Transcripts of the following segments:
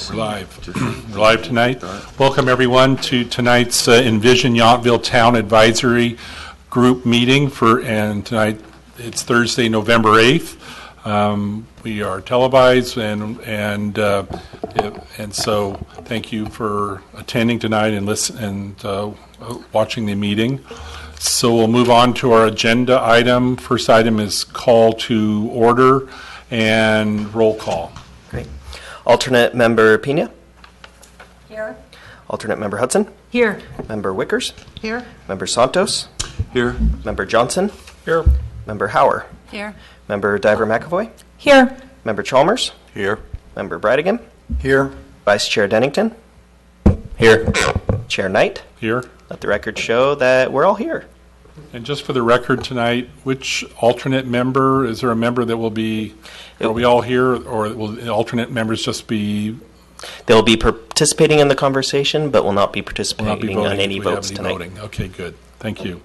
We're live. We're live tonight. Welcome everyone to tonight's Envision Yountville Town Advisory Group meeting and tonight it's Thursday, November 8th. We are televised and so thank you for attending tonight and watching the meeting. So we'll move on to our agenda item. First item is call to order and roll call. Great. Alternate member Pena? Here. Alternate member Hudson? Here. Member Wickers? Here. Member Santos? Here. Member Johnson? Here. Member Hauer? Here. Member Diver McAvoy? Here. Member Chalmers? Here. Member Bradigan? Here. Vice Chair Dennington? Here. Chair Knight? Here. Let the record show that we're all here. And just for the record tonight, which alternate member, is there a member that will be, are we all here, or will the alternate members just be? They'll be participating in the conversation, but will not be participating on any votes tonight. Voting. Okay, good. Thank you.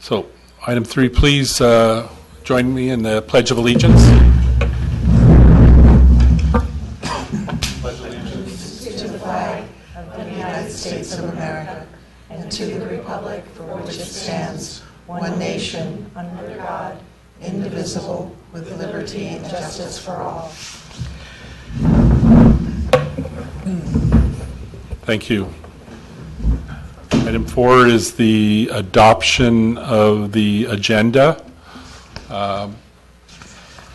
So, item 3, please join me in the Pledge of Allegiance. Pledge allegiance to the flag of the United States of America and to the republic for which it stands, one nation, under God, indivisible, with liberty and justice for all. Thank you. Item 4 is the adoption of the agenda. Are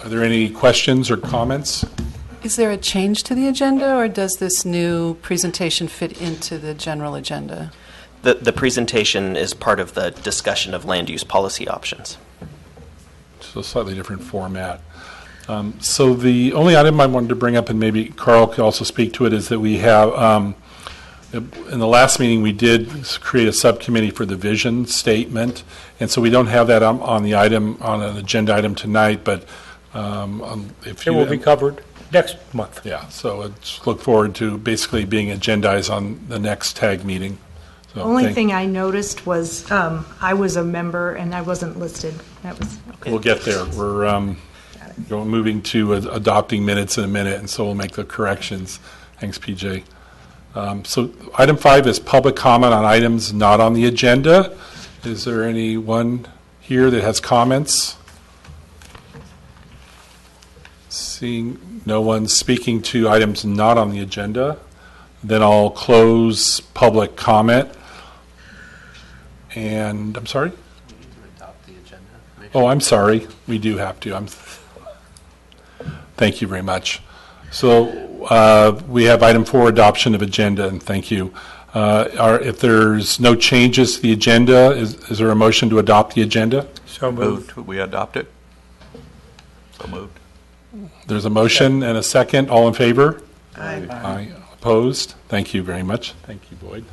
there any questions or comments? Is there a change to the agenda, or does this new presentation fit into the general agenda? The presentation is part of the discussion of land use policy options. So a slightly different format. So the only item I wanted to bring up, and maybe Carl could also speak to it, is that we have, in the last meeting we did create a subcommittee for the vision statement, and so we don't have that on the item, on an agenda item tonight, but if it will be covered next month. Yeah, so let's look forward to basically being agendized on the next TAG meeting. So The only thing I noticed was I was a member and I wasn't listed. That was okay. We'll get there. We're moving to adopting minutes in a minute, and so we'll make the corrections. Thanks, PJ. So item 5 is public comment on items not on the agenda. Is there anyone here that has comments? Seeing no one speaking to items not on the agenda, then I'll close public comment. And I'm sorry? We need to adopt the agenda. Oh, I'm sorry. We do have to. Thank you very much. So we have item 4, adoption of agenda, and thank you. If there's no changes to the agenda, is there a motion to adopt the agenda? So moved. We adopt it? So moved. There's a motion and a second. All in favor? Aye. Aye. Opposed? Thank you very much. Thank you, Boyd.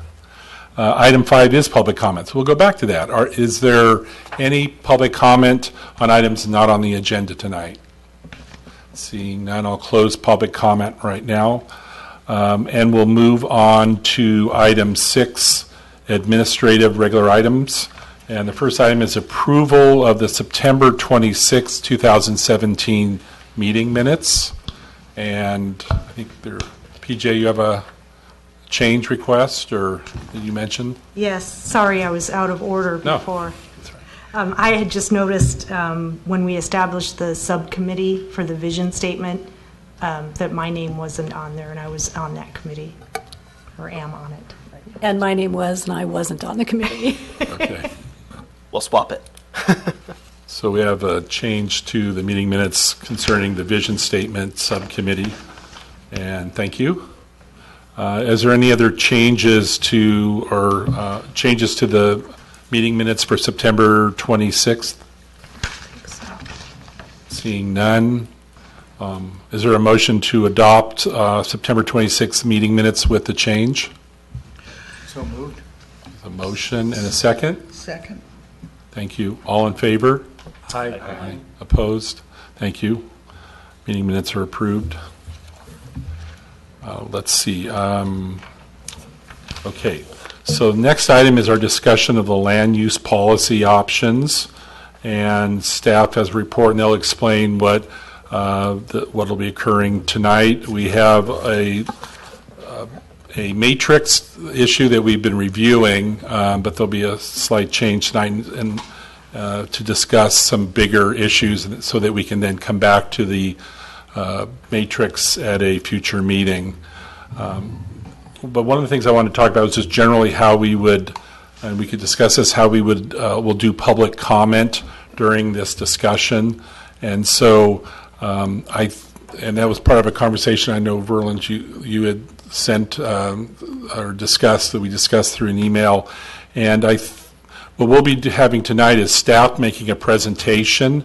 Item 5 is public comments. We'll go back to that. Is there any public comment on items not on the agenda tonight? Seeing none, I'll close public comment right now. And we'll move on to item 6, administrative regular items. And the first item is approval of the September 26, 2017 meeting minutes. And I think PJ, you have a change request, or did you mention? Yes, sorry I was out of order before. No, that's right. I had just noticed when we established the subcommittee for the vision statement that my name wasn't on there, and I was on that committee, or am on it. And my name was, and I wasn't on the committee. Okay. We'll swap it. So we have a change to the meeting minutes concerning the vision statement subcommittee, and thank you. Is there any other changes to the meeting minutes for September 26th? Seeing none, is there a motion to adopt September 26th meeting minutes with the change? So moved. A motion and a second? Second. Thank you. All in favor? Aye. Aye. Opposed? Thank you. Meeting minutes are approved. Let's see. Okay. So next item is our discussion of the land use policy options. And staff has a report, and they'll explain what will be occurring tonight. We have a a matrix issue that we've been reviewing, but there'll be a slight change tonight and to discuss some bigger issues so that we can then come back to the matrix at a future meeting. But one of the things I want to talk about is just generally how we would, and we could discuss this, how we would will do public comment during this discussion. And so and that was part of a conversation I know, Verlin, you had sent or discussed, that we discussed through an email. And what we'll be having tonight is staff making a presentation,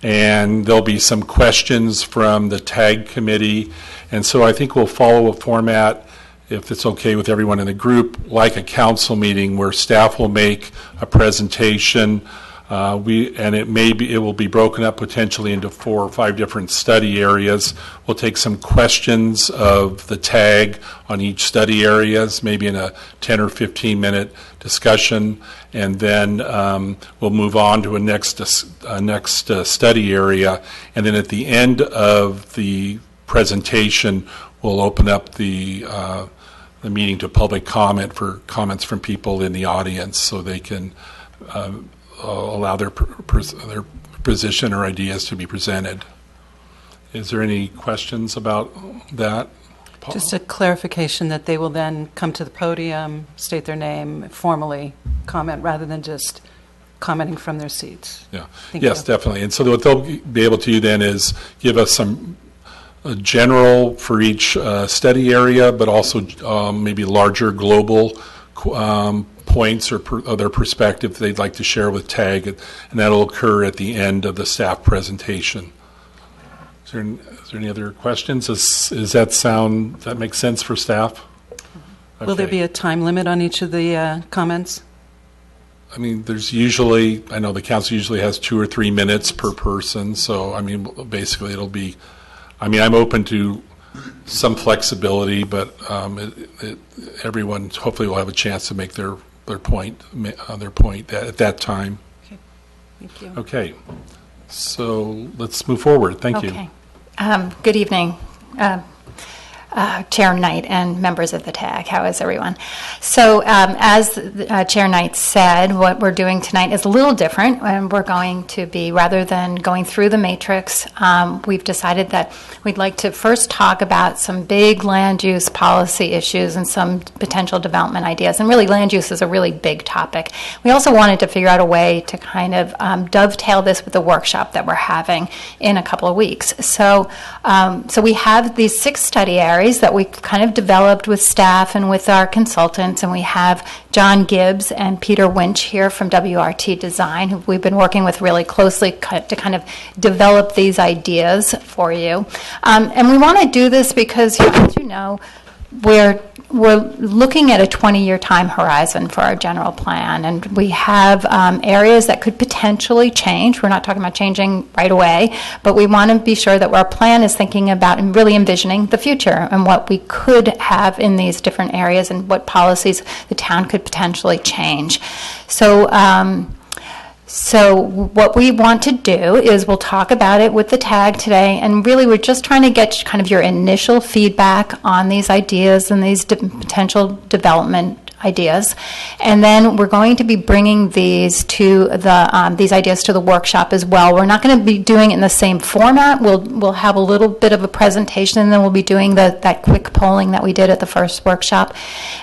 and there'll be some questions from the TAG committee. And so I think we'll follow a format, if it's okay with everyone in the group, like a council meeting where staff will make a presentation. It will be broken up potentially into 4 or 5 different study areas. We'll take some questions of the TAG on each study areas, maybe in a 10 or 15 minute discussion, and then we'll move on to a next study area. And then at the end of the presentation, we'll open up the meeting to public comment for comments from people in the audience, so they can allow their position or ideas to be presented. Is there any questions about that? Paul? Just a clarification that they will then come to the podium, state their name, formally comment, rather than just commenting from their seats. Yeah. Thank Yes, you. definitely. And so what they'll be able to do then is give us some general for each study area, but also maybe larger global points or other perspective they'd like to share with TAG, and that'll occur at the end of the staff presentation. Is there any other questions? Does that make sense for staff? Will there Okay. be a time limit on each of the comments? I mean, there's usually, I know the council usually has 2 or 3 minutes per person, so I mean, basically it'll be, I'm open to some flexibility, but everyone hopefully will have a chance to make their point at that time. Okay. Thank you. Okay, so let's move forward. Thank you. Okay. Good evening, Chair Knight and members of the TAG. How is everyone? So as Chair Knight said, what we're doing tonight is a little different, and we're going to be, rather than going through the matrix, we've decided that we'd like to first talk about some big land use policy issues and some potential development ideas. And really, land use is a really big topic. We also wanted to figure out a way to kind of dovetail this with the workshop that we're having in a couple of weeks. So we have these 6 study areas that we've kind of developed with staff and with our consultants, and we have John Gibbs and Peter Winch here from WRT Design, who we've been working with really closely to kind of develop these ideas for you. And we want to do this because, as you know, we're looking at a 20-year time horizon for our general plan, and we have areas that could potentially change. We're not talking about changing right away, but we want to be sure that our plan is thinking about and really envisioning the future and what we could have in these different areas and what policies the town could potentially change. So what we want to do is we'll talk about it with the TAG today, and really we're just trying to get kind of your initial feedback on these ideas and these potential development ideas, and then we're going to be bringing these to these ideas to the workshop as well. We're not going to be doing it in the same format. We'll have a little bit of a presentation, and then we'll be doing that quick polling that we did at the first workshop,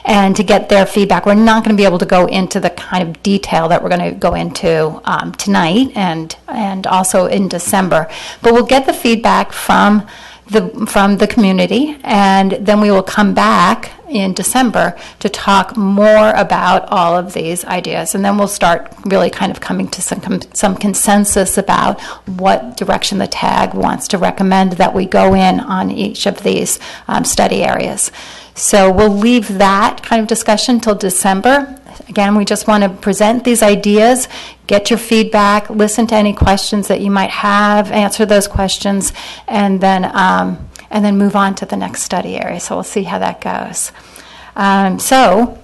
and to get their feedback. We're not going to be able to go into the kind of detail that we're going to go into tonight and also in December, but we'll get the feedback from the community, and then we will come back in December to talk more about all of these ideas, and then we'll start really kind of coming to some consensus about what direction the TAG wants to recommend that we go in on each of these study areas. So we'll leave that kind of discussion till December. Again, we just want to present these ideas, get your feedback, listen to any questions that you might have, answer those questions, and then move on to the next study area. So we'll see how that goes. So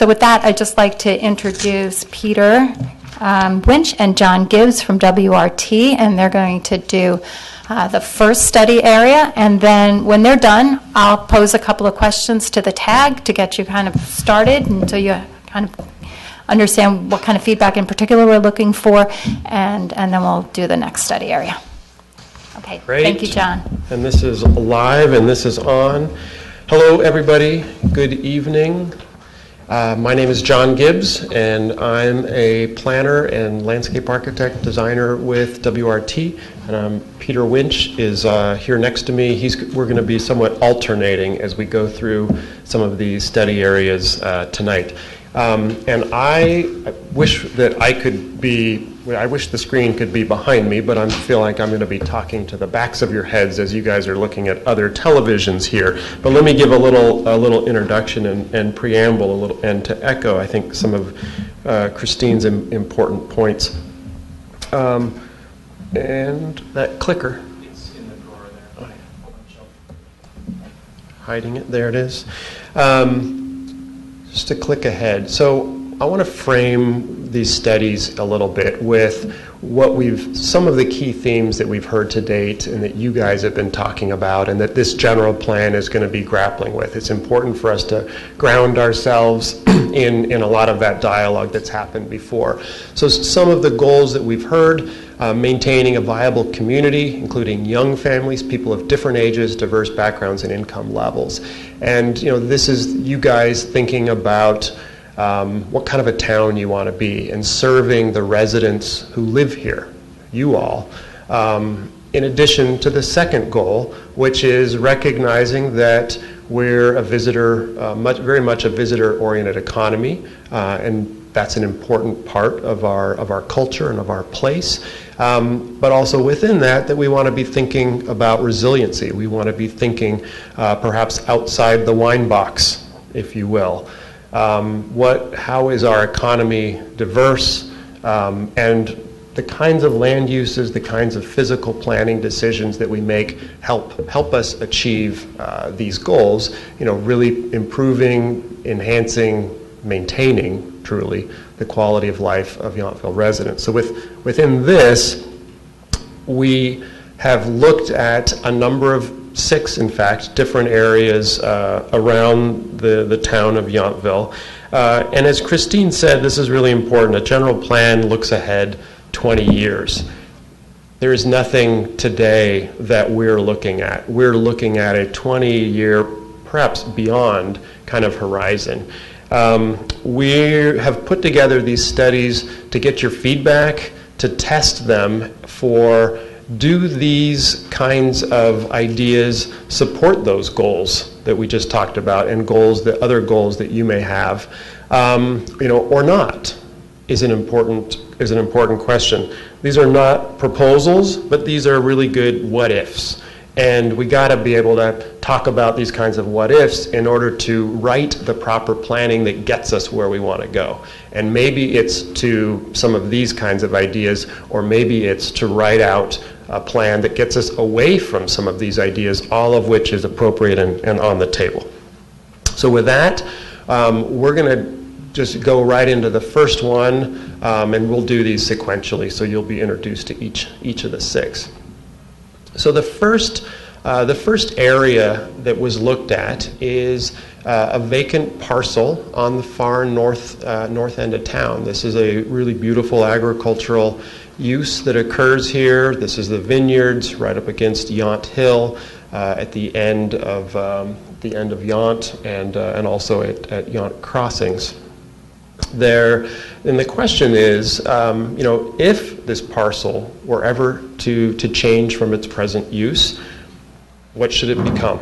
with that, I'd just like to introduce Peter Winch and John Gibbs from WRT, and they're going to do the first study area. And then when they're done, I'll pose a couple of questions to the tag to get you kind of started until you kind of understand what kind of feedback in particular we're looking for, and then we'll do the next study area. Okay, Great. Thank you, John. And this is live and this is on. Hello, everybody. Good evening. My name is John Gibbs, and I'm a planner and landscape architect designer with WRT. And Peter Winch is here next to me. We're going to be somewhat alternating as we go through some of these study areas tonight. And I wish that I wish the screen could be behind me, but I feel like I'm going to be talking to the backs of your heads as you guys are looking at other televisions here. But let me give a little introduction and preamble a little, and to echo, I think, some of Christine's important points. And that clicker. It's in the drawer there. Hiding it. There it is. Just to click ahead. So I want to frame these studies a little bit with some of the key themes that we've heard to date and that you guys have been talking about and that this general plan is going to be grappling with. It's important for us to ground ourselves in a lot of that dialogue that's happened before. So some of the goals that we've heard, maintaining a viable community, including young families, people of different ages, diverse backgrounds, and income levels. And this is you guys thinking about what kind of a town you want to be and serving the residents who live here, you all, in addition to the second goal, which is recognizing that we're a very much a visitor-oriented economy, and that's an important part of our culture and of our place. But also within that we want to be thinking about resiliency. We want to be thinking perhaps outside the wine box, if you will. How is our economy diverse, and the kinds of land uses, the kinds of physical planning decisions that we make help us achieve these goals, really improving, enhancing, maintaining truly the quality of life of Yountville residents. So within this, we have looked at a number of 6, in fact, different areas around the town of Yountville. And as Christine said, this is really important. A general plan looks ahead 20 years. There is nothing today that we're looking at. We're looking at a 20-year, perhaps beyond, kind of horizon. We have put together these studies to get your feedback, to test them for, do these kinds of ideas support those goals that we just talked about and other goals that you may have, or not, is an important question. These are not proposals, but these are really good what ifs. And we got to be able to talk about these kinds of what ifs in order to write the proper planning that gets us where we want to go. And maybe it's to some of these kinds of ideas, or maybe it's to write out a plan that gets us away from some of these ideas, all of which is appropriate and on the table. So with that, we're going to just go right into the first one, and we'll do these sequentially, so you'll be introduced to each of the 6. So the first area that was looked at is a vacant parcel on the far north end of town. This is a really beautiful agricultural use that occurs here. This is the vineyards right up against Yountville at the end of Yount and also at Yount crossings. There, and the question is, if this parcel were ever to change from its present use, what should it become,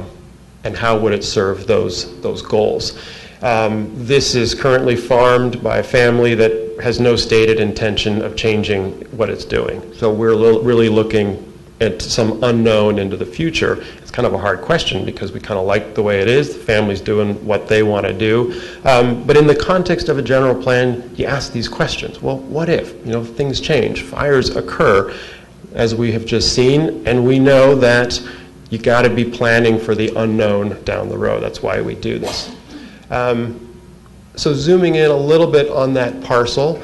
and how would it serve those goals? This is currently farmed by a family that has no stated intention of changing what it's doing. So we're really looking at some unknown into the future. It's kind of a hard question because we kind of like the way it is. The family's doing what they want to do. But in the context of a general plan, you ask these questions. Well, what if? Things change. Fires occur, as we have just seen, and we know that you got to be planning for the unknown down the road. That's why we do this. So zooming in a little bit on that parcel,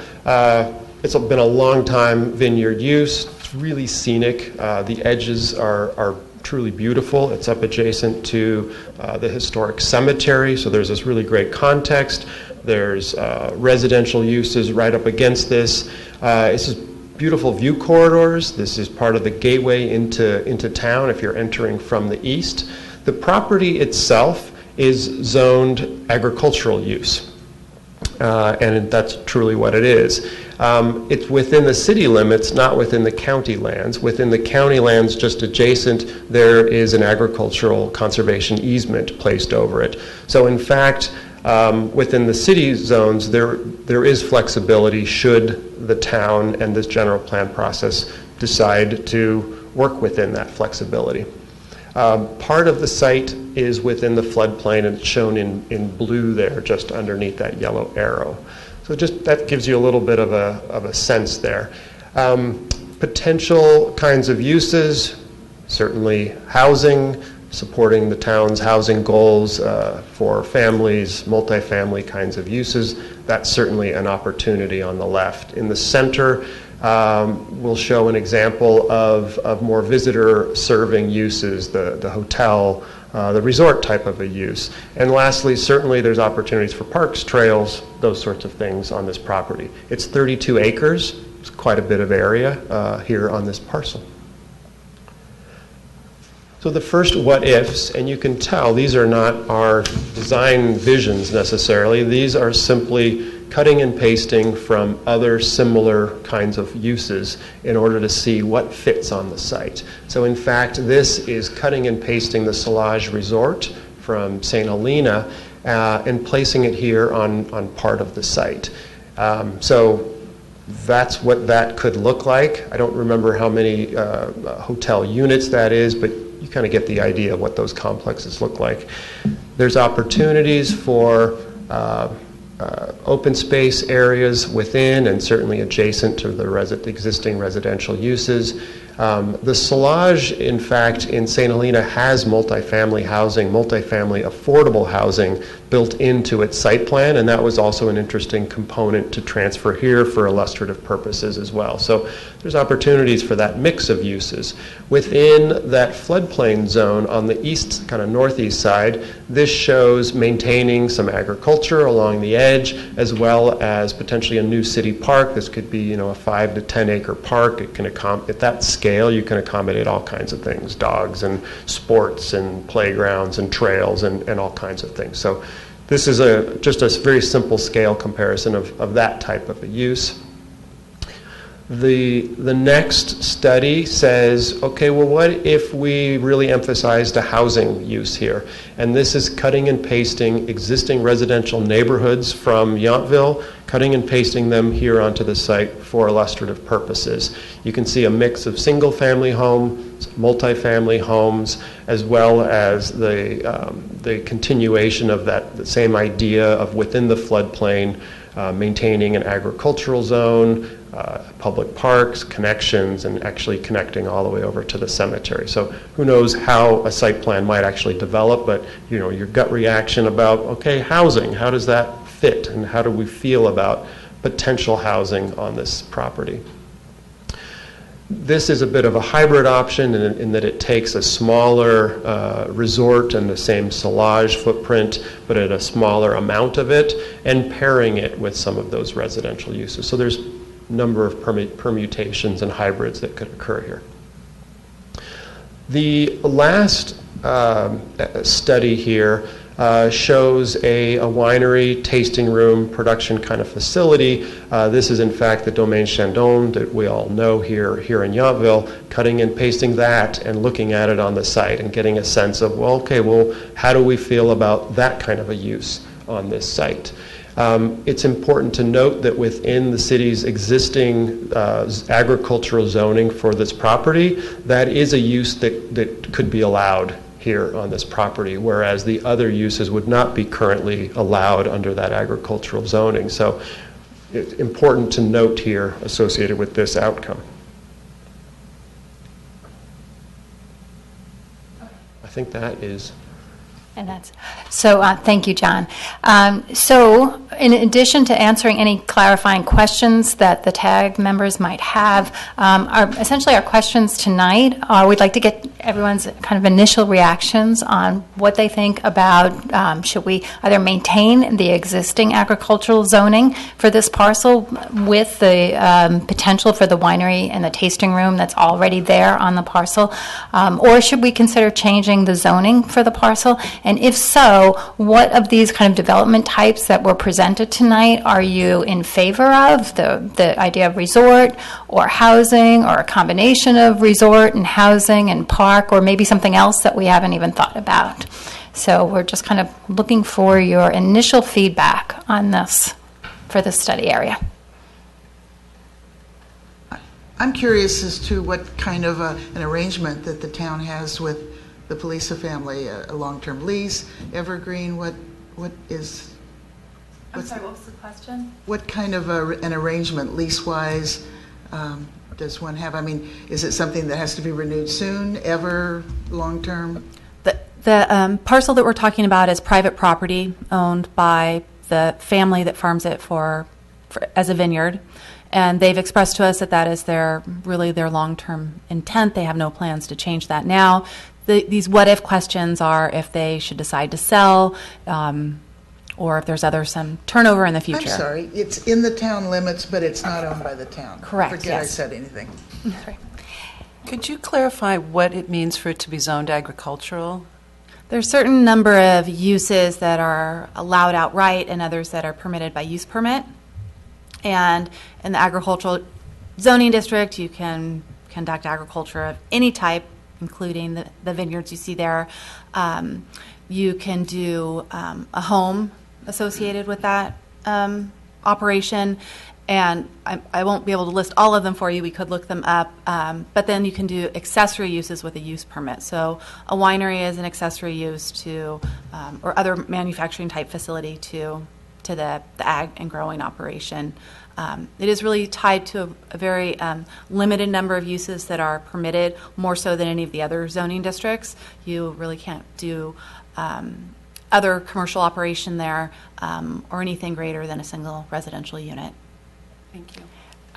It's been a long time vineyard use. It's really scenic. The edges are truly beautiful. It's up adjacent to the historic cemetery, so there's this really great context. There's residential uses right up against this. This is beautiful view corridors. This is part of the gateway into town if you're entering from the east. The property itself is zoned agricultural use, and that's truly what it is. It's within the city limits, not within the county lands. Within the county lands just adjacent, there is an agricultural conservation easement placed over it. So in fact, within the city zones, there is flexibility should the town and this general plan process decide to work within that flexibility. Part of the site is within the floodplain, and it's shown in blue there, just underneath that yellow arrow. So just that gives you a little bit of a sense there. Potential kinds of uses, certainly housing, supporting the town's housing goals for families, multifamily kinds of uses. That's certainly an opportunity on the left. In the center, we'll show an example of more visitor-serving uses, the hotel, the resort type of a use. And lastly, certainly there's opportunities for parks, trails, those sorts of things on this property. It's 32 acres. It's quite a bit of area here on this parcel. So the first what-ifs, and you can tell these are not our design visions necessarily. These are simply cutting and pasting from other similar kinds of uses in order to see what fits on the site. So in fact, this is cutting and pasting the Solage Resort from St. Helena and placing it here on part of the site. So that's what that could look like. I don't remember how many hotel units that is, but you kind of get the idea of what those complexes look like. There's opportunities for open space areas within and certainly adjacent to the existing residential uses. The Solage, in fact, in St. Helena has multifamily housing, multifamily affordable housing built into its site plan, and that was also an interesting component to transfer here for illustrative purposes as well. So there's opportunities for that mix of uses. Within that floodplain zone on the east, kind of northeast side, this shows maintaining some agriculture along the edge, as well as potentially a new city park. This could be, a 5 to 10 acre park. It can at that scale, you can accommodate all kinds of things, dogs and sports and playgrounds and trails and all kinds of things. So this is just a very simple scale comparison of that type of a use. The next study says, okay, well, what if we really emphasized a housing use here? And this is cutting and pasting existing residential neighborhoods from Yountville, cutting and pasting them here onto the site for illustrative purposes. You can see a mix of single-family homes, multifamily homes, as well as the continuation of the same idea of within the floodplain, maintaining an agricultural zone, public parks, connections, and actually connecting all the way over to the cemetery. So who knows how a site plan might actually develop, but your gut reaction about, okay, housing, how does that fit, and how do we feel about potential housing on this property? This is a bit of a hybrid option in that it takes a smaller resort and the same Solage footprint, but at a smaller amount of it, and pairing it with some of those residential uses. So there's a number of permutations and hybrids that could occur here. The last study here shows a winery, tasting room, production kind of facility. This is in fact the Domaine Chandon that we all know here in Yountville, cutting and pasting that and looking at it on the site and getting a sense of, how do we feel about that kind of a use on this site? It's important to note that within the city's existing agricultural zoning for this property, that is a use that could be allowed here on this property, whereas the other uses would not be currently allowed under that agricultural zoning. So it's important to note here associated with this outcome. I think that is And that's so. Thank you, John. So, in addition to answering any clarifying questions that the TAG members might have, essentially our questions tonight are: we'd like to get everyone's kind of initial reactions on what they think about should we either maintain the existing agricultural zoning for this parcel with the potential for the winery and the tasting room that's already there on the parcel, or should we consider changing the zoning for the parcel? And if so, what of these kind of development types that were presented tonight are you in favor of? The idea of resort or housing, or a combination of resort and housing and park, or maybe something else that we haven't even thought about. So we're just kind of looking for your initial feedback on this for the study area. I'm curious as to what kind of an arrangement that the town has with the Palisa family, a long-term lease, evergreen, what is... I'm sorry, what was the question? What kind of an arrangement, lease-wise, does one have? I mean, is it something that has to be renewed soon, ever, long-term? The parcel that we're talking about is private property owned by the family that farms it for as a vineyard. And they've expressed to us that that is really their long-term intent. They have no plans to change that now. These what-if questions are if they should decide to sell, or if there's some turnover in the future. I'm sorry, it's in the town limits, but it's not owned by the town. Correct, Forget yes. I said anything. Sorry. Could you clarify what it means for it to be zoned agricultural? There's a certain number of uses that are allowed outright and others that are permitted by use permit. And in the agricultural zoning district, you can conduct agriculture of any type, including the vineyards you see there. You can do a home associated with that operation. And I won't be able to list all of them for you. We could look them up. But then you can do accessory uses with a use permit. So a winery is an accessory use to, or other manufacturing type facility to the ag and growing operation. It is really tied to a very limited number of uses that are permitted, more so than any of the other zoning districts. You really can't do other commercial operation there or anything greater than a single residential unit. Thank you.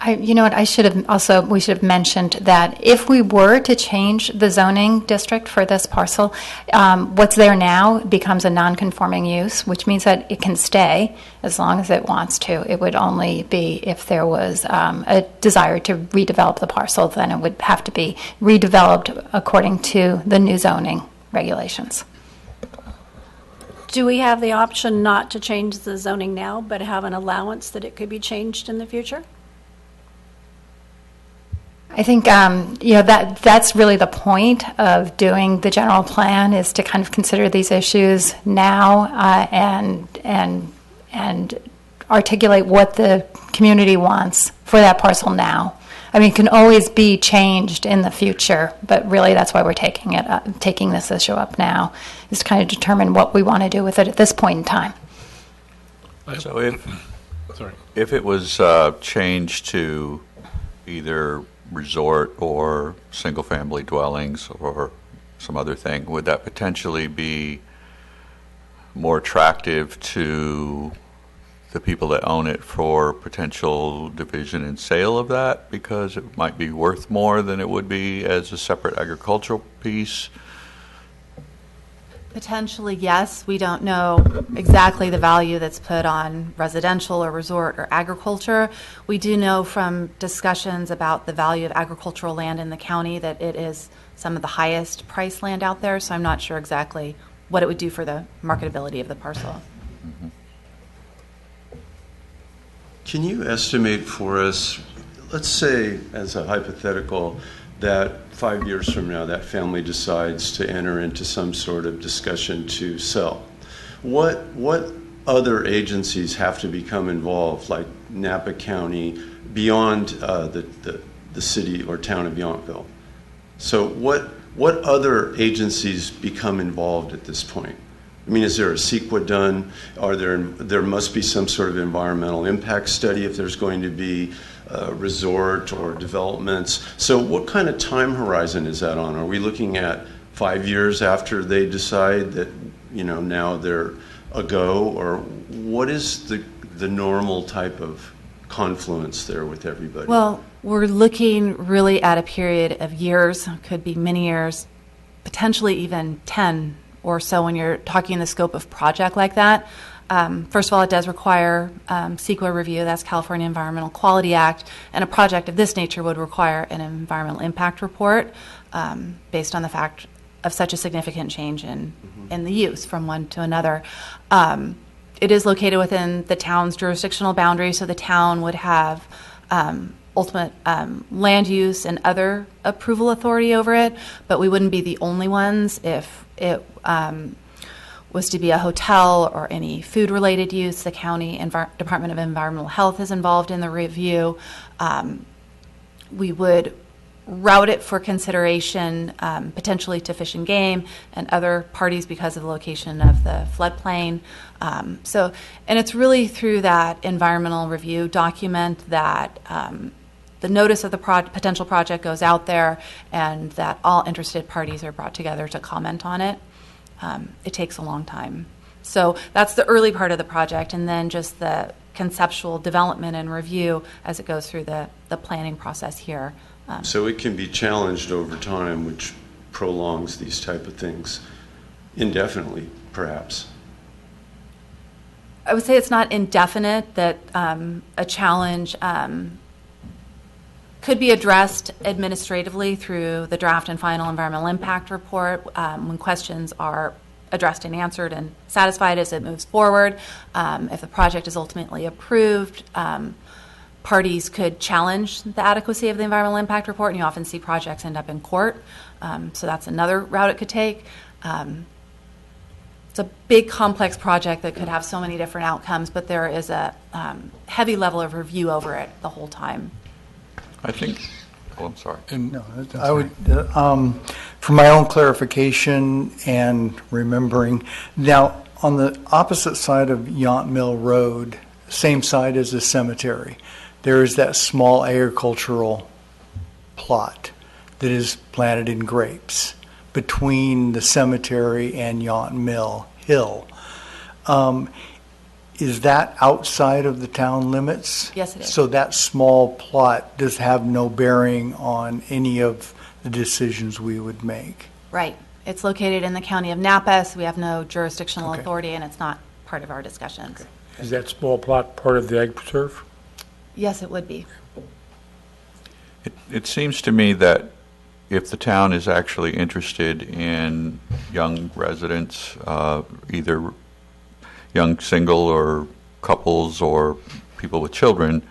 You know what, we should have mentioned that if we were to change the zoning district for this parcel, what's there now becomes a non-conforming use, which means that it can stay as long as it wants to. It would only be if there was a desire to redevelop the parcel, then it would have to be redeveloped according to the new zoning regulations. Do we have the option not to change the zoning now, but have an allowance that it could be changed in the future? I think that's really the point of doing the general plan, is to kind of consider these issues now and articulate what the community wants for that parcel now. I mean, it can always be changed in the future, but really that's why we're taking this issue up now, is to kind of determine what we want to do with it at this point in time. So if it was changed to either resort or single-family dwellings or some other thing, would that potentially be more attractive to the people that own it for potential division and sale of that, because it might be worth more than it would be as a separate agricultural piece? Potentially, yes. We don't know exactly the value that's put on residential or resort or agriculture. We do know from discussions about the value of agricultural land in the county that it is some of the highest priced land out there, so I'm not sure exactly what it would do for the marketability of the parcel. Mm-hmm. Can you estimate for us, let's say as a hypothetical, that 5 years from now that family decides to enter into some sort of discussion to sell? What other agencies have to become involved, like Napa County, beyond the city or town of Yountville? So what other agencies become involved at this point? I mean, is there a CEQA done? There must be some sort of environmental impact study if there's going to be resort or developments. So what kind of time horizon is that on? Are we looking at 5 years after they decide that now they're a go, or what is the normal type of confluence there with everybody? Well, we're looking really at a period of years, could be many years, potentially even 10 or so when you're talking in the scope of project like that. First of all, it does require CEQA review, that's California Environmental Quality Act, and a project of this nature would require an environmental impact report based on the fact of such a significant change in the use from one to another. It is located within the town's jurisdictional boundary, so the town would have ultimate land use and other approval authority over it, but we wouldn't be the only ones if it was to be a hotel or any food-related use. The county Department of Environmental Health is involved in the review. We would route it for consideration potentially to Fish and Game and other parties because of the location of the floodplain. And it's really through that environmental review document that the notice of the potential project goes out there and that all interested parties are brought together to comment on it. It takes a long time. So that's the early part of the project, and then just the conceptual development and review as it goes through the planning process here. So it can be challenged over time, which prolongs these type of things indefinitely, perhaps. I would say it's not indefinite, that a challenge could be addressed administratively through the draft and final environmental impact report when questions are addressed and answered and satisfied as it moves forward. If the project is ultimately approved, parties could challenge the adequacy of the environmental impact report, and you often see projects end up in court. So that's another route it could take. It's a big, complex project that could have so many different outcomes, but there is a heavy level of review over it the whole time. I think, I'm sorry. No, I would, for my own clarification and remembering, now, on the opposite side of Yountville Road, same side as the cemetery, there is that small agricultural plot that is planted in grapes between the cemetery and Yountville Hill. Is that outside of the town limits? Yes, it is. So that small plot does have no bearing on any of the decisions we would make? Right. It's located in the county of Napa, so we have no jurisdictional authority, and it's not part of our discussions. Okay. Is that small plot part of the ag preserve? Yes, it would be. It seems to me that if the town is actually interested in young residents, either young single or couples or people with children,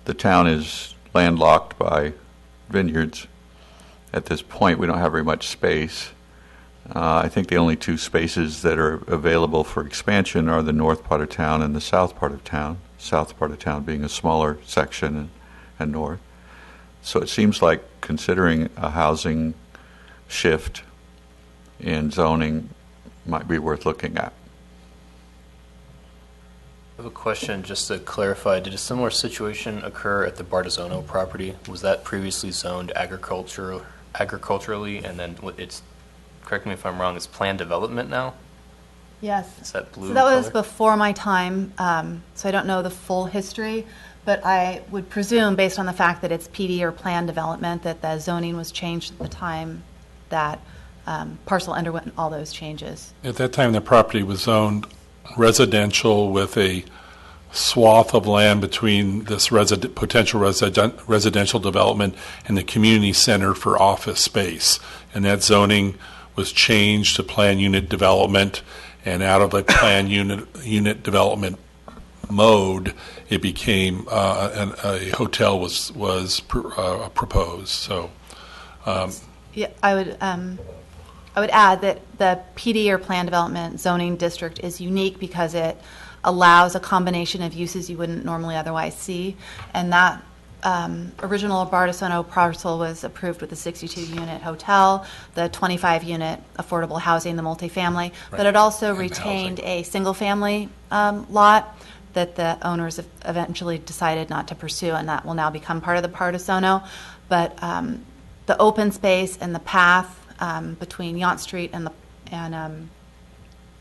the town is landlocked by vineyards. At this point, we don't have very much space. I think the only two spaces that are available for expansion are the north part of town and the south part of town. South part of town being a smaller section and north. So it seems like considering a housing shift in zoning might be worth looking at. I have a question just to clarify. Did a similar situation occur at the Bartizono property? Was that previously zoned agriculturally, and then it's, correct me if I'm wrong, it's planned development now? Yes. Is that blue? So that was color? before my time, so I don't know the full history, but I would presume, based on the fact that it's PD or planned development, that the zoning was changed at the time that parcel underwent all those changes. At that time, the property was zoned residential with a swath of land between this potential residential development and the community center for office space. And that zoning was changed to planned unit development, and out of a planned unit development mode, it became a hotel was proposed. So, Yeah, I would add that the PD or planned development zoning district is unique because it allows a combination of uses you wouldn't normally otherwise see, and that original Bartizono parcel was approved with the 62-unit hotel, the 25-unit affordable housing, the multifamily, but it also retained a single-family lot that the owners eventually decided not to pursue, and that will now become part of the Bartizono. But the open space and the path between Yount Street and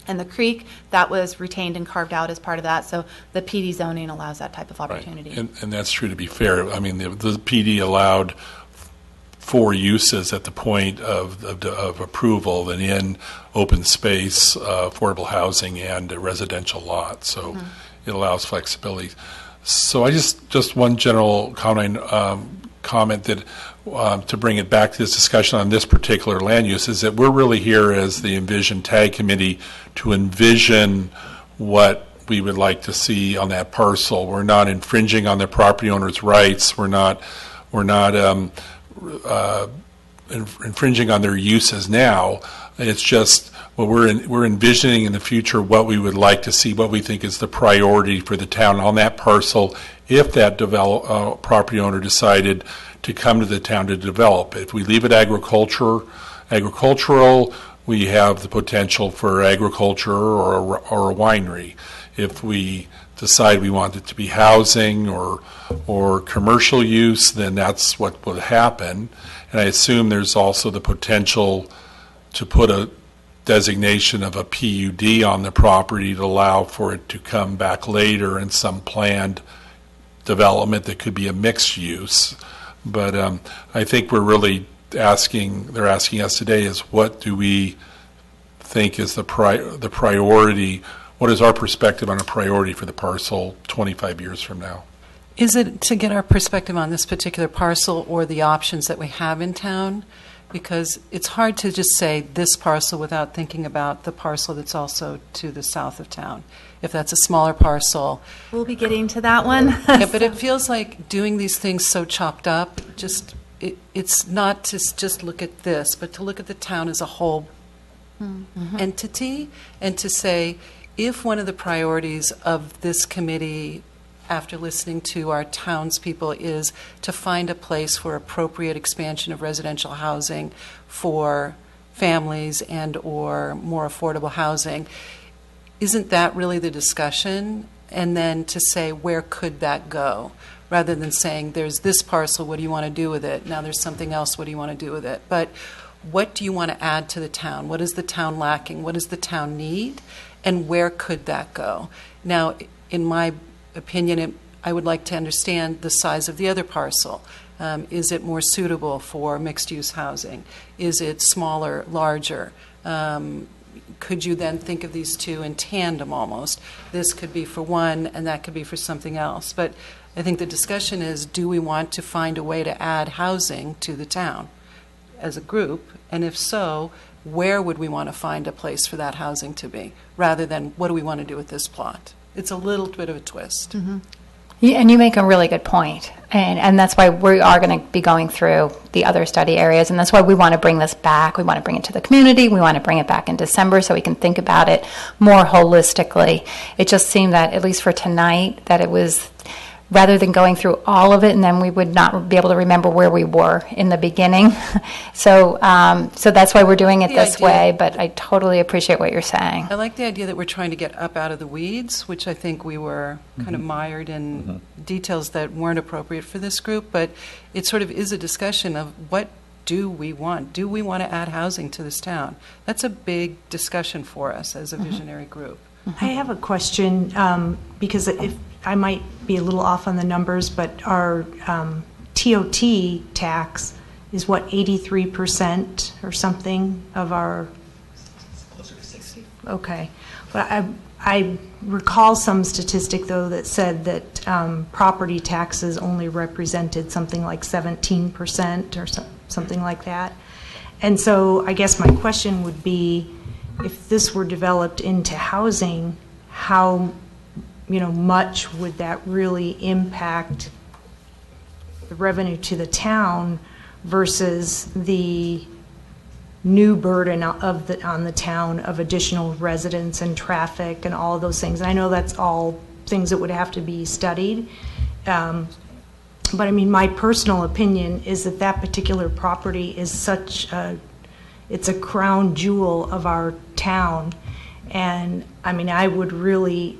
And the creek, that was retained and carved out as part of that, so the PD zoning allows that type of opportunity. And that's true, to be fair. I mean, the PD allowed 4 uses at the point of approval: an inn, open space, affordable housing, and a residential lot. So it allows flexibility. So I just one general comment that to bring it back to this discussion on this particular land use is that we're really here as the Envision Tag Committee to envision what we would like to see on that parcel. We're not infringing on the property owner's rights. We're not infringing on their uses now. It's just what we're envisioning in the future, what we would like to see, what we think is the priority for the town on that parcel if that property owner decided to come to the town to develop. If we leave it agricultural, we have the potential for agriculture or a winery. If we decide we want it to be housing or commercial use, then that's what would happen. And I assume there's also the potential to put a designation of a PUD on the property to allow for it to come back later in some planned development that could be a mixed use. But I think we're really they're asking us today is what do we think is the priority? What is our perspective on a priority for the parcel 25 years from now? Is it to get our perspective on this particular parcel or the options that we have in town? Because it's hard to just say this parcel without thinking about the parcel that's also to the south of town. If that's a smaller parcel. We'll be getting to that one. Yeah, but it feels like doing these things so chopped up, it's not to just look at this, but to look at the town as a whole entity and to say, if one of the priorities of this committee, after listening to our townspeople, is to find a place for appropriate expansion of residential housing for families and or more affordable housing, isn't that really the discussion? And then to say, where could that go? Rather than saying, there's this parcel, what do you want to do with it? Now there's something else, what do you want to do with it? But what do you want to add to the town? What is the town lacking? What does the town need? And where could that go? Now, in my opinion, I would like to understand the size of the other parcel. Is it more suitable for mixed-use housing? Is it smaller, larger? Could you then think of these two in tandem almost? This could be for one, and that could be for something else. But I think the discussion is, do we want to find a way to add housing to the town as a group? And if so, where would we want to find a place for that housing to be, rather than what do we want to do with this plot? It's a little bit of a twist. Yeah, and you make a really good point. And that's why we are going to be going through the other study areas, and that's why we want to bring this back. We want to bring it to the community. We want to bring it back in December so we can think about it more holistically. It just seemed that, at least for tonight, that it was, rather than going through all of it, and then we would not be able to remember where we were in the beginning. So that's why we're doing it this way, but I totally appreciate what you're saying. I like the idea that we're trying to get up out of the weeds, which I think we were kind of mired in details that weren't appropriate for this group, but it sort of is a discussion of what do we want? Do we want to add housing to this town? That's a big discussion for us as a visionary group. I have a question, because if I might be a little off on the numbers, but our TOT tax is what, 83% or something of our? Closer to 60. Okay. But I recall some statistic, though, that said that property taxes only represented something like 17% or something like that. And so I guess my question would be, if this were developed into housing, how much would that really impact the revenue to the town versus the new burden on the town of additional residents and traffic and all of those things? And I know that's all things that would have to be studied. But I mean, my personal opinion is that particular property is it's a crown jewel of our town. And I mean, I would really,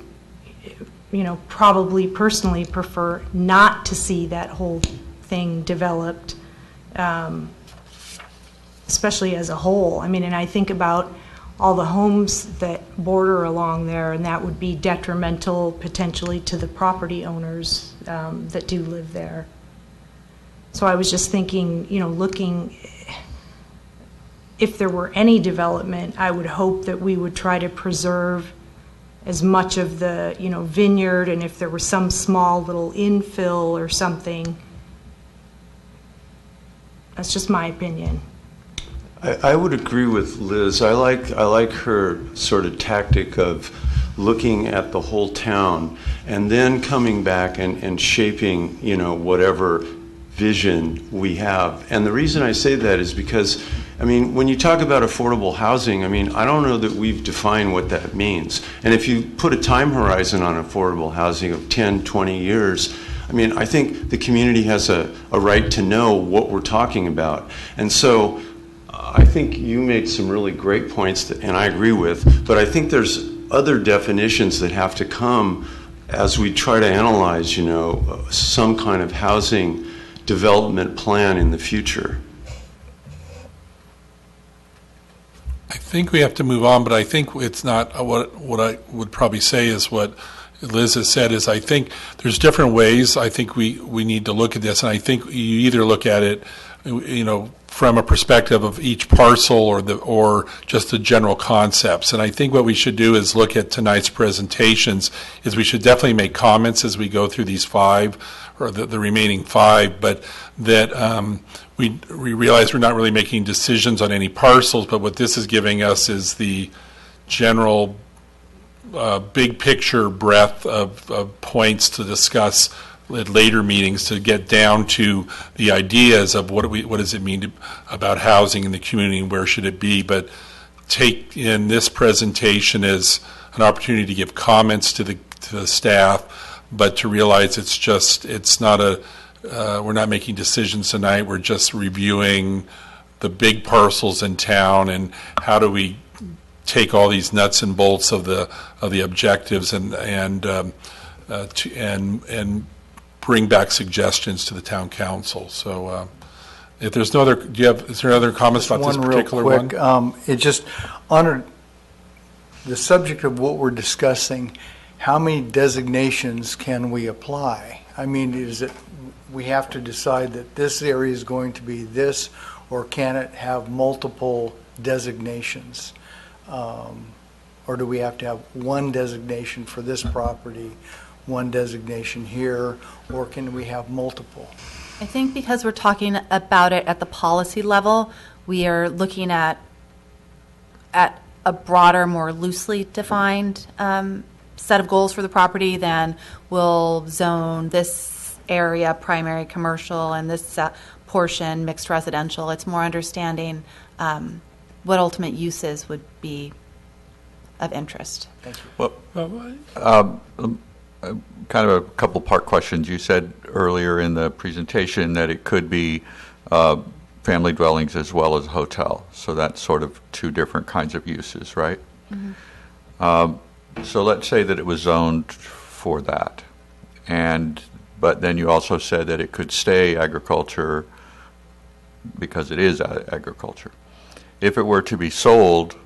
probably personally prefer not to see that whole thing developed, especially as a whole. I mean, and I think about all the homes that border along there, and that would be detrimental potentially to the property owners that do live there. So I was just thinking, looking, if there were any development, I would hope that we would try to preserve as much of the, vineyard, and if there was some small little infill or something. That's just my opinion. I would agree with Liz. I like her sort of tactic of looking at the whole town and then coming back and shaping, whatever vision we have. And the reason I say that is because, when you talk about affordable housing, I don't know that we've defined what that means. And if you put a time horizon on affordable housing of 10, 20 years, I think the community has a right to know what we're talking about. And so I think you made some really great points and I agree with, but I think there's other definitions that have to come as we try to analyze, some kind of housing development plan in the future. I think we have to move on, but I think it's not what I would probably say is what Liz has said is I think there's different ways I think we need to look at this, and I think you either look at it, from a perspective of each parcel or just the general concepts. And I think what we should do is look at tonight's presentations is we should definitely make comments as we go through these five or the remaining five, but that we realize we're not really making decisions on any parcels, but what this is giving us is the general big picture breadth of points to discuss at later meetings to get down to the ideas of what does it mean about housing in the community and where should it be, but take in this presentation as an opportunity to give comments to the staff, but to realize we're not making decisions tonight, we're just reviewing the big parcels in town and how do we take all these nuts and bolts of the objectives and bring back suggestions to the town council. So if there's no other, is there other comments about this particular one? One real quick. It just honored the subject of what we're discussing. How many designations can we apply? Is it we have to decide that this area is going to be this, or can it have multiple designations? Or do we have to have one designation for this property, one designation here, or can we have multiple? I think because we're talking about it at the policy level, we are looking at a broader, more loosely defined set of goals for the property than we'll zone this area primary commercial and this portion mixed residential. It's more understanding what ultimate uses would be of interest. Thank you. Well, kind of a couple part questions. You said earlier in the presentation that it could be family dwellings as well as hotel. So that's sort of two different kinds of uses, right? Mm-hmm. So let's say that it was zoned for that. But then you also said that it could stay agriculture because it is agriculture. If it were to be sold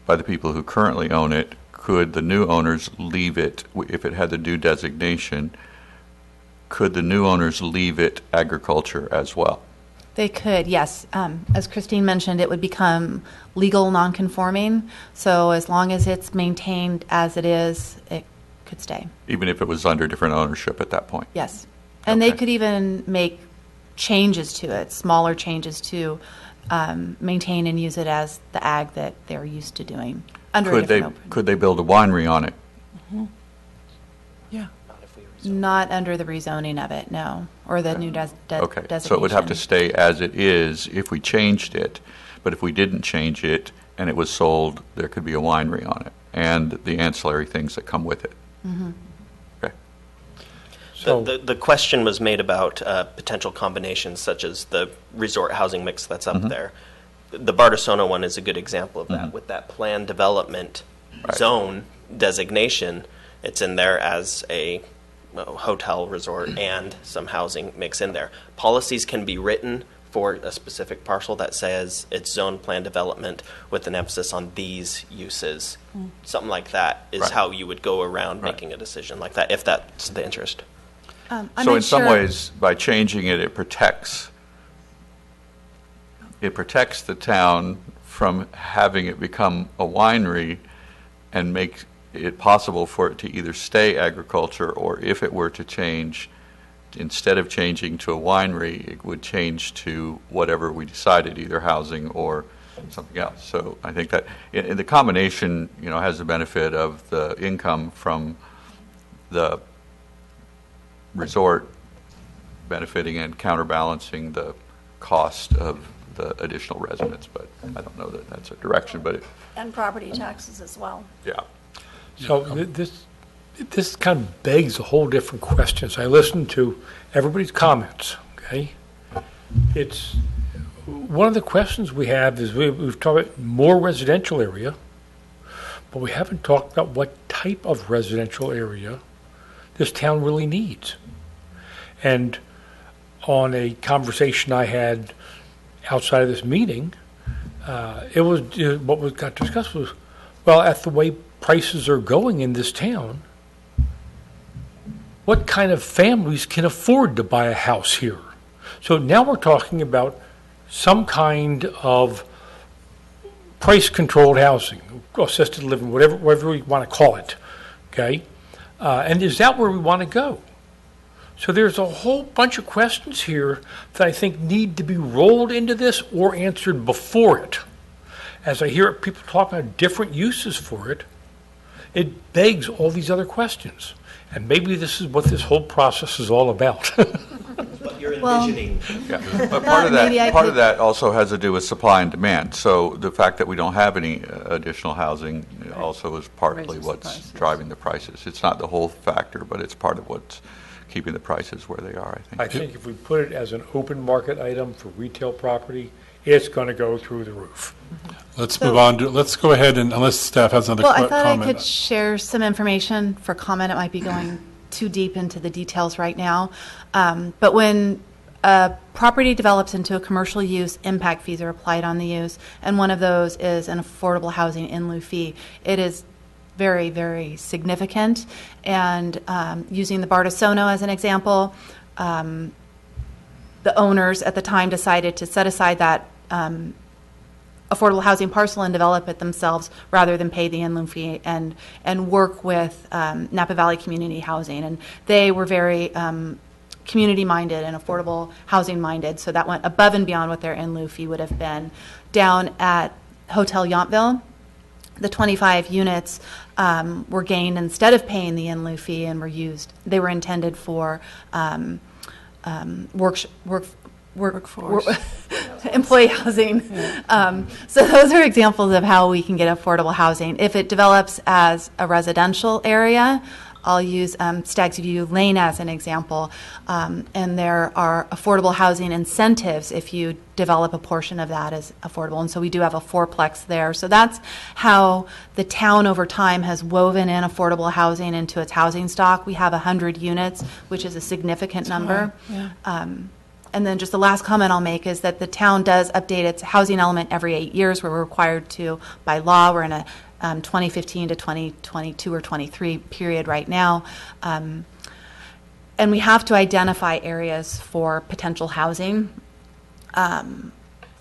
by the people who currently own it, could the new owners leave it, if it had the new designation, could the new owners leave it agriculture as well? They could, yes. As Christine mentioned, it would become legal non-conforming. So as long as it's maintained as it is, it could stay. Even if it was under different ownership at that point? Yes. And they could even make changes to it, smaller changes to maintain and use it as the ag that they're used to doing. Could they build a winery on it? Mm-hmm. Yeah. Not under the rezoning of it, no, or the new designation. So it would have to stay as it is if we changed it, but if we didn't change it and it was sold, there could be a winery on it and the ancillary things that come with it. Mm-hmm. Okay. So the question was made about potential combinations such as the resort housing mix that's up there. The Bardessono one is a good example of that. With that planned development zone designation, it's in there as a hotel resort and some housing mix in there. Policies can be written for a specific parcel that says it's zone plan development with an emphasis on these uses. Something like that is Right. how you would go around making a decision like that, if that's the interest. So in some ways, by changing it, it protects the town from having it become a winery and make it possible for it to either stay agriculture, or if it were to change, instead of changing to a winery, it would change to whatever we decided, either housing or something else. So I think that the combination, has the benefit of the income from the resort benefiting and counterbalancing the cost of the additional residents. But I don't know that that's a direction, but And property taxes as well. yeah. So this kind of begs a whole different question. So I listened to everybody's comments, okay? It's, one of the questions we have is we've talked about more residential area, but we haven't talked about what type of residential area this town really needs. And on a conversation I had outside of this meeting, what got discussed was, well, at the way prices are going in this town, what kind of families can afford to buy a house here? So now we're talking about some kind of price-controlled housing, assisted living, whatever we want to call it, okay? And is that where we want to go? So there's a whole bunch of questions here that I think need to be rolled into this or answered before it. As I hear people talk about different uses for it, it begs all these other questions. And maybe this is what this whole process is all about. But you're envisioning. Yeah. But part of that also has to do with supply and demand. So the fact that we don't have any additional housing also is partly what's driving the prices. It's not the whole factor, but it's part of what's keeping the prices where they are, I think. I think if we put it as an open market item for retail property, it's going to go through the roof. Let's move on. Let's go ahead, and unless staff has another Well, comment. I thought I could share some information for comment. It might be going too deep into the details right now. But when a property develops into a commercial use, impact fees are applied on the use, and one of those is an affordable housing in lieu fee. It is very, very significant. And using the Bartisono as an example, the owners at the time decided to set aside that affordable housing parcel and develop it themselves rather than pay the in lieu fee and work with Napa Valley Community Housing. And they were very community-minded and affordable housing-minded, so that went above and beyond what their in lieu fee would have been. Down at Hotel Yountville, the 25 units were gained instead of paying the in lieu fee and were used. They were intended for workforce, employee housing. So those are examples of how we can get affordable housing. If it develops as a residential area, I'll use Stag's View Lane as an example, and there are affordable housing incentives if you develop a portion of that as affordable, and so we do have a fourplex there. So that's how the town over time has woven in affordable housing into its housing stock. We have 100 units, which is a significant number. And then just the last comment I'll make is that the town does update its housing element every 8 years. We're required to by law. We're in a 2015 to 2022 or 23 period right now. And we have to identify areas for potential housing.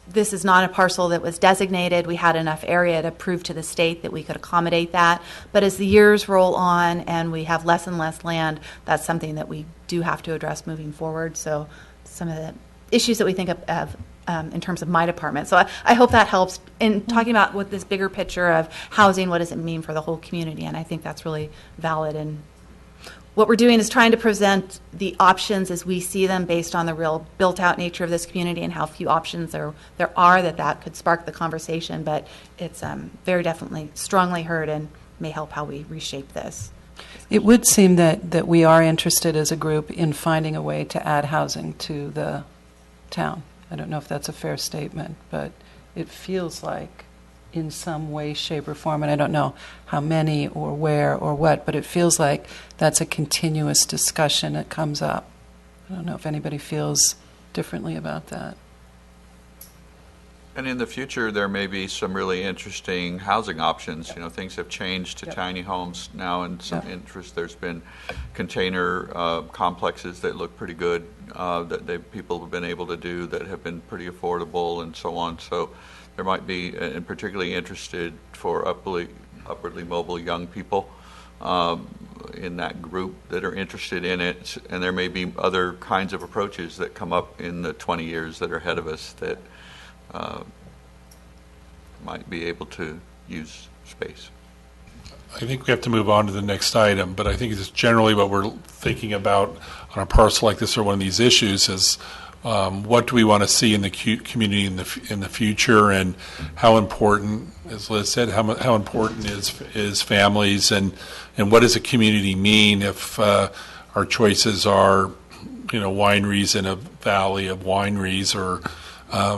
This is not a parcel that was designated. We had enough area to prove to the state that we could accommodate that. But as the years roll on and we have less and less land, that's something that we do have to address moving forward. So some of the issues that we think of in terms of my department. So I hope that helps in talking about what this bigger picture of housing, what does it mean for the whole community? And I think that's really valid. And what we're doing is trying to present the options as we see them based on the real built-out nature of this community and how few options there are that could spark the conversation. But it's very definitely strongly heard and may help how we reshape this. It would seem that we are interested as a group in finding a way to add housing to the town. I don't know if that's a fair statement, but it feels like in some way, shape, or form, and I don't know how many or where or what, but it feels like that's a continuous discussion that comes up. I don't know if anybody feels differently about that. And in the future, there may be some really interesting housing options. You know, things have changed to tiny homes now, and some interest. There's been container complexes that look pretty good that people have been able to do that have been pretty affordable and so on. So there might be, and particularly interested for upwardly mobile young people in that group that are interested in it. And there may be other kinds of approaches that come up in the 20 years that are ahead of us that might be able to use space. I think we have to move on to the next item, but I think it's generally what we're thinking about on a parcel like this or one of these issues is what do we want to see in the community in the future, and how important, as Liz said, how important is families, and what does a community mean if our choices are, you know, wineries in a valley of wineries, or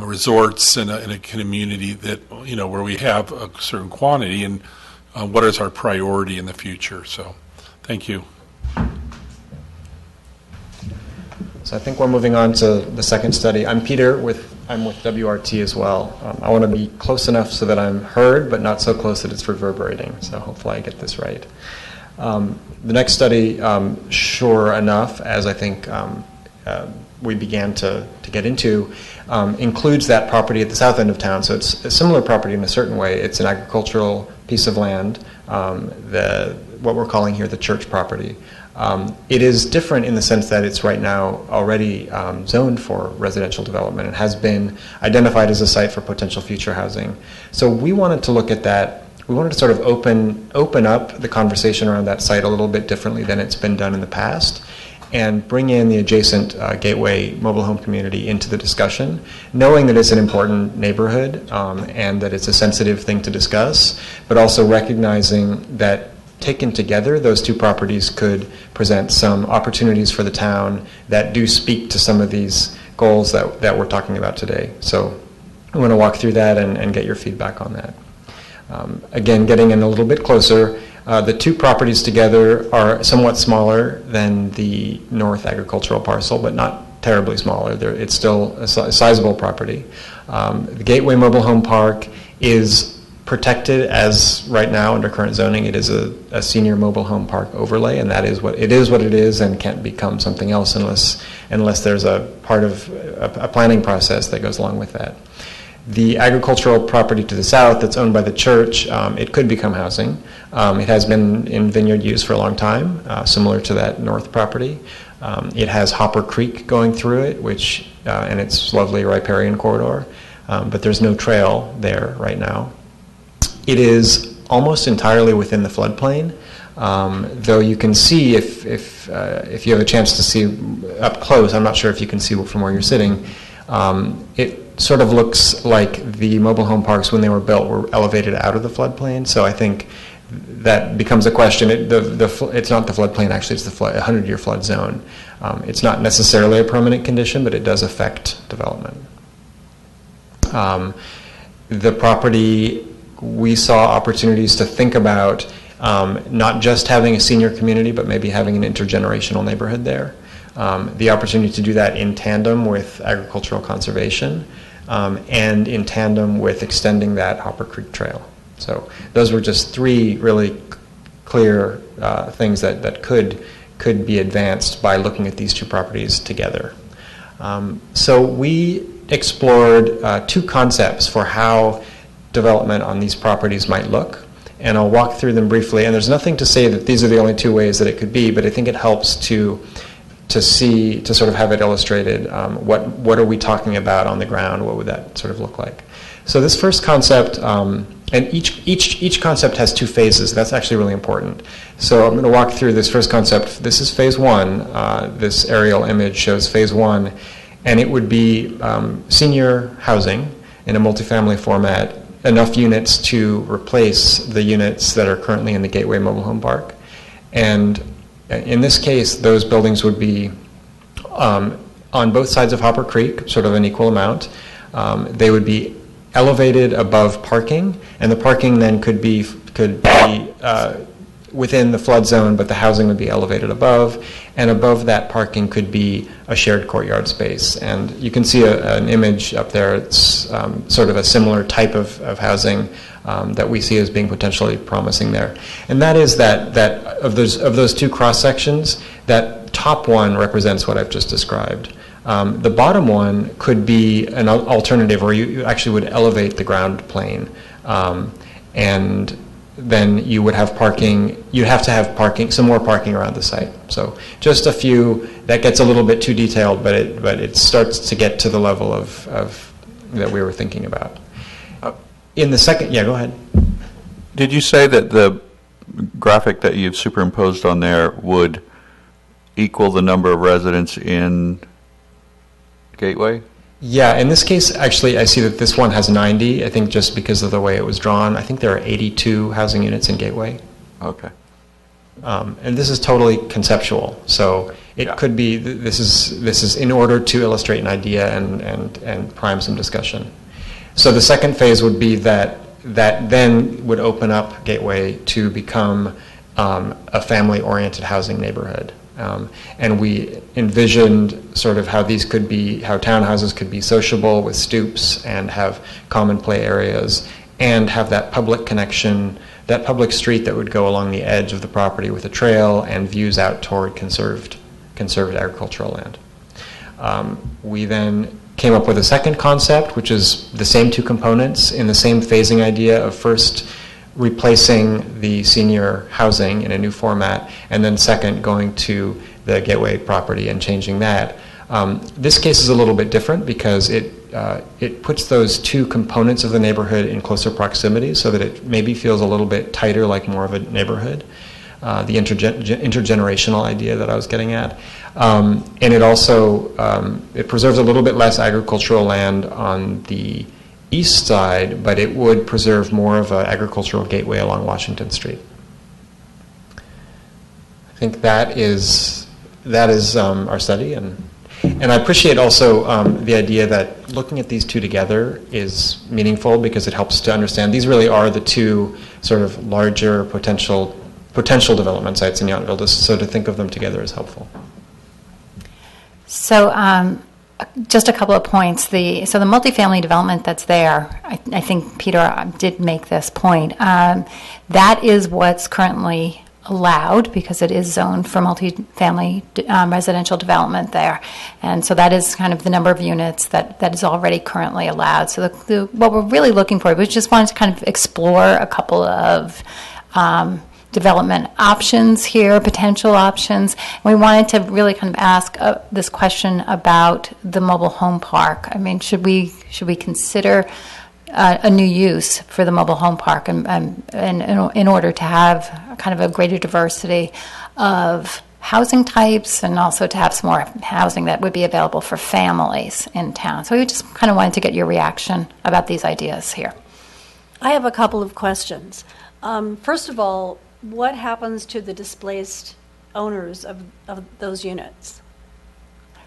resorts in a community that, you know, where we have a certain quantity, and what is our priority in the future. So thank you. So I think we're moving on to the second study. I'm Peter, I'm with WRT as well. I want to be close enough so that I'm heard, but not so close that it's reverberating. So hopefully I get this right. The next study, sure enough, as I think we began to get into, includes that property at the south end of town. So it's a similar property in a certain way. It's an agricultural piece of land, what we're calling here the church property. It is different in the sense that it's right now already zoned for residential development and has been identified as a site for potential future housing. So we wanted to look at that. We wanted to sort of open up the conversation around that site a little bit differently than it's been done in the past, and bring in the adjacent Gateway mobile home community into the discussion, knowing that it's an important neighborhood and that it's a sensitive thing to discuss, but also recognizing that taken together, those two properties could present some opportunities for the town that do speak to some of these goals that we're talking about today. So I want to walk through that and get your feedback on that. Again, getting in a little bit closer, the two properties together are somewhat smaller than the north agricultural parcel, but not terribly smaller. It's still a sizable property. The Gateway Mobile Home Park is protected as right now under current zoning. It is a senior mobile home park overlay, and that is what it is, and can't become something else unless there's a part of a planning process that goes along with that. The agricultural property to the south that's owned by the church, it could become housing. It has been in vineyard use for a long time, similar to that north property. It has Hopper Creek going through it, and it's lovely riparian corridor, but there's no trail there right now. It is almost entirely within the floodplain, though you can see if you have a chance to see up close. I'm not sure if you can see from where you're sitting. It sort of looks like the mobile home parks when they were built were elevated out of the floodplain. So I think that becomes a question. It's not the floodplain, actually, it's the 100-year flood zone. It's not necessarily a permanent condition, but it does affect development. The property, we saw opportunities to think about not just having a senior community, but maybe having an intergenerational neighborhood there. The opportunity to do that in tandem with agricultural conservation and in tandem with extending that Hopper Creek Trail. So those were just three really clear things that could be advanced by looking at these two properties together. So we explored two concepts for how development on these properties might look, and I'll walk through them briefly. And there's nothing to say that these are the only two ways that it could be, but I think it helps to sort of have it illustrated. What are we talking about on the ground? What would that sort of look like? So this first concept, and each concept has two phases. That's actually really important. So I'm going to walk through this first concept. This is phase one. This aerial image shows phase one, and it would be senior housing in a multifamily format, enough units to replace the units that are currently in the Gateway Mobile Home Park. And in this case, those buildings would be on both sides of Hopper Creek, sort of an equal amount. They would be elevated above parking, and the parking then could be within the flood zone, but the housing would be elevated above, and above that parking could be a shared courtyard space. And you can see an image up there. It's sort of a similar type of housing that we see as being potentially promising there. And that is that of those two cross sections, that top one represents what I've just described. The bottom one could be an alternative where you actually would elevate the ground plane, and then you would have parking. You'd have to have parking, some more parking around the site. So just a few. That gets a little bit too detailed, but it starts to get to the level of that we were thinking about. In the second, yeah, go ahead. Did you say that the graphic that you've superimposed on there would equal the number of residents in Gateway? Yeah, in this case, actually, I see that this one has 90, I think just because of the way it was drawn. I think there are 82 housing units in Gateway. Okay. And this is totally conceptual, so it could be, this is in order to illustrate an idea and prime some discussion. So the second phase would be that then would open up Gateway to become a family-oriented housing neighborhood. And we envisioned sort of how townhouses could be sociable with stoops and have common play areas and have that public connection, that public street that would go along the edge of the property with a trail and views out toward conserved agricultural land. We then came up with a second concept, which is the same two components in the same phasing idea of first replacing the senior housing in a new format, and then second going to the Gateway property and changing that. This case is a little bit different because it puts those two components of the neighborhood in closer proximity so that it maybe feels a little bit tighter, like more of a neighborhood. The intergenerational idea that I was getting at. And it also, it preserves a little bit less agricultural land on the east side, but it would preserve more of an agricultural gateway along Washington Street. I think that is our study, and I appreciate also the idea that looking at these two together is meaningful because it helps to understand these really are the two sort of larger potential development sites in Yountville. So to think of them together is helpful. So just a couple of points. So the multifamily development that's there, I think Peter did make this point. That is what's currently allowed because it is zoned for multifamily residential development there. And so that is kind of the number of units that is already currently allowed. So what we're really looking for, we just wanted to kind of explore a couple of development options here, potential options. And we wanted to really kind of ask this question about the mobile home park. I mean, should we consider a new use for the mobile home park and in order to have kind of a greater diversity of housing types and also to have some more housing that would be available for families in town. So we just kind of wanted to get your reaction about these ideas here. I have a couple of questions. First of all, what happens to the displaced owners of those units?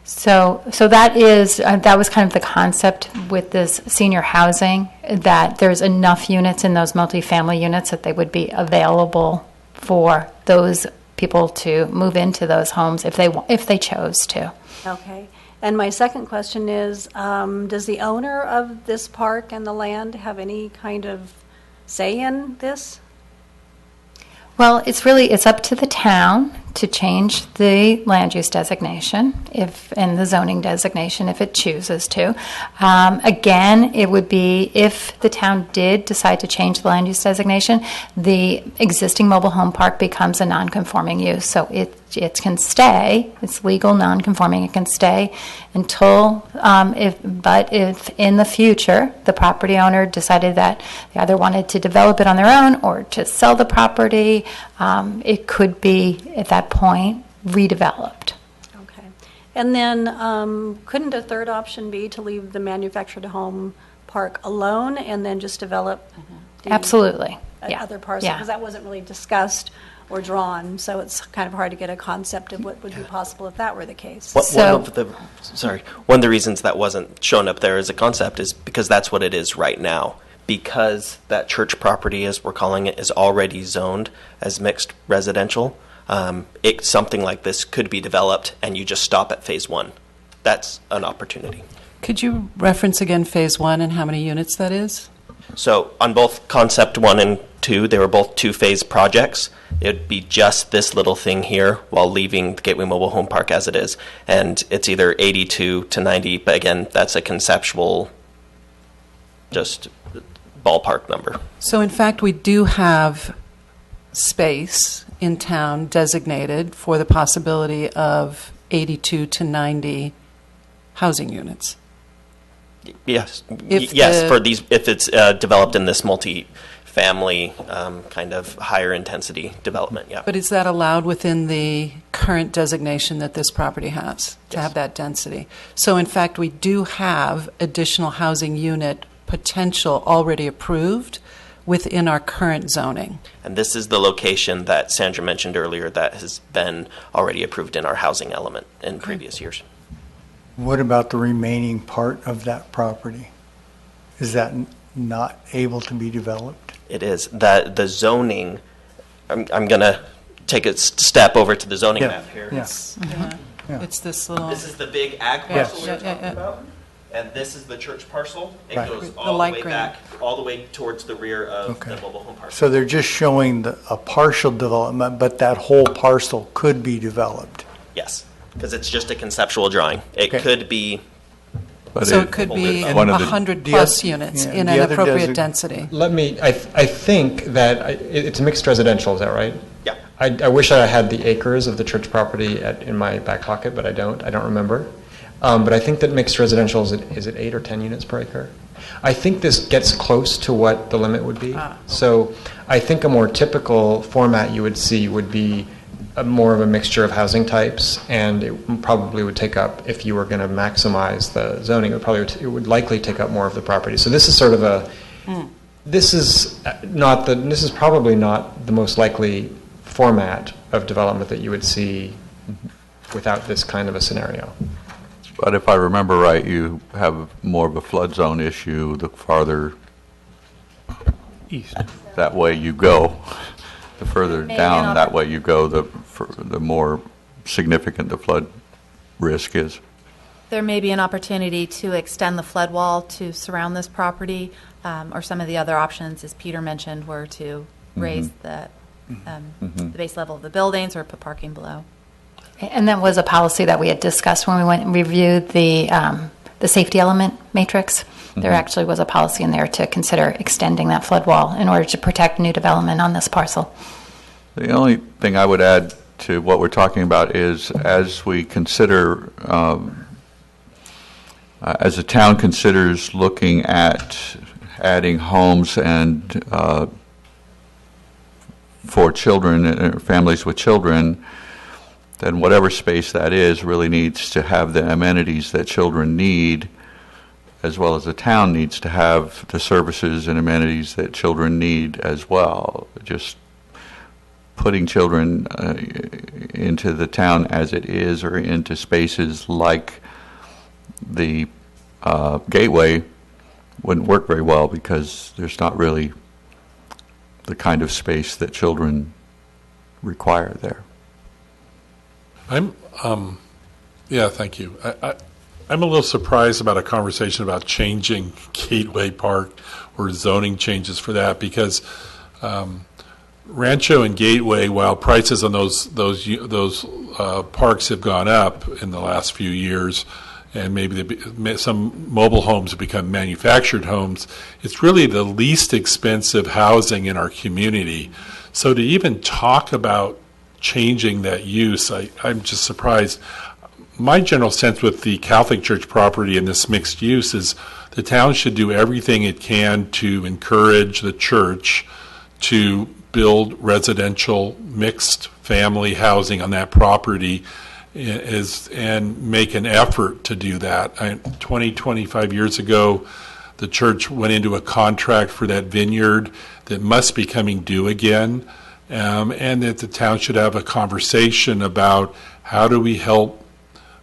So that was kind of the concept with this senior housing, that there's enough units in those multifamily units that they would be available for those people to move into those homes if they chose to. Okay. And my second question is, does the owner of this park and the land have any kind of say in this? Well, it's up to the town to change the land use designation and the zoning designation if it chooses to. Again, it would be if the town did decide to change the land use designation, the existing mobile home park becomes a non-conforming use. So it can stay. It's legal non-conforming. It can stay until, if in the future the property owner decided that they either wanted to develop it on their own or to sell the property, it could be at that point redeveloped. Okay. And then couldn't a third option be to leave the manufactured home park alone and then just develop the Absolutely. Yeah. other parcel? Because that wasn't really discussed or drawn, so it's kind of hard to get a concept of what would be possible if that were the case. One of the reasons that wasn't shown up there as a concept is because that's what it is right now. because that church property, as we're calling it, is already zoned as mixed residential, something like this could be developed and you just stop at phase one. That's an opportunity. Could you reference again phase one and how many units that is? So on both concept 1 and 2, they were both two-phase projects. It would be just this little thing here while leaving the Gateway Mobile Home Park as it is. And it's either 82 to 90, but again, that's a conceptual, just ballpark number. So in fact, we do have space in town designated for the possibility of 82 to 90 housing units. Yes, If if it's developed in this multi-family kind of higher intensity development, yeah. But is that allowed within the current designation that this property has, to have that density? So in fact, we do have additional housing unit potential already approved within our current zoning. And this is the location that Sandra mentioned earlier that has been already approved in our housing element in previous years. What about the remaining part of that property? Is that not able to be developed? It is. The zoning, I'm going to take a step over to the zoning map here. Yes. Yeah. It's this little... This is the big ag parcel we're talking about. And this is the church parcel. It goes all the way back, all the way towards the rear of the mobile home parcel. So they're just showing a partial development, but that whole parcel could be developed? Yes, because it's just a conceptual drawing. It could be... So it could be 100 plus units in an appropriate density. I think that it's mixed residential, is that right? Yeah. I wish I had the acres of the church property in my back pocket, but I don't remember. But I think that mixed residential is it 8 or 10 units per acre? I think this gets close to what the limit would be. So I think a more typical format you would see would be more of a mixture of housing types, and it probably would take up, if you were going to maximize the zoning, it would likely take up more of the property. So this is sort of this is probably not the most likely format of development that you would see without this kind of a scenario. But if I remember right, you have more of a flood zone issue the farther east that way you go. The further down that way you go, the more significant the flood risk is. There may be an opportunity to extend the flood wall to surround this property, or some of the other options, as Peter mentioned, were to raise the base level of the buildings or put parking below. And that was a policy that we had discussed when we went and reviewed the safety element matrix. There actually was a policy in there to consider extending that flood wall in order to protect new development on this parcel. The only thing I would add to what we're talking about is, as we consider, as the town considers looking at adding homes and for children, families with children, then whatever space that is really needs to have the amenities that children need, as well as the town needs to have the services and amenities that children need as well. Just putting children into the town as it is, or into spaces like the Gateway, wouldn't work very well, because there's not really the kind of space that children require there. Thank you. I'm a little surprised about a conversation about changing Gateway Park or zoning changes for that, because Rancho and Gateway, while prices on those parks have gone up in the last few years, and maybe some mobile homes have become manufactured homes, it's really the least expensive housing in our community. So to even talk about changing that use, I'm just surprised. My general sense with the Catholic Church property and this mixed use is the town should do everything it can to encourage the church to build residential mixed family housing on that property and make an effort to do that. 25 years ago, the church went into a contract for that vineyard that must be coming due again. And that the town should have a conversation about how do we help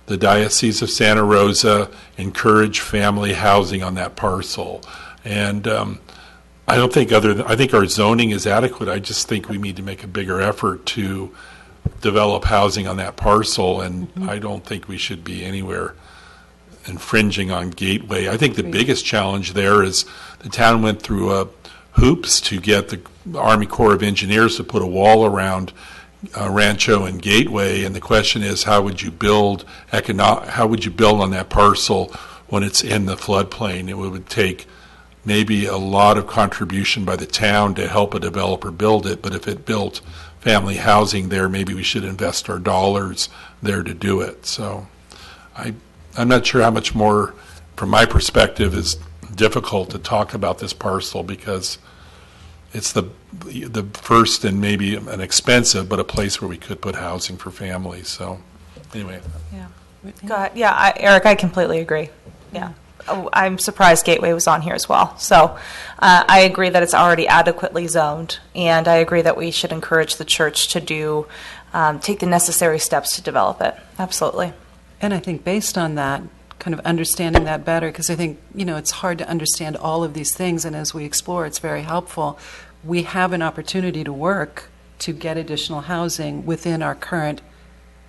the Diocese of Santa Rosa encourage family housing on that parcel. And I don't think I think our zoning is adequate. I just think we need to make a bigger effort to develop housing on that parcel, and I don't think we should be anywhere infringing on Gateway. I think the biggest challenge there is the town went through hoops to get the Army Corps of Engineers to put a wall around Rancho and Gateway, and the question is, how would you build on that parcel when it's in the floodplain? It would take maybe a lot of contribution by the town to help a developer build it, but if it built family housing there, maybe we should invest our dollars there to do it. So I'm not sure how much more, from my perspective, is difficult to talk about this parcel, because it's the first and maybe an expensive, but a place where we could put housing for families. So anyway. Yeah. Go ahead. Yeah, Eric, I completely agree. Yeah. Oh, I'm surprised Gateway was on here as well. So I agree that it's already adequately zoned, and I agree that we should encourage the church to take the necessary steps to develop it. Absolutely. And I think based on that, kind of understanding that better, because I think, it's hard to understand all of these things, and as we explore, it's very helpful. We have an opportunity to work to get additional housing within our current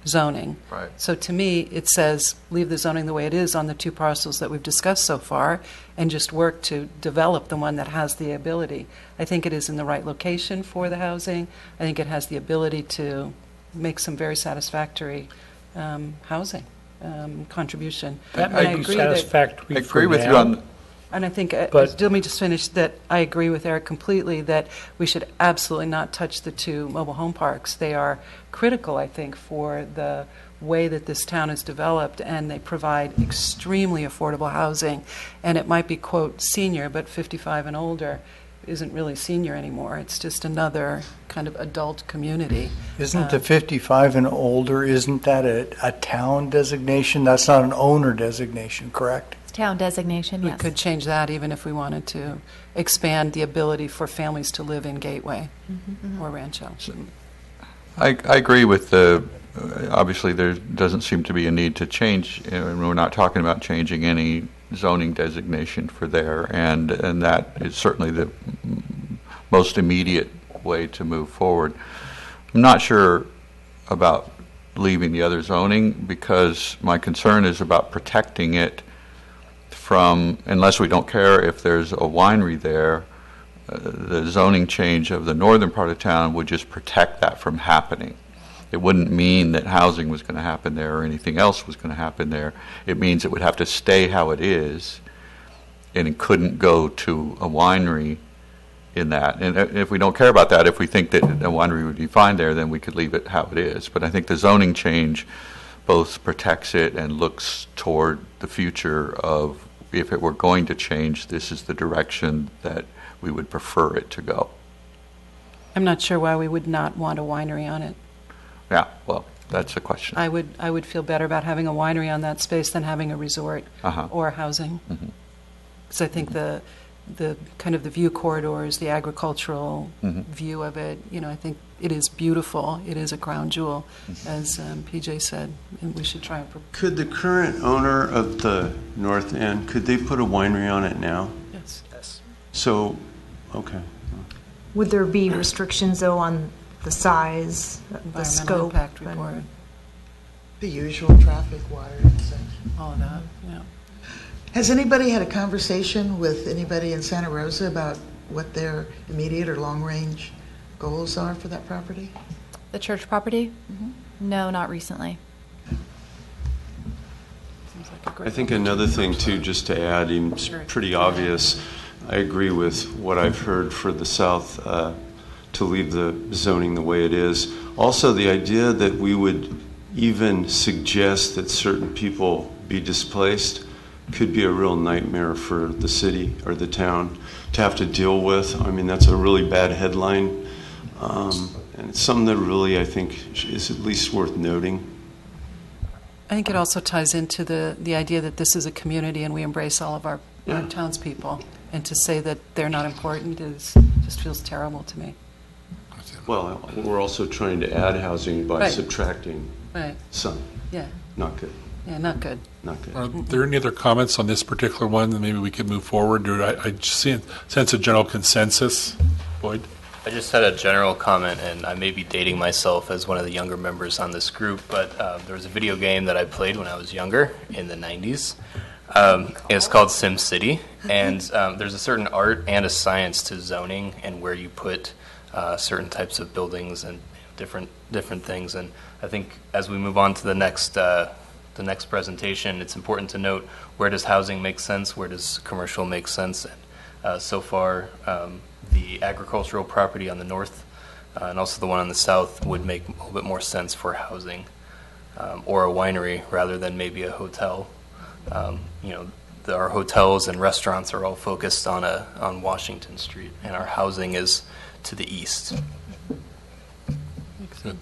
zoning. Right. So to me, it says leave the zoning the way it is on the two parcels that we've discussed so far, and just work to develop the one that has the ability. I think it is in the right location for the housing. I think it has the ability to make some very satisfactory housing contribution. That might be satisfactory. I agree with you on. And I think, But- let me just finish, that I agree with Eric completely that we should absolutely not touch the two mobile home parks. They are critical, I think, for the way that this town is developed, and they provide extremely affordable housing. And it might be, quote, senior, but 55 and older isn't really senior anymore. It's just another kind of adult community. Isn't the 55 and older, isn't that a town designation? That's not an owner designation, correct? Town designation, We yes. could change that even if we wanted to expand the ability for families to live in Gateway or Rancho. I agree with obviously there doesn't seem to be a need to change, and we're not talking about changing any zoning designation for there, and that is certainly the most immediate way to move forward. I'm not sure about leaving the other zoning, because my concern is about protecting it from, unless we don't care if there's a winery there, the zoning change of the northern part of town would just protect that from happening. It wouldn't mean that housing was going to happen there or anything else was going to happen there. It means it would have to stay how it is, and it couldn't go to a winery in that. And if we don't care about that, if we think that a winery would be fine there, then we could leave it how it is. But I think the zoning change both protects it and looks toward the future of, if it were going to change, this is the direction that we would prefer it to go. I'm not sure why we would not want a winery on it. Yeah, well, that's a question. I would feel better about having a winery on that space than having a resort or housing. Because I think the kind of the view corridors, the agricultural view of it, I think it is beautiful. It is a crown jewel, as PJ said, and we should try and... Could the current owner of the north end, could they put a winery on it now? Yes. So, okay. Would there be restrictions, though, on the size, the Environmental scope? impact report, The usual traffic, water, and such. all of that, yeah. Has anybody had a conversation with anybody in Santa Rosa about what their immediate or long-range goals are for that property? The church property? No, not recently. Seems like a great I think another thing, too, just to add, it's pretty obvious, I agree with what I've heard for the south, to leave the zoning the way it is. Also, the idea that we would even suggest that certain people be displaced could be a real nightmare for the city or the town to have to deal with. I mean, that's a really bad headline. And it's something that really, I think, is at least worth noting. I think it also ties into the idea that this is a community and we embrace all of our townspeople. And to say that they're not important just feels terrible to me. Well, we're also trying to add housing by Right. subtracting Right. some. Yeah. Not good. Yeah, not good. Not good. Are there any other comments on this particular one that maybe we could move forward? Or I just sense a general consensus. Boyd? I just had a general comment, and I may be dating myself as one of the younger members on this group, but there was a video game that I played when I was younger in the 90s. It's called Sim City, and there's a certain art and a science to zoning and where you put certain types of buildings and different things. And I think as we move on to the next presentation, it's important to note, where does housing make sense, where does commercial make sense. And so far, the agricultural property on the north and also the one on the south would make a little bit more sense for housing, or a winery rather than maybe a hotel. Our hotels and restaurants are all focused on Washington Street, and our housing is to the east. Good.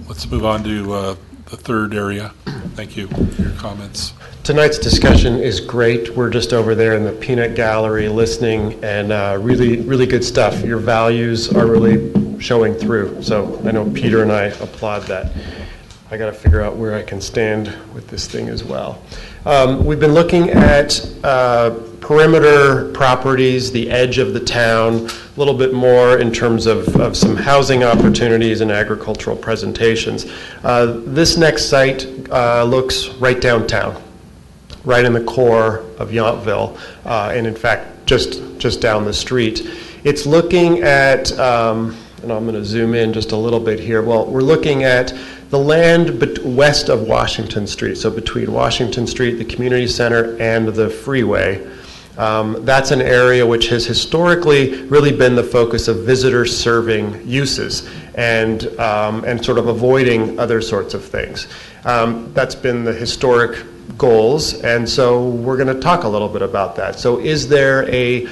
Let's move on to the third area. Thank you for your comments. Tonight's discussion is great. We're just over there in the peanut gallery listening, and really, really good stuff. Your values are really showing through. So I know Peter and I applaud that. I got to figure out where I can stand with this thing as well. We've been looking at perimeter properties, the edge of the town, a little bit more in terms of some housing opportunities and agricultural presentations. This next site looks right downtown, right in the core of Yountville, and in fact, just down the street. It's looking at, and I'm going to zoom in just a little bit here. Well, we're looking at the land west of Washington Street, so between Washington Street, the community center, and the freeway. That's an area which has historically really been the focus of visitor-serving uses and sort of avoiding other sorts of things. That's been the historic goals, and so we're going to talk a little bit about that. So is there a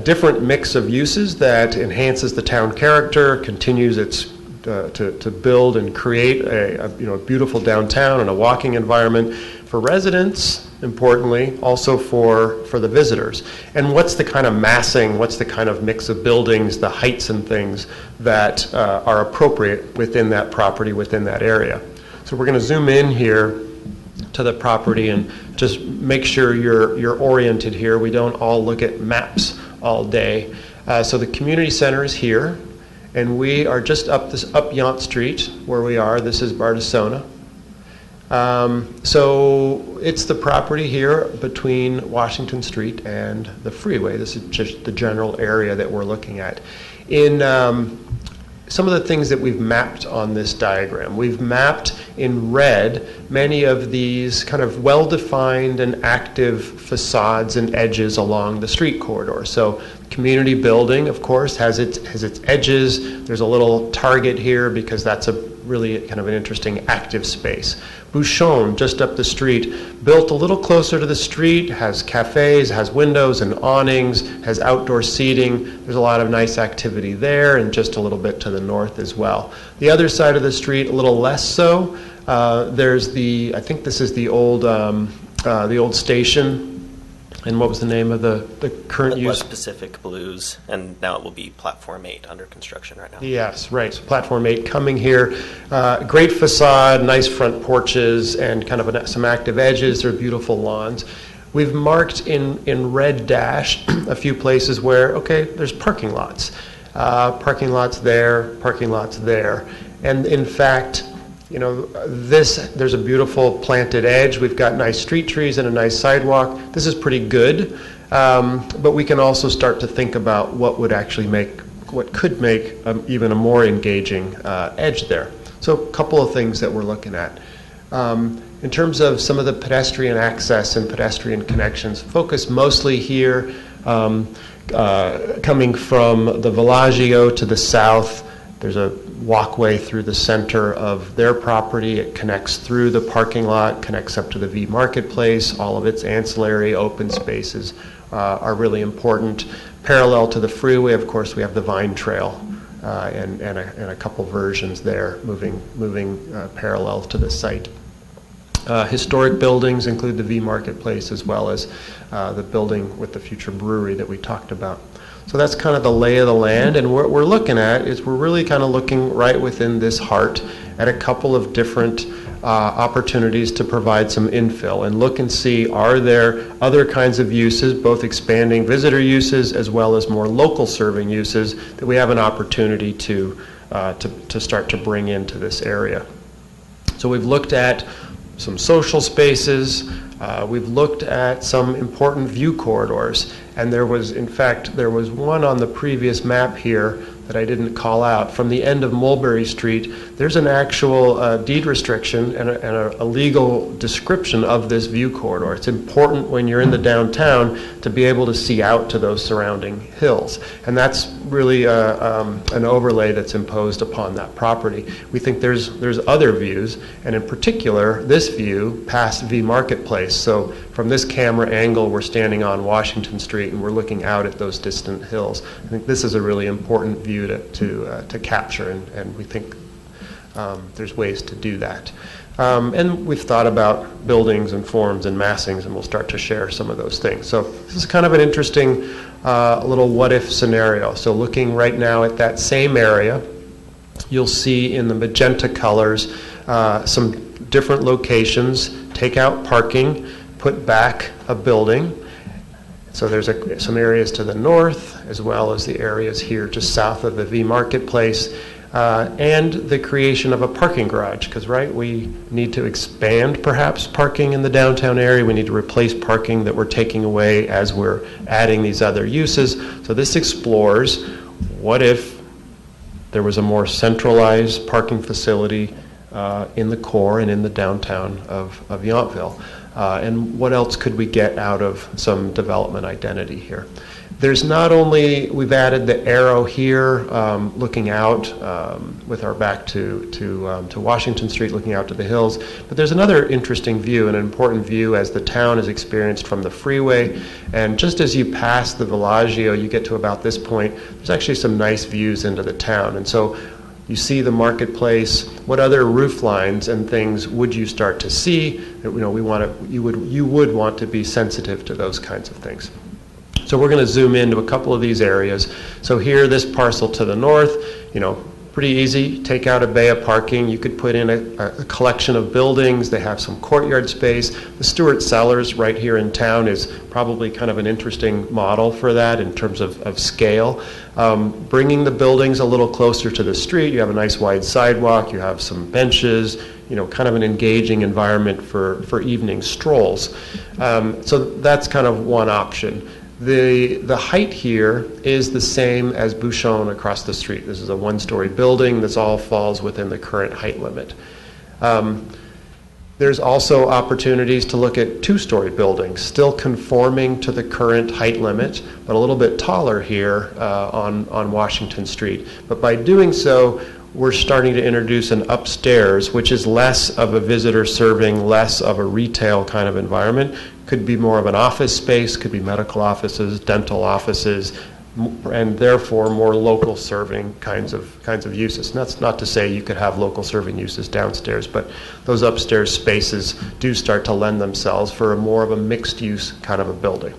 different mix of uses that enhances the town character, continues its to build and create a beautiful downtown and a walking environment for residents, importantly, also for the visitors? And what's the kind of massing, what's the kind of mix of buildings, the heights and things that are appropriate within that property, within that area? So we're going to zoom in here to the property and just make sure you're oriented here. We don't all look at maps all day. So the community center is here, and we are just up Yount Street where we are. This is Bardessono. So it's the property here between Washington Street and the freeway. This is just the general area that we're looking at. In some of the things that we've mapped on this diagram, we've mapped in red many of these kind of well-defined and active facades and edges along the street corridor. So community building, of course, has its edges. There's a little target here because that's a really kind of an interesting active space. Bouchon, just up the street, built a little closer to the street, has cafes, has windows and awnings, has outdoor seating. There's a lot of nice activity there, and just a little bit to the north as well. The other side of the street, a little less so. There's I think this is the old station. And what was the name of the current use? West Pacific Blues, and now it will be Platform 8 under construction right now. Yes, right. So Platform 8 coming here. Great facade, nice front porches, and kind of some active edges. They're beautiful lawns. We've marked in red dash a few places where, okay, there's parking lots. Parking lots there, parking lots there. And in fact, there's a beautiful planted edge. We've got nice street trees and a nice sidewalk. This is pretty good, but we can also start to think about what could make even a more engaging edge there. So a couple of things that we're looking at. In terms of some of the pedestrian access and pedestrian connections, focus mostly here, coming from the Villaggio to the south. There's a walkway through the center of their property. It connects through the parking lot, connects up to the V Marketplace. All of its ancillary open spaces are really important. Parallel to the freeway, of course, we have the Vine Trail and a couple versions there moving parallel to the site. Historic buildings include the V Marketplace as well as the building with the future brewery that we talked about. So that's kind of the lay of the land, and what we're looking at is we're really kind of looking right within this heart at a couple of different opportunities to provide some infill and look and see, are there other kinds of uses, both expanding visitor uses as well as more local serving uses, that we have an opportunity to start to bring into this area. So we've looked at some social spaces, we've looked at some important view corridors, and there was one on the previous map here that I didn't call out. From the end of Mulberry Street, there's an actual deed restriction and a legal description of this view corridor. It's important when you're in the downtown to be able to see out to those surrounding hills. And that's really an overlay that's imposed upon that property. We think there's other views, and in particular, this view past V Marketplace. So from this camera angle, we're standing on Washington Street and we're looking out at those distant hills. I think this is a really important view to capture, and we think there's ways to do that. And we've thought about buildings and forms and massings, and we'll start to share some of those things. So this is kind of an interesting little what-if scenario. So looking right now at that same area, you'll see in the magenta colors some different locations, take out parking, put back a building. So there's some areas to the north, as well as the areas here just south of the V Marketplace, and the creation of a parking garage, because, right, we need to expand perhaps parking in the downtown area. We need to replace parking that we're taking away as we're adding these other uses. So this explores, what if there was a more centralized parking facility in the core and in the downtown of Yountville? And what else could we get out of some development identity here? There's not only, we've added the arrow here, looking out with our back to Washington Street, looking out to the hills, but there's another interesting view, an important view as the town is experienced from the freeway. And just as you pass the Villaggio, you get to about this point, there's actually some nice views into the town. And so you see the marketplace. What other roof lines and things would you start to see? You know, you would want to be sensitive to those kinds of things. So we're going to zoom into a couple of these areas. So here, this parcel to the north, you know, pretty easy. Take out a bay of parking. You could put in a collection of buildings. They have some courtyard space. The Stewart Cellars right here in town is probably kind of an interesting model for that in terms of scale. Bringing the buildings a little closer to the street. You have a nice wide sidewalk. You have some benches. You know, kind of an engaging environment for evening strolls. So that's kind of one option. The height here is the same as Bouchon across the street. This is a one-story building. This all falls within the current height limit. There's also opportunities to look at two-story buildings, still conforming to the current height limit, but a little bit taller here on Washington Street. But by doing so, we're starting to introduce an upstairs, which is less of a visitor serving, less of a retail kind of environment. Could be more of an office space, could be medical offices, dental offices, and therefore more local serving kinds of uses. And that's not to say you could have local serving uses downstairs, but those upstairs spaces do start to lend themselves for more of a mixed use kind of a building.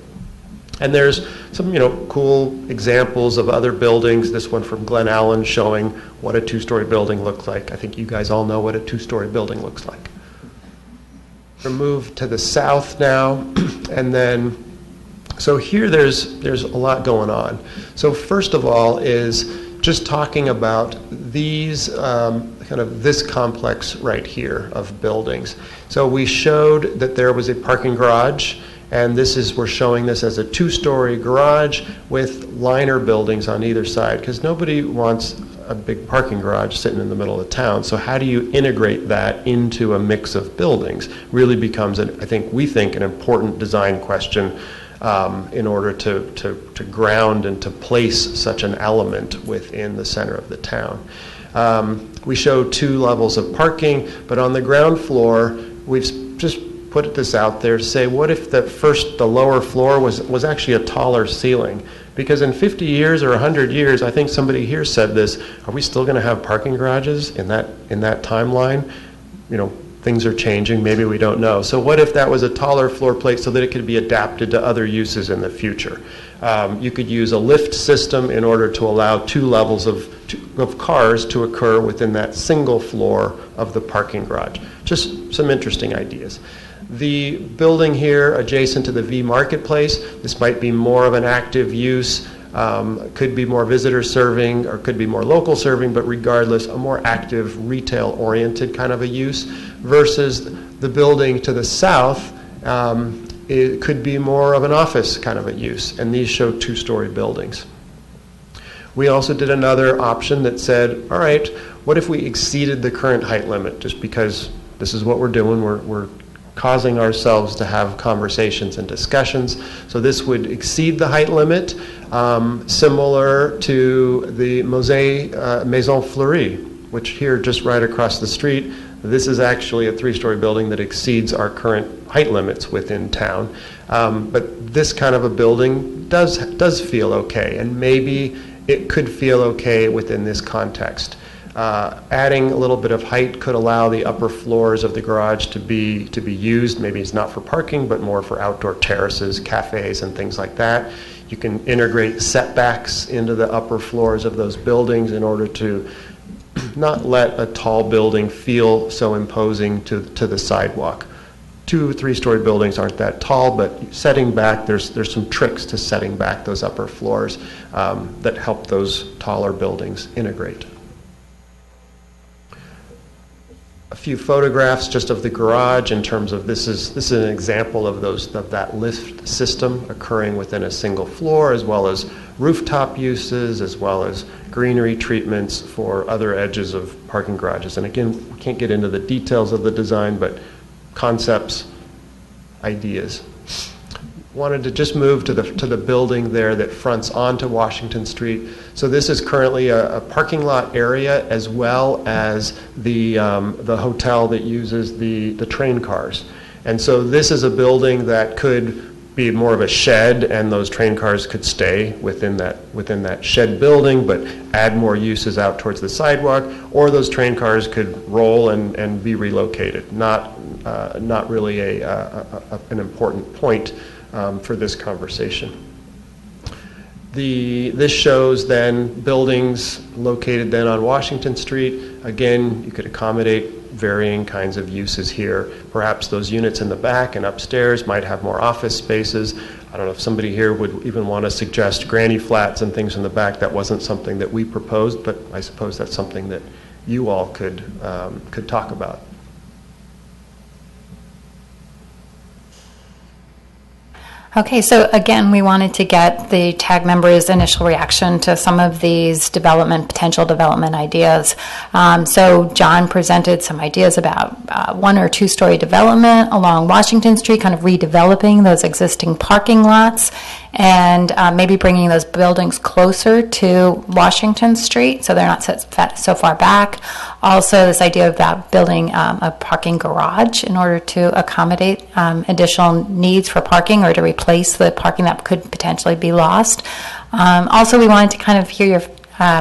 And there's some, you know, cool examples of other buildings. This one from Glen Allen showing what a two-story building looks like. I think you guys all know what a two-story building looks like. We'll move to the south now, and then, so here there's a lot going on. So first of all is just talking about these, kind of this complex right here of buildings. So we showed that there was a parking garage, and we're showing this as a two-story garage with liner buildings on either side, because nobody wants a big parking garage sitting in the middle of the town. So how do you integrate that into a mix of buildings? Really becomes, we think, an important design question in order to ground and to place such an element within the center of the town. We show 2 levels of parking, but on the ground floor, we've just put this out there to say, what if the lower floor was actually a taller ceiling? Because in 50 years or 100 years, I think somebody here said this, are we still going to have parking garages in that timeline? You know, things are changing, maybe we don't know. So what if that was a taller floor plate so that it could be adapted to other uses in the future? You could use a lift system in order to allow 2 levels of cars to occur within that single floor of the parking garage. Just some interesting ideas. The building here adjacent to the V Marketplace, this might be more of an active use, could be more visitor serving or could be more local serving, but regardless, a more active retail-oriented kind of a use, versus the building to the south, it could be more of an office kind of a use, and these show 2-story buildings. We also did another option that said, all right, what if we exceeded the current height limit, just because this is what we're doing, we're causing ourselves to have conversations and discussions. So this would exceed the height limit, similar to the Maison Fleurie, which here just right across the street, this is actually a 3-story building that exceeds our current height limits within town. But this kind of a building does feel okay, and maybe it could feel okay within this context. Adding a little bit of height could allow the upper floors of the garage to be used. Maybe it's not for parking, but more for outdoor terraces, cafes, and things like that. You can integrate setbacks into the upper floors of those buildings in order to not let a tall building feel so imposing to the sidewalk. 2 or 3-story buildings aren't that tall, but setting back, there's some tricks to setting back those upper floors that help those taller buildings integrate. A few photographs just of the garage in terms of this is an example of that lift system occurring within a single floor, as well as rooftop uses, as well as greenery treatments for other edges of parking garages. And again, we can't get into the details of the design, but concepts, ideas. Wanted to just move to the building there that fronts onto Washington Street. So this is currently a parking lot area, as well as the hotel that uses the train cars. And so this is a building that could be more of a shed, and those train cars could stay within that shed building, but add more uses out towards the sidewalk, or those train cars could roll and be relocated. Not really an important point for this conversation. This shows then buildings located then on Washington Street. Again, you could accommodate varying kinds of uses here. Perhaps those units in the back and upstairs might have more office spaces. I don't know if somebody here would even want to suggest granny flats and things in the back. That wasn't something that we proposed, but I suppose that's something that you all could talk about. Okay, so again, we wanted to get the TAG members' initial reaction to some of these potential development ideas. So John presented some ideas about 1 or 2-story development along Washington Street, kind of redeveloping those existing parking lots, and maybe bringing those buildings closer to Washington Street so they're not so far back. Also, this idea about building a parking garage in order to accommodate additional needs for parking, or to replace the parking that could potentially be lost. Also, we wanted to kind of hear your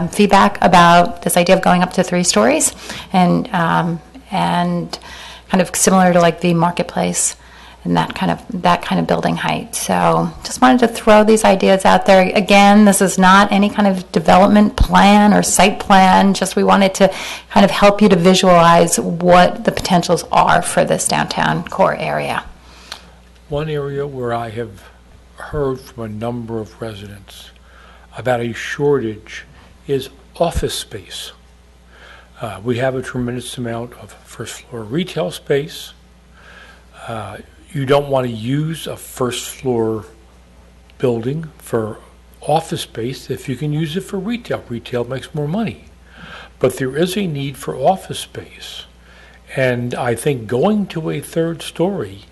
feedback about this idea of going up to 3 stories, and kind of similar to like the marketplace and that kind of building height. So just wanted to throw these ideas out there. Again, this is not any kind of development plan or site plan, just we wanted to kind of help you to visualize what the potentials are for this downtown core area. One area where I have heard from a number of residents about a shortage is office space. We have a tremendous amount of first floor retail space. You don't want to use a first floor building for office space if you can use it for retail. Retail makes more money. But there is a need for office space. And I think going to a 3rd story,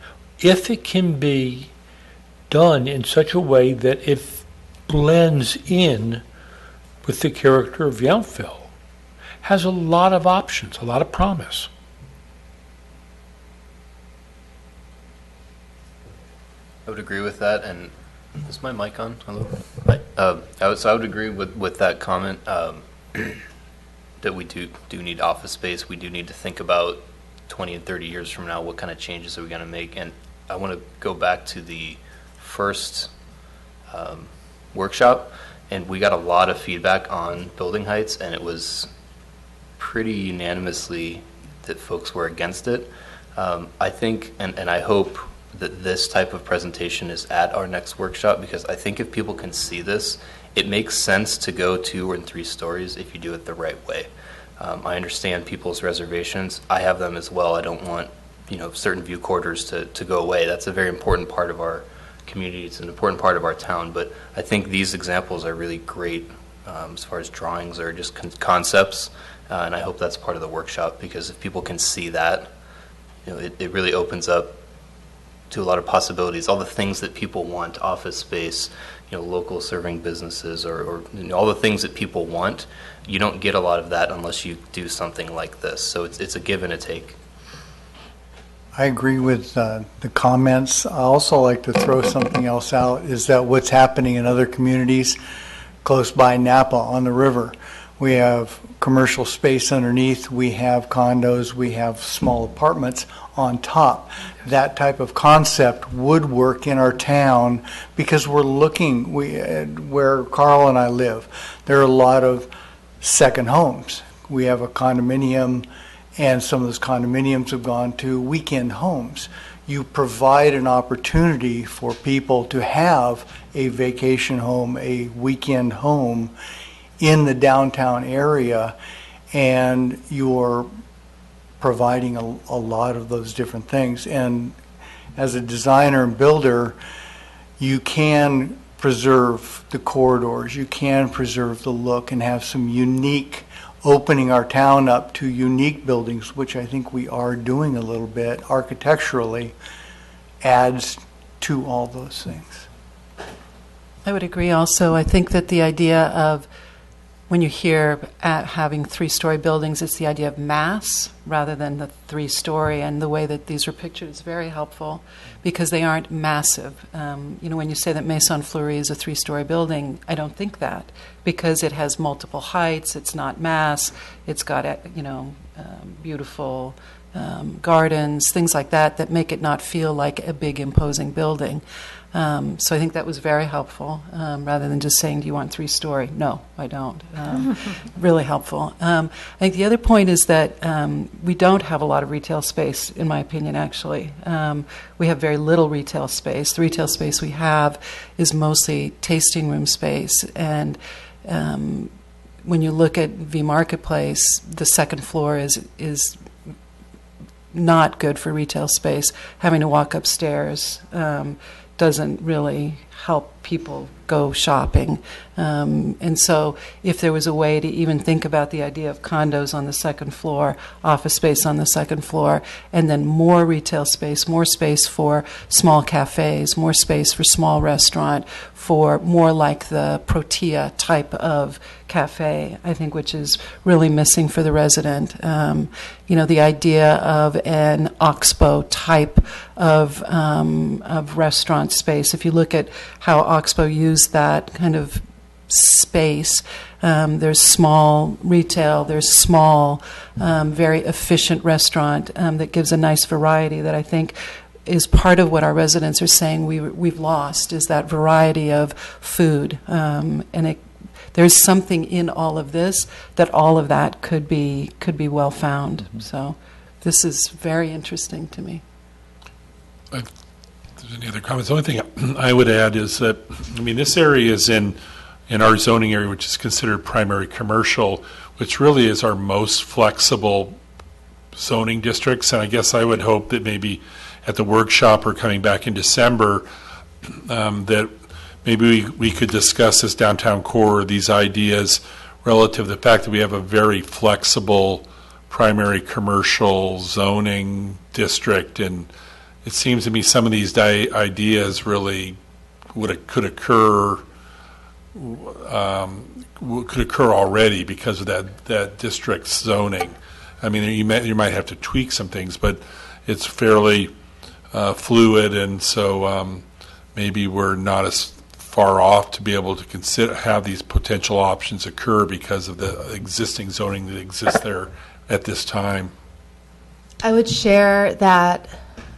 if it can be done in such a way that it blends in with the character of Yountville, has a lot of options, a lot of promise. I would agree with that, and is my mic on? Hello? I would agree with that comment, that we do need office space. We do need to think about 20 and 30 years from now, what kind of changes are we going to make. And I want to go back to the first workshop, and we got a lot of feedback on building heights, and it was pretty unanimously that folks were against it. I think, and I hope that this type of presentation is at our next workshop, because I think if people can see this, it makes sense to go 2 and 3 stories if you do it the right way. I understand people's reservations. I have them as well. I don't want, certain view corridors to go away. That's a very important part of our community. It's an important part of our town. But I think these examples are really great as far as drawings or just concepts. And I hope that's part of the workshop, because if people can see that, it really opens up to a lot of possibilities. All the things that people want, office space, local serving businesses, or all the things that people want. You don't get a lot of that unless you do something like this. So it's a give and a take. I agree with the comments. I also like to throw something else out, is that what's happening in other communities close by Napa on the river. We have commercial space underneath, we have condos, we have small apartments on top. That type of concept would work in our town, because we're looking, where Carl and I live, there are a lot of second homes. We have a condominium, and some of those condominiums have gone to weekend homes. You provide an opportunity for people to have a vacation home, a weekend home in the downtown area, and you're providing a lot of those different things. And as a designer and builder, you can preserve the corridors, you can preserve the look, and have some unique, opening our town up to unique buildings, which I think we are doing a little bit architecturally, adds to all those things. I would agree also. I think that the idea of, when you hear at having 3-story buildings, it's the idea of mass rather than the 3-story, and the way that these are pictured is very helpful, because they aren't massive. When you say that Maison Fleury is a 3-story building, I don't think that, because it has multiple heights, it's not mass, it's got beautiful gardens, things like that make it not feel like a big imposing building. So I think that was very helpful, rather than just saying, do you want 3-story? No, I don't. Really helpful. I think the other point is that we don't have a lot of retail space, in my opinion, actually. We have very little retail space. The retail space we have is mostly tasting room space. And when you look at V Marketplace, the second floor is not good for retail space. Having to walk upstairs doesn't really help people go shopping. And so if there was a way to even think about the idea of condos on the second floor, office space on the second floor, and then more retail space, more space for small cafes, more space for small restaurant, for more like the Protea type of cafe, I think, which is really missing for the resident. The idea of an Oxbow type of restaurant space. If you look at how Oxbow used that kind of space, there's small retail, there's small, very efficient restaurant that gives a nice variety that I think is part of what our residents are saying we've lost, is that variety of food. There's something in all of this that all of that could be well found. Mm-hmm. So this is very interesting to me. If there's any other comments, the only thing I would add is that, this area is in our zoning area, which is considered primary commercial, which really is our most flexible zoning districts. And I guess I would hope that maybe at the workshop or coming back in December, that maybe we could discuss this downtown core, these ideas relative to the fact that we have a very flexible primary commercial zoning district. And it seems to me some of these ideas really could occur already because of that district's zoning. You might have to tweak some things, but it's fairly fluid, and so maybe we're not as far off to be able to have these potential options occur because of the existing zoning that exists there at this time. I would share that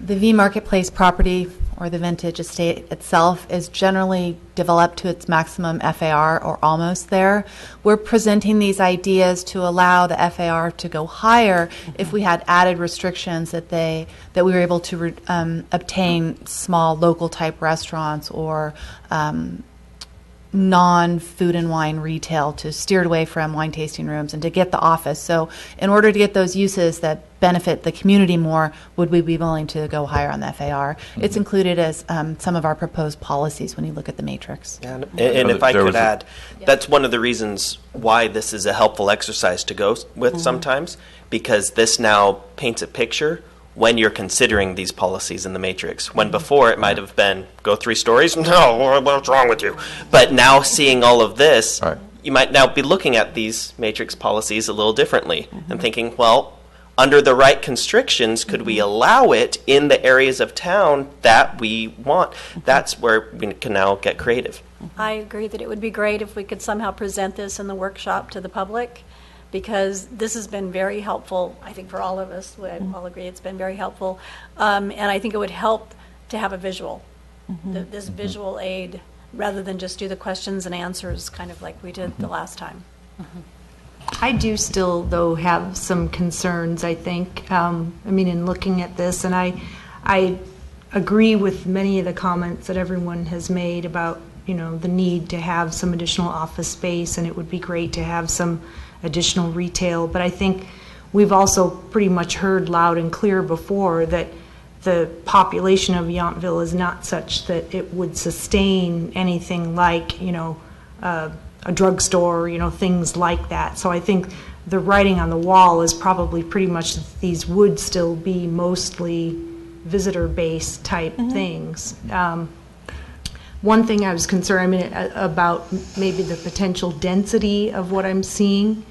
the V Marketplace property or the vintage estate itself is generally developed to its maximum FAR or almost there. We're presenting these ideas to allow the FAR to go higher if we had added restrictions that we were able to obtain small local type restaurants or non-food and wine retail to steer away from wine tasting rooms and to get the office. So in order to get those uses that benefit the community more, would we be willing to go higher on the FAR? It's included as some of our proposed policies when you look at the matrix. And if I could add, that's one of the reasons why this is a helpful exercise to go with sometimes, because this now paints a picture when you're considering these policies in the matrix. When before it might have been, go 3 stories? No, what's wrong with you? But now seeing all of this, you might now be looking at these matrix policies a little differently and thinking, well, under the right constrictions, could we allow it in the areas of town that we want? That's where we can now get creative. I agree that it would be great if we could somehow present this in the workshop to the public, because this has been very helpful, I think, for all of us. We all agree it's been very helpful. And I think it would help to have a visual, this visual aid, rather than just do the questions and answers kind of like we did the last time. I do still, though, have some concerns, I think, in looking at this, and I agree with many of the comments that everyone has made about, the need to have some additional office space, and it would be great to have some additional retail. But I think we've also pretty much heard loud and clear before that the population of Yountville is not such that it would sustain anything like, a drugstore, things like that. So I think the writing on the wall is probably pretty much that these would still be mostly visitor-based type things. One thing I was concerned about maybe the potential density of what I'm seeing.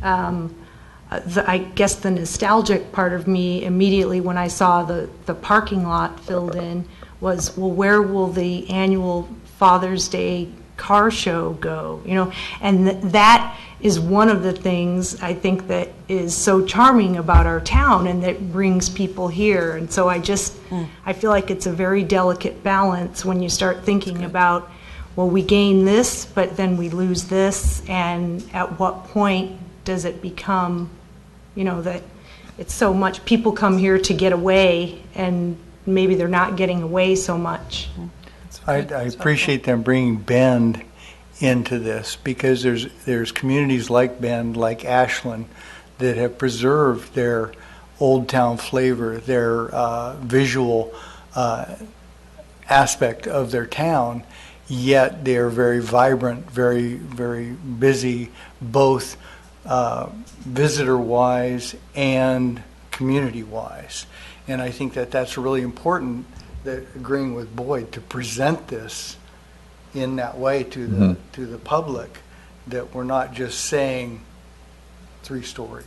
I guess the nostalgic part of me immediately when I saw the parking lot filled in was, well, where will the annual Father's Day car show go? And that is one of the things I think that is so charming about our town and that brings people here. And so I feel like it's a very delicate balance when you start thinking about, well, we gain this, but then we lose this, and at what point does it become, that it's so much, people come here to get away, and maybe they're not getting away so much. I appreciate them bringing Bend into this, because there's communities like Bend, like Ashland, that have preserved their old town flavor, their visual aspect of their town, yet they're very vibrant, very, very busy, both visitor-wise and community-wise. And I think that that's really important, that agreeing with Boyd, to present this in that way to the public, that we're not just saying 3-story.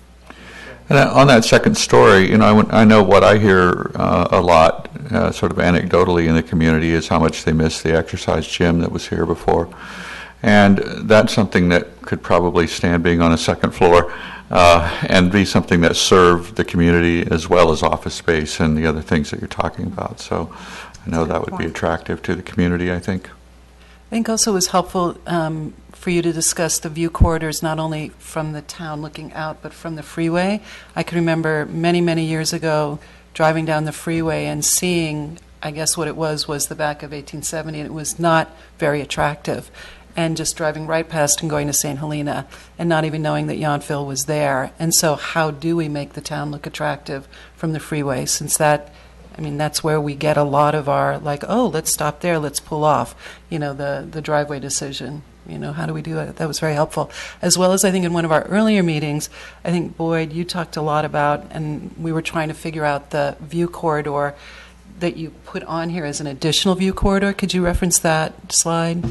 And on that second story, I know what I hear a lot, sort of anecdotally in the community, is how much they miss the exercise gym that was here before. And that's something that could probably stand being on a second floor and be something that served the community as well as office space and the other things that you're talking about. So I know that would be attractive to the community, I think. I think also it was helpful for you to discuss the view corridors, not only from the town looking out, but from the freeway. I can remember many, many years ago driving down the freeway and seeing, I guess what it was the back of 1870, and it was not very attractive. And just driving right past and going to St. Helena and not even knowing that Yountville was there. And so how do we make the town look attractive from the freeway, since that's where we get a lot of our, let's stop there, let's pull off, the driveway decision. How do we do it? That was very helpful. As well as I think in one of our earlier meetings, I think, Boyd, you talked a lot about, and we were trying to figure out the view corridor that you put on here as an additional view corridor. Could you reference that slide?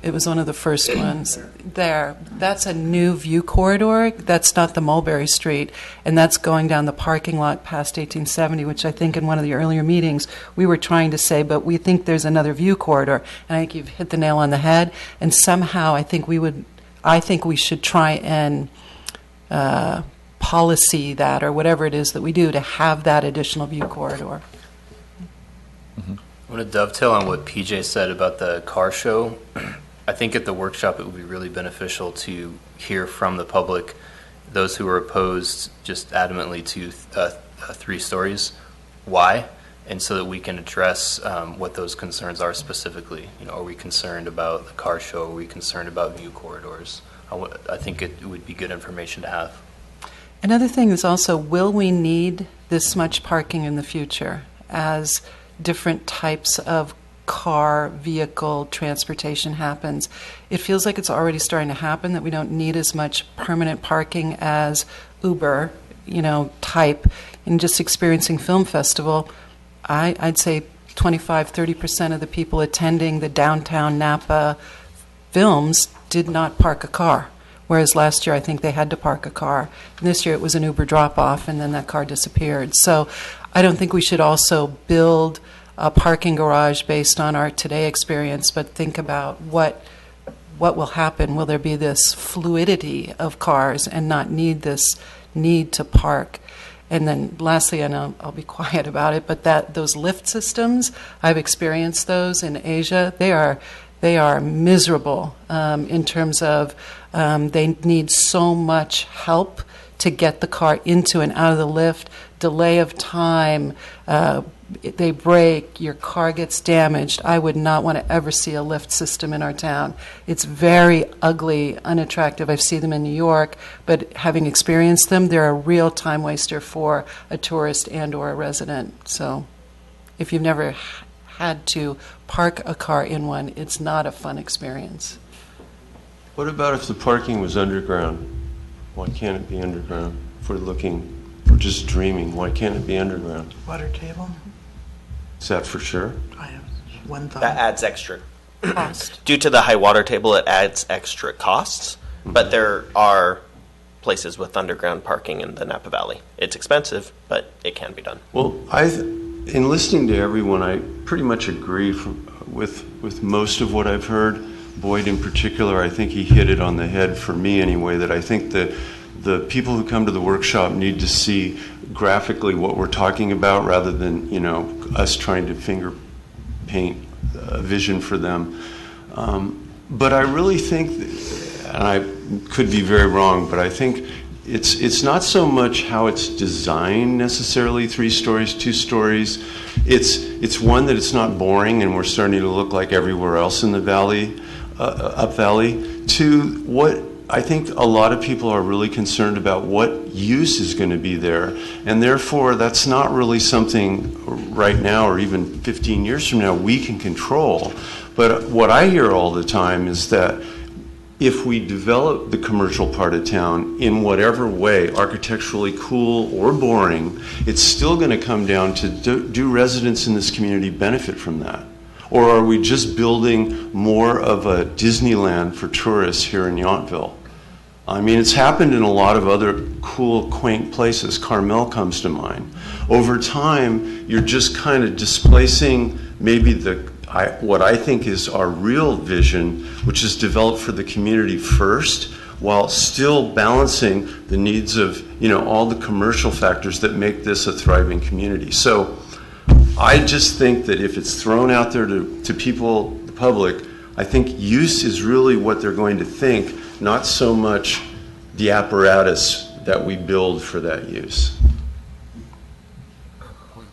It was one of the first ones. There. That's a new view corridor. That's not the Mulberry Street. And that's going down the parking lot past 1870, which I think in one of the earlier meetings we were trying to say, but we think there's another view corridor. And I think you've hit the nail on the head. And somehow I think we should try and policy that, or whatever it is that we do, to have that additional view corridor. I'm going to dovetail on what PJ said about the car show. I think at the workshop it would be really beneficial to hear from the public, those who are opposed just adamantly to 3 stories, why, and so that we can address what those concerns are specifically. You know, are we concerned about the car show? Are we concerned about view corridors? I think it would be good information to have. Another thing is also, will we need this much parking in the future as different types of car, vehicle, transportation happens? It feels like it's already starting to happen, that we don't need as much permanent parking as Uber, type. And just experiencing film festival, I'd say 25-30% of the people attending the downtown Napa films did not park a car. Whereas last year, I think they had to park a car. And this year, it was an Uber drop-off, and then that car disappeared. So I don't think we should also build a parking garage based on our today experience, but think about what will happen. Will there be this fluidity of cars and not need this need to park? And then lastly, and I'll be quiet about it, but those lift systems, I've experienced those in Asia. They are miserable in terms of they need so much help to get the car into and out of the lift, delay of time, they break, your car gets damaged. I would not want to ever see a lift system in our town. It's very ugly, unattractive. I've seen them in New York, but having experienced them, they're a real time waster for a tourist and or a resident. So if you've never had to park a car in one, it's not a fun experience. What about if the parking was underground? Why can't it be underground? If we're just dreaming, why can't it be underground? Water table? Is that for sure? I have one thought. That adds extra cost. Due to the high water table, it adds extra costs, but there are places with underground parking in the Napa Valley. It's expensive, but it can be done. Well, in listening to everyone, I pretty much agree with most of what I've heard. Boyd in particular, I think he hit it on the head for me anyway, that I think that the people who come to the workshop need to see graphically what we're talking about rather than, us trying to finger paint a vision for them. But I really think, and I could be very wrong, but I think it's not so much how it's designed necessarily, 3 stories, 2 stories. It's one that it's not boring and we're starting to look like everywhere else in the valley, up valley. 2, what I think a lot of people are really concerned about what use is going to be there, and therefore that's not really something right now or even 15 years from now we can control. But what I hear all the time is that if we develop the commercial part of town in whatever way, architecturally cool or boring, it's still going to come down to do residents in this community benefit from that? Or are we just building more of a Disneyland for tourists here in Yountville? I mean, it's happened in a lot of other cool, quaint places. Carmel comes to mind. Over time, you're just kind of displacing maybe what I think is our real vision, which is developed for the community first, while still balancing the needs of, all the commercial factors that make this a thriving community. So I just think that if it's thrown out there to people, the public, I think use is really what they're going to think, not so much the apparatus that we build for that use.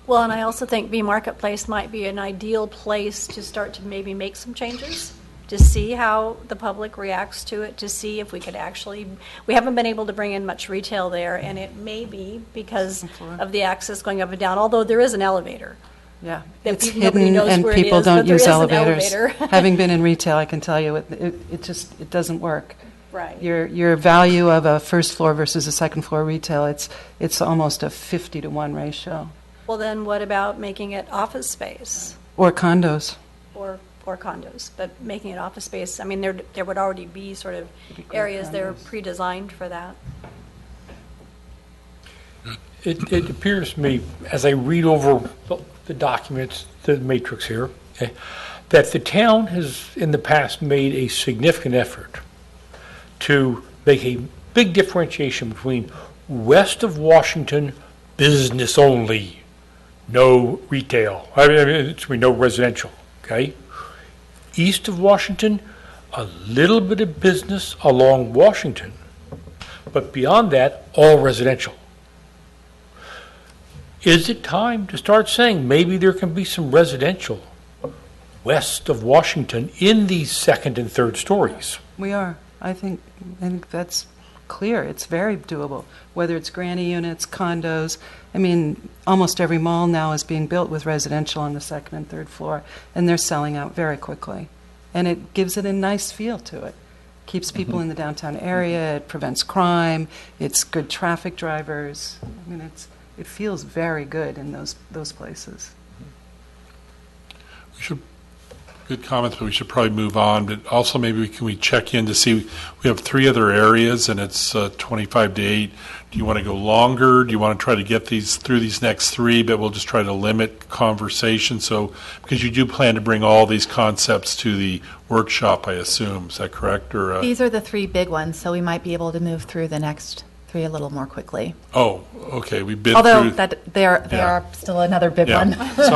Well, and I also think B Marketplace might be an ideal place to start to maybe make some changes, to see how the public reacts to it, to see if we could actually, we haven't been able to bring in much retail there, and it may be because of the access going up and down, although there is an elevator. Yeah, That it's nobody hidden knows and where it people is, don't but there use is an elevators. elevator. Having been in retail, I can tell you it doesn't work. Right. Your value of a first floor versus a second floor retail, it's almost a 50-to-1 ratio. Well, then what about making it office space? Or condos. Or condos, but making it office space, I mean, there would already be sort of areas that are pre-designed for that. It appears to me, as I read over the documents, the matrix here, okay, that the town has in the past made a significant effort to make a big differentiation between west of Washington business only no retail. I mean, it's no residential, okay? East of Washington, a little bit of business along Washington, but beyond that, all residential. Is it time to start saying maybe there can be some residential west of Washington in these second and third stories? We are. I think that's clear. It's very doable, whether it's granny units, condos. I mean, almost every mall now is being built with residential on the second and third floor, and they're selling out very quickly. And it gives it a nice feel to it. Keeps people in the downtown area, it prevents crime, it's good traffic drivers. I mean, it feels very good in those places. Good comments, but we should probably move on. But also maybe can we check in to see, we have 3 other areas and it's 25 to 8. Do you want to go longer? Do you want to try to get through these next 3, but we'll just try to limit conversation? So, because you do plan to bring all these concepts to the workshop, I assume. Is that correct? Or These are the 3 big ones, so we might be able to move through the next 3 a little more quickly. Oh, okay. We've been Although through. they are still another big one. So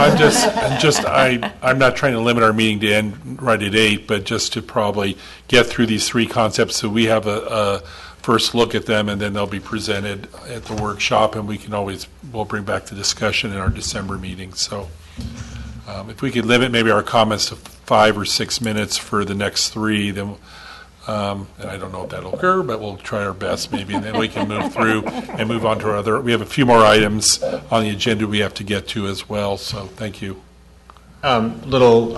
I'm not trying to limit our meeting to end right at 8, but just to probably get through these 3 concepts so we have a first look at them, and then they'll be presented at the workshop, and we'll bring back the discussion in our December meeting. So if we could limit maybe our comments to 5 or 6 minutes for the next 3, then and I don't know if that'll occur, but we'll try our best maybe, and then we can move through and move on to our other. We have a few more items on the agenda we have to get to as well, so thank you. Little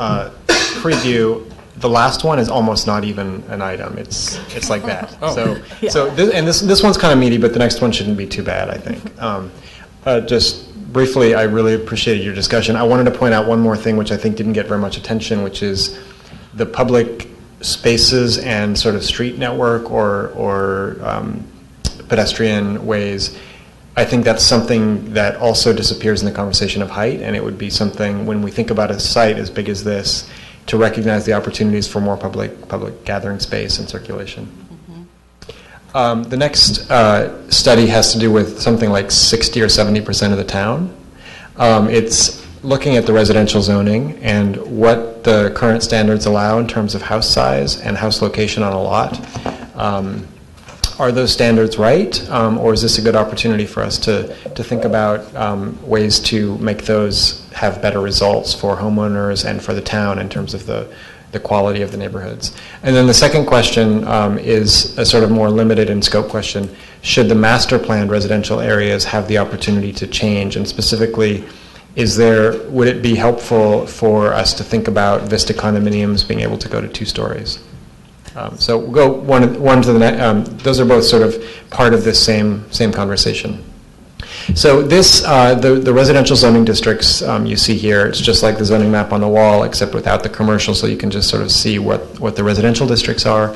preview. The last one is almost not even an item. It's like that. Oh. So this one's kind of meaty, but the next one shouldn't be too bad, I think. Just briefly, I really appreciated your discussion. I wanted to point out one more thing, which I think didn't get very much attention, which is the public spaces and sort of street network or pedestrian ways. I think that's something that also disappears in the conversation of height, and it would be something when we think about a site as big as this to recognize the opportunities for more public gathering space and circulation. The next study has to do with something like 60 or 70% of the town. It's looking at the residential zoning and what the current standards allow in terms of house size and house location on a lot. Are those standards right, or is this a good opportunity for us to think about ways to make those have better results for homeowners and for the town in terms of the quality of the neighborhoods? And then the second question is a sort of more limited in scope question. Should the master planned residential areas have the opportunity to change? And specifically, would it be helpful for us to think about Vista condominiums being able to go to 2 stories? So we'll go one to the next. Those are both sort of part of this same conversation. So this, the residential zoning districts you see here, it's just like the zoning map on the wall, except without the commercial, so you can just sort of see what the residential districts are.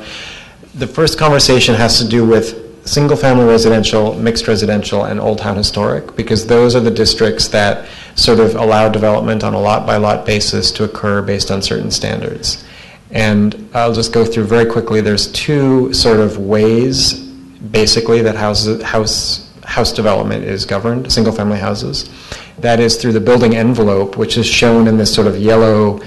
The first conversation has to do with single-family residential, mixed residential, and Old Town Historic, because those are the districts that sort of allow development on a lot-by-lot basis to occur based on certain standards. And I'll just go through very quickly. There's 2 sort of ways, basically, that house development is governed, single-family houses. That is through the building envelope, which is shown in this sort of yellow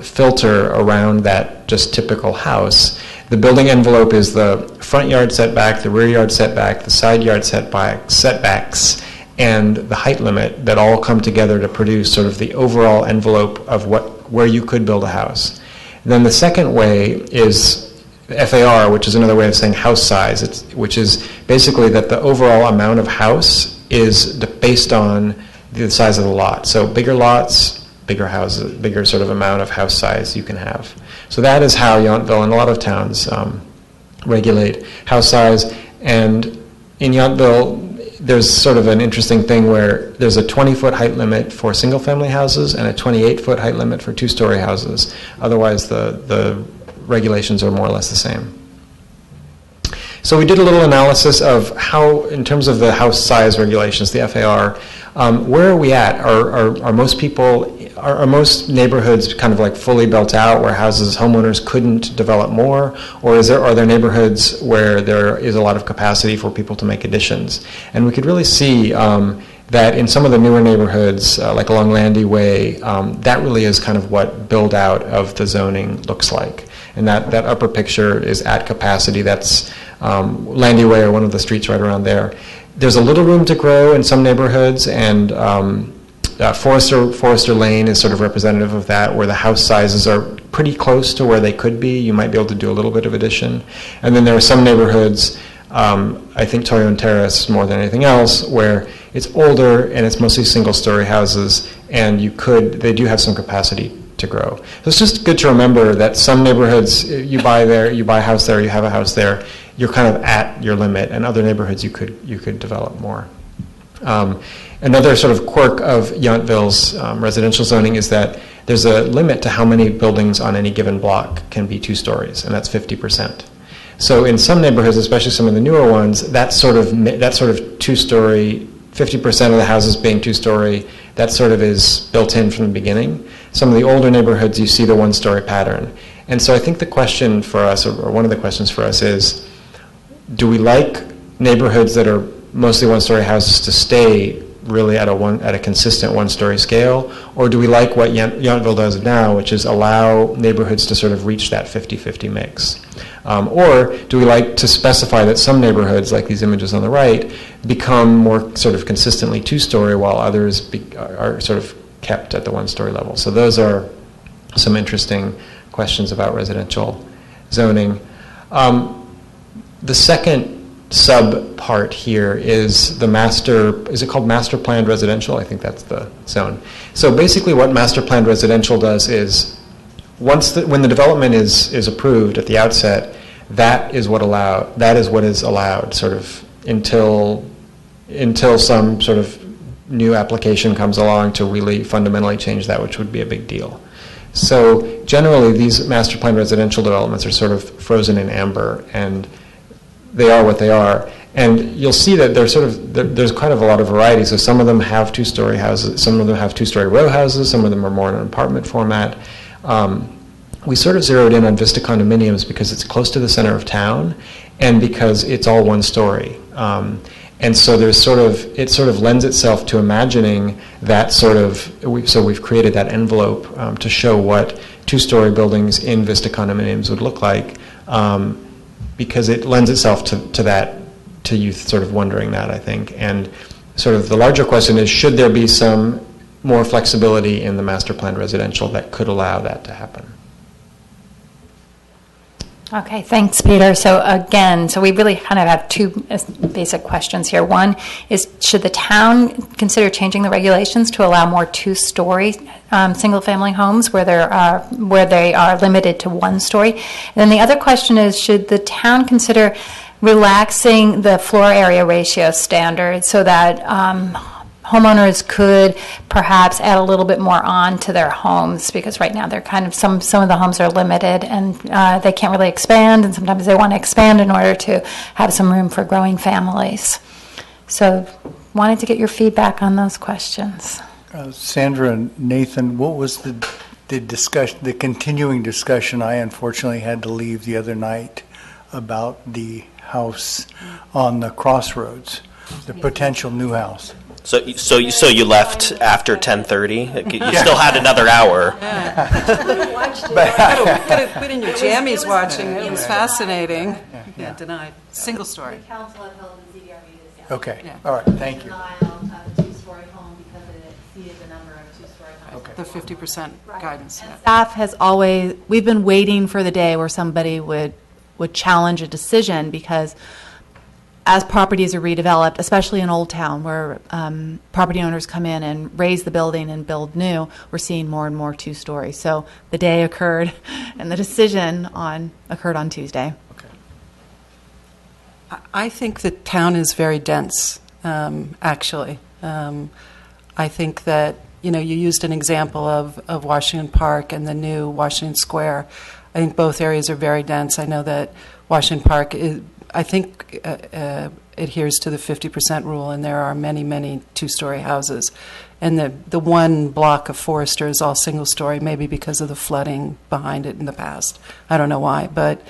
filter around that just typical house. The building envelope is the front yard setback, the rear yard setback, the side yard setbacks, and the height limit that all come together to produce sort of the overall envelope of where you could build a house. Then the second way is FAR, which is another way of saying house size, which is basically that the overall amount of house is based on the size of the lot. So bigger lots, bigger houses, bigger sort of amount of house size you can have. So that is how Yountville and a lot of towns regulate house size. And in Yountville, there's sort of an interesting thing where there's a 20-foot height limit for single-family houses and a 28-foot height limit for 2-story houses. Otherwise, the regulations are more or less the same. So we did a little analysis of how, in terms of the house size regulations, the FAR, where are we at? Are most neighborhoods kind of like fully built out where homeowners couldn't develop more? Or are there neighborhoods where there is a lot of capacity for people to make additions? And we could really see that in some of the newer neighborhoods, like along Landy Way, that really is kind of what build out of the zoning looks like. And that upper picture is at capacity. That's Landy Way, or one of the streets right around there. There's a little room to grow in some neighborhoods, and Forester Lane is sort of representative of that, where the house sizes are pretty close to where they could be. You might be able to do a little bit of addition. And then there are some neighborhoods, I think Torreon Terrace more than anything else, where it's older and it's mostly single-story houses, and they do have some capacity to grow. So it's just good to remember that some neighborhoods, you buy a house there, you have a house there, you're kind of at your limit, and other neighborhoods you could develop more. Another sort of quirk of Yountville's residential zoning is that there's a limit to how many buildings on any given block can be 2 stories, and that's 50%. So in some neighborhoods, especially some of the newer ones, that sort of 2-story, 50% of the houses being 2-story, that sort of is built in from the beginning. Some of the older neighborhoods, you see the 1-story pattern. And so I think the question for us, or one of the questions for us, is, do we like neighborhoods that are mostly 1-story houses to stay really at a consistent 1-story scale, or do we like what Yountville does now, which is allow neighborhoods to sort of reach that 50-50 mix? Or do we like to specify that some neighborhoods, like these images on the right, become more sort of consistently 2-story, while others are sort of kept at the 1-story level? So those are some interesting questions about residential zoning. The second sub-part here is is it called master planned residential? I think that's the zone. So basically what master planned residential does is, when the development is approved at the outset, that is what is allowed sort of until some sort of new application comes along to really fundamentally change that, which would be a big deal. So generally these master planned residential developments are sort of frozen in amber, and they are what they are. And you'll see that there's kind of a lot of variety. So some of them have 2-story houses, some of them have 2-story row houses, some of them are more in an apartment format. We sort of zeroed in on Vista condominiums because it's close to the center of town, and because it's all 1-story. And so it sort of lends itself to imagining that so we've created that envelope to show what 2-story buildings in Vista condominiums would look like, because it lends itself to youth sort of wondering that, I think. And sort of the larger question is, should there be some more flexibility in the master planned residential that could allow that to happen? Okay, thanks, Peter. So again, we really kind of have 2 basic questions here. One is, should the town consider changing the regulations to allow more 2-story single-family homes where they are limited to 1-story? And then the other question is, should the town consider relaxing the floor area ratio standard so that homeowners could perhaps add a little bit more on to their homes, because right now they're kind of, some of the homes are limited and they can't really expand, and sometimes they want to expand in order to have some room for growing families. So wanted to get your feedback on those questions. Sandra and Nathan, what was the discussion, the continuing discussion? I unfortunately had to leave the other night about the house on the crossroads, the potential new house. So you left after 10:30? You still had another hour. Could have put in your jammies watching. It was fascinating. Yeah, denied. Single story. The council had held in CDRB this. Okay. Yeah. All right. Thank you. Denial of a 2-story home because it exceeded the number of 2-story homes. The 50% guidance. Yeah. Staff has always, we've been waiting for the day where somebody would challenge a decision, because as properties are redeveloped, especially in Old Town, where property owners come in and raise the building and build new, we're seeing more and more 2-story. So the day occurred, and the decision occurred on Tuesday. Okay. I think the town is very dense, actually. I think that, you used an example of Washington Park and the new Washington Square. I think both areas are very dense. I know that Washington Park adheres to the 50% rule, and there are many, many 2-story houses. And the one block of Forester is all single-story, maybe because of the flooding behind it in the past. I don't know why, but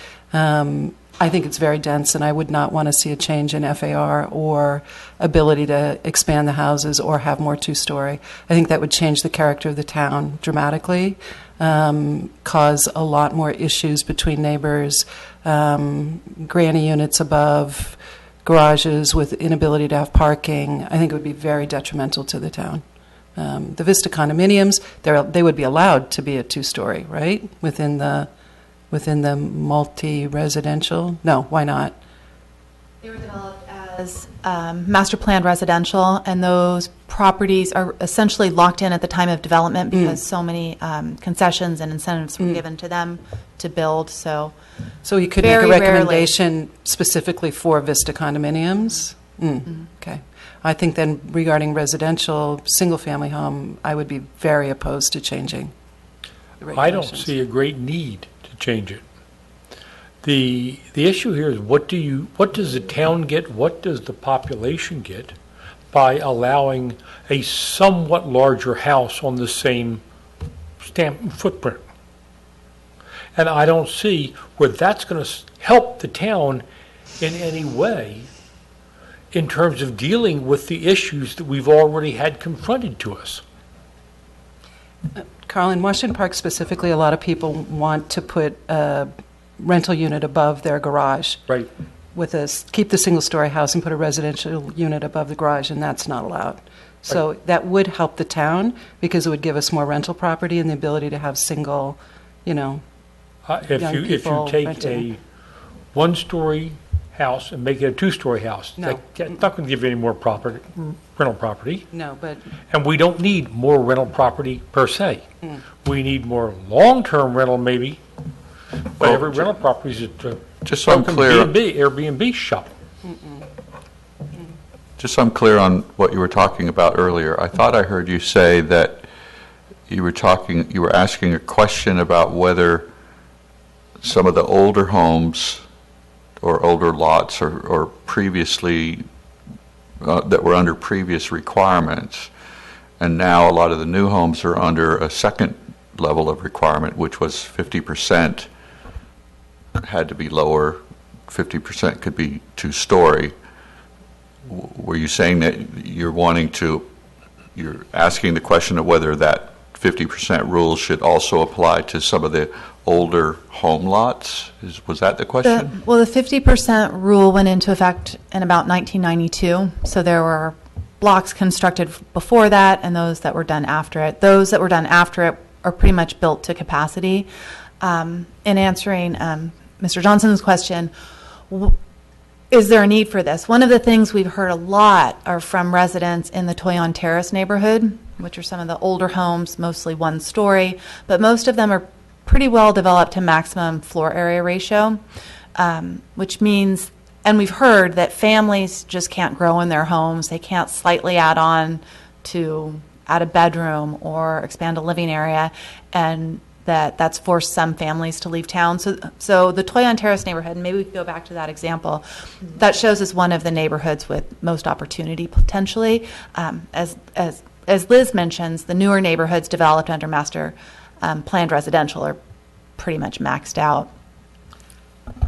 I think it's very dense, and I would not want to see a change in FAR or ability to expand the houses or have more two-story. I think that would change the character of the town dramatically, cause a lot more issues between neighbors, granny units above, garages with inability to have parking. I think it would be very detrimental to the town. The Vista condominiums, they would be allowed to be a two-story, right? Within the multi-residential? No, why not? They were developed as master planned residential, and those properties are essentially locked in at the time of development because so many concessions and incentives were given to them to build. So you could make a recommendation specifically for Vista condominiums? Okay. I think then regarding residential, single-family home, I would be very opposed to changing the regulations. I don't see a great need to change it. The issue here is what does the town get, what does the population get by allowing a somewhat larger house on the same footprint? And I don't see where that's going to help the town in any way in terms of dealing with the issues that we've already had confronted to us. Carl, in Washington Park specifically, a lot of people want to put a rental unit above their garage. Right. Keep the single-story house and put a residential unit above the garage, and that's not allowed. So that would help the town because it would give us more rental property and the ability to have single, young people If you take renting. a one-story house and make it a two-story house, No. that's not going to give you any more rental property. No, but And we don't need more rental property per se. We need more long-term rental maybe, but every rental property is just so I'm clear, Airbnb shop. just so I'm clear on what you were talking about earlier, I thought I heard you say that you were asking a question about whether some of the older homes or older lots or previously that were under previous requirements, and now a lot of the new homes are under a second level of requirement, which was 50% had to be lower, 50% could be two-story. Were you saying that you're asking the question of whether that 50% rule should also apply to some of the older home lots? Was that the question? The 50% rule went into effect in about 1992. So there were blocks constructed before that and those that were done after it. Those that were done after it are pretty much built to capacity. In answering Mr. Johnson's question, is there a need for this? One of the things we've heard a lot are from residents in the Toyon Terrace neighborhood, which are some of the older homes, mostly one story, but most of them are pretty well developed to maximum floor area ratio, which means, and we've heard that families just can't grow in their homes. They can't slightly add on to add a bedroom or expand a living area, and that's forced some families to leave town. So the Toyon Terrace neighborhood, and maybe we could go back to that example, that shows us one of the neighborhoods with most opportunity potentially. As Liz mentions, the newer neighborhoods developed under master planned residential are pretty much maxed out.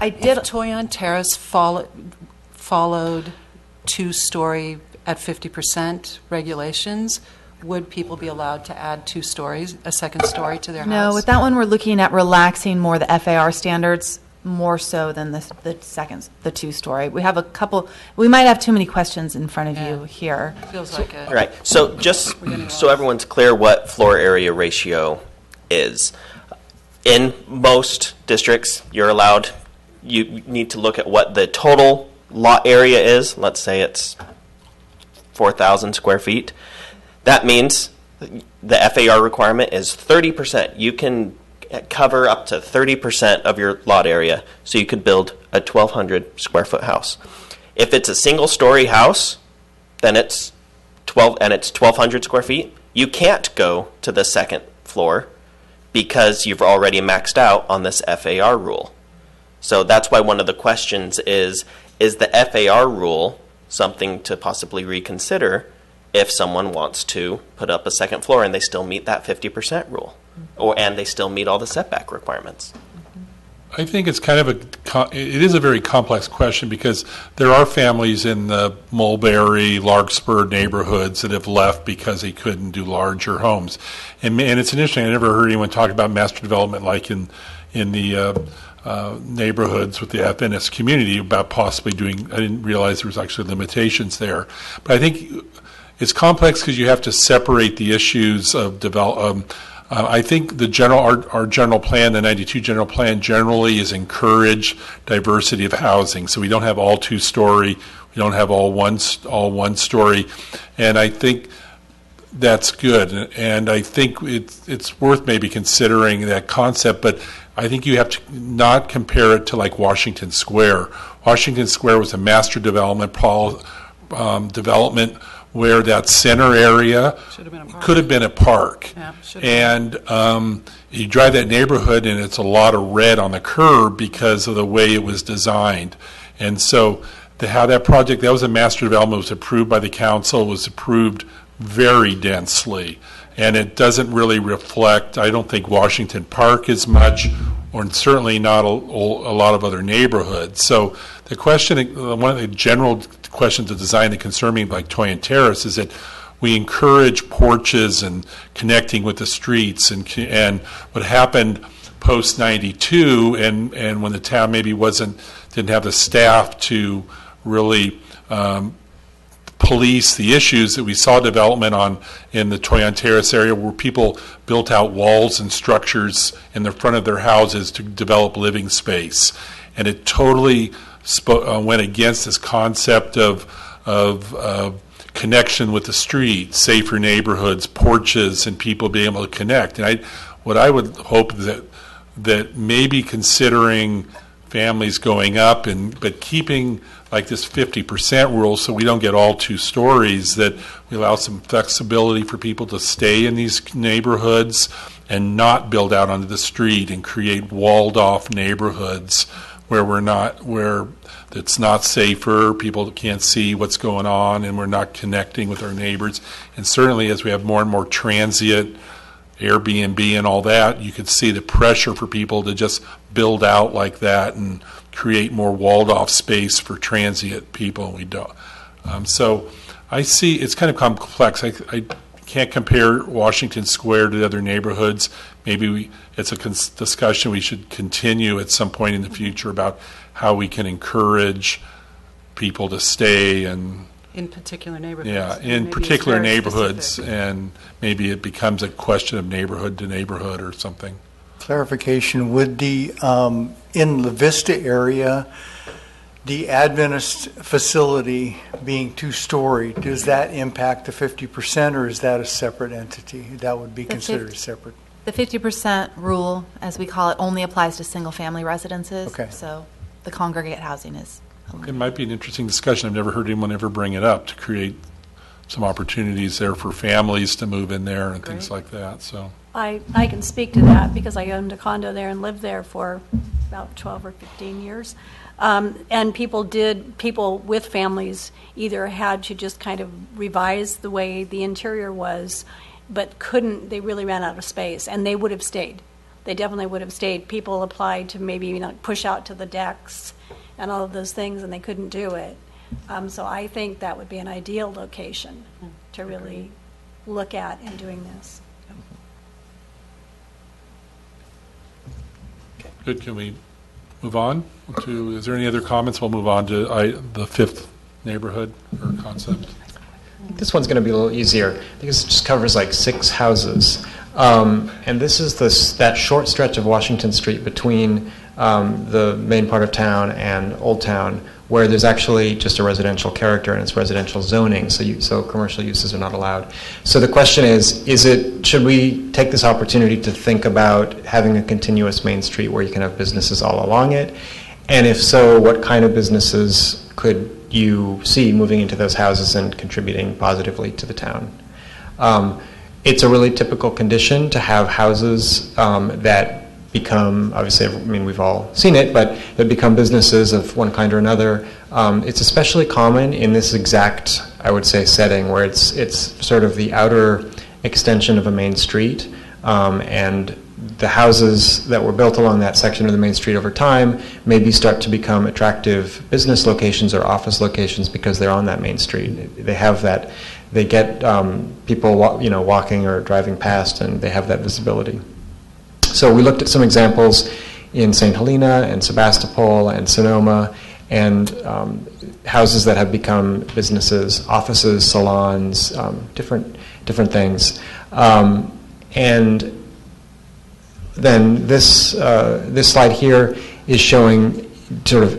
If Toyon Terrace followed two-story at 50% regulations, would people be allowed to add a second story to their house? No, with that one we're looking at relaxing more the FAR standards more so than the two-story. We have we might have too many questions in front of you here. Feels like it. All right, so just so everyone's clear what floor area ratio is. In most districts, you need to look at what the total lot area is. Let's say it's 4,000 square feet. That means the FAR requirement is 30%. You can cover up to 30% of your lot area, so you could build a 1,200 square foot house. If it's a single story house, then it's 1,200 square feet. You can't go to the second floor because you've already maxed out on this FAR rule. So that's why one of the questions is the FAR rule something to possibly reconsider if someone wants to put up a second floor and they still meet that 50% rule, and they still meet all the setback requirements? I think it's kind of it is a very complex question because there are families in the Mulberry, Larkspur neighborhoods that have left because they couldn't do larger homes. And it's interesting, I never heard anyone talk about master development like in the neighborhoods with the Adventist community about possibly doing, I didn't realize there was actually limitations there. But I think it's complex because you have to separate the issues of I think our general plan, the 92 general plan, generally is encourage diversity of housing. So we don't have all two-story, we don't have all one story, and I think that's good. And I think it's worth maybe considering that concept, but I think you have to not compare it to like Washington Square. Washington Square was a master development development where that center area could have been a park. Yeah, and you drive that neighborhood and it's a lot of red on the curb because of the way it was designed. And so how that project, that was a master development, was approved by the council, was approved very densely. And it doesn't really reflect, I don't think, Washington Park as much, or certainly not a lot of other neighborhoods. So the question, one of the general questions of design that concern me, like Toyon Terrace, is that we encourage porches and connecting with the streets, and what happened post 92, and when the town maybe didn't have the staff to really police the issues that we saw development in the Toyon Terrace area, where people built out walls and structures in the front of their houses to develop living space, and it totally went against this concept of connection with the street, safer neighborhoods, porches, and people being able to connect. And what I would hope that maybe considering families going up, but keeping like this 50% rule so we don't get all two stories, that we allow some flexibility for people to stay in these neighborhoods and not build out onto the street and create walled off neighborhoods where it's not safer, people can't see what's going on, and we're not connecting with our neighbors. And certainly as we have more and more transient Airbnb and all that, you could see the pressure for people to just build out like that and create more walled off space for transient people, and we don't. So I see it's kind of complex. I can't compare Washington Square to the other neighborhoods. Maybe it's a discussion we should continue at some point in the future about how we can encourage people to stay and in particular neighborhoods. Yeah, in particular neighborhoods, and maybe it becomes a question of neighborhood to neighborhood or something. Clarification, would in the Vista area, the Adventist facility being two-story, does that impact the 50%, or is that a separate entity? That would be considered separate. The 50% rule, as we call it, only applies to single-family residences. Okay. So the congregate housing is. It might be an interesting discussion. I've never heard anyone ever bring it up, to create some opportunities there for families to move in there and things like that. So I can speak to that because I owned a condo there and lived there for about 12 or 15 years. And people with families either had to just kind of revise the way the interior was, but they really ran out of space, and they would have stayed. They definitely would have stayed. People applied to maybe push out to the decks and all of those things, and they couldn't do it. So I think that would be an ideal location to really look at in doing this. good. Can we move on to, is there any other comments? We'll move on to the fifth neighborhood or concept. This one's going to be a little easier because it just covers like 6 houses. And this is that short stretch of Washington Street between the main part of town and Old Town, where there's actually just a residential character and it's residential zoning, so commercial uses are not allowed. So the question is should we take this opportunity to think about having a continuous main street where you can have businesses all along it? And if so, what kind of businesses could you see moving into those houses and contributing positively to the town? It's a really typical condition to have houses that become, obviously, I mean, we've all seen it, but that become businesses of one kind or another. It's especially common in this exact, I would say, setting where it's sort of the outer extension of a main street, and the houses that were built along that section of the main street over time maybe start to become attractive business locations or office locations because they're on that main street. They have that, they get people walking or driving past, and they have that visibility. So we looked at some examples in St. Helena and Sebastopol and Sonoma, and houses that have become businesses, offices, salons, different things. And then this slide here is showing sort of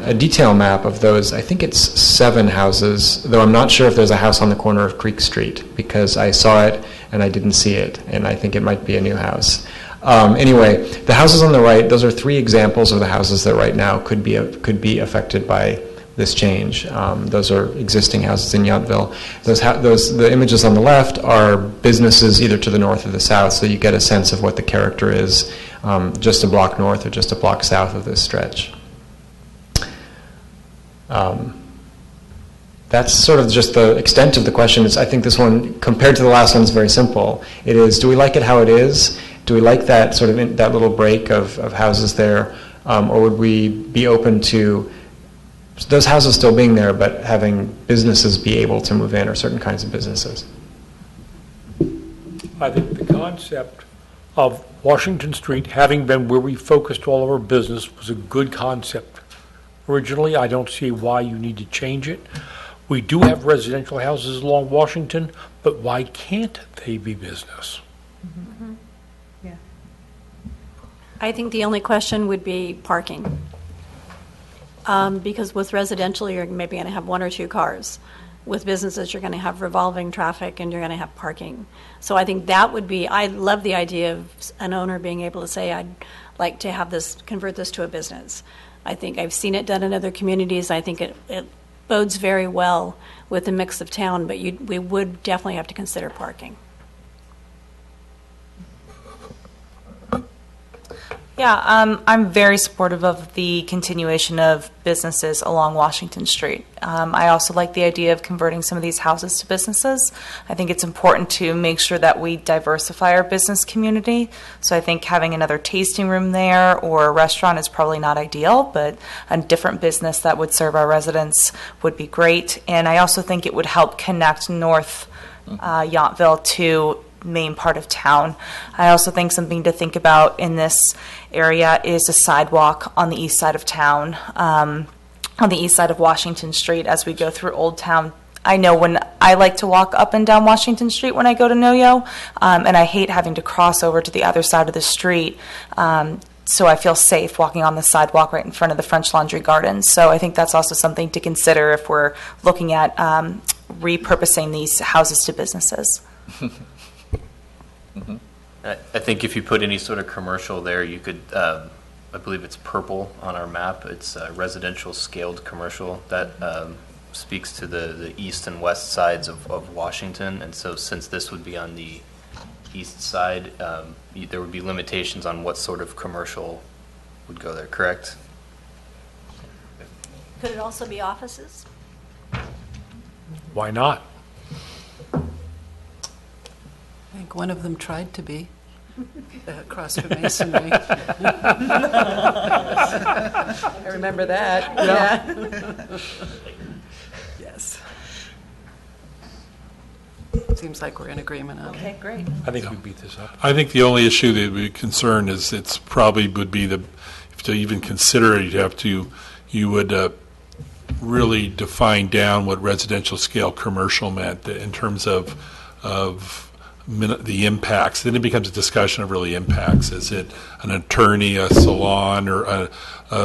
a detail map of those. I think it's 7 houses, though I'm not sure if there's a house on the corner of Creek Street, because I saw it and I didn't see it, and I think it might be a new house. Anyway, the houses on the right, those are 3 examples of the houses that right now could be affected by this change. Those are existing houses in Yountville. The images on the left are businesses either to the north or the south, so you get a sense of what the character is just a block north or just a block south of this stretch. That's sort of just the extent of the question. I think this one, compared to the last one, is very simple. It is, do we like it how it is? Do we like that sort of that little break of houses there? Or would we be open to those houses still being there, but having businesses be able to move in, or certain kinds of businesses? I think the concept of Washington Street having been where we focused all of our business was a good concept. Originally, I don't see why you need to change it. We do have residential houses along Washington, but why can't they be business? Mm-hmm. Yeah. I think the only question would be parking. Because with residential, you're maybe going to have 1 or 2 cars. With businesses, you're going to have revolving traffic, and you're going to have parking. So I think that would be, I love the idea of an owner being able to say, I'd like to have this, convert this to a business. I think I've seen it done in other communities. I think it bodes very well with the mix of town, but we would definitely have to consider parking. Yeah, I'm very supportive of the continuation of businesses along Washington Street. I also like the idea of converting some of these houses to businesses. I think it's important to make sure that we diversify our business community. So I think having another tasting room there or a restaurant is probably not ideal, but a different business that would serve our residents would be great. And I also think it would help connect North Yountville to main part of town. I also think something to think about in this area is a sidewalk on the east side of town, on the east side of Washington Street as we go through Old Town. I know when I like to walk up and down Washington Street when I go to Noyo, and I hate having to cross over to the other side of the street. So I feel safe walking on the sidewalk right in front of the French Laundry Gardens. So I think that's also something to consider if we're looking at repurposing these houses to businesses. Mm-hmm. I think if you put any sort of commercial there, you could, I believe it's purple on our map, it's residential scaled commercial. That speaks to the east and west sides of Washington, and so since this would be on the east side, there would be limitations on what sort of commercial would go there, correct? Could it also be offices? Why not? I think one of them tried to be across from Masonry. I remember that. Yeah. Yes. Seems like we're in agreement on it. Okay, great. I think we beat this up. I think the only issue that would be concerned is it's probably would be if to even consider it, you would really define down what residential scale commercial meant in terms of the impacts. Then it becomes a discussion of really impacts. Is it an attorney, a salon, or a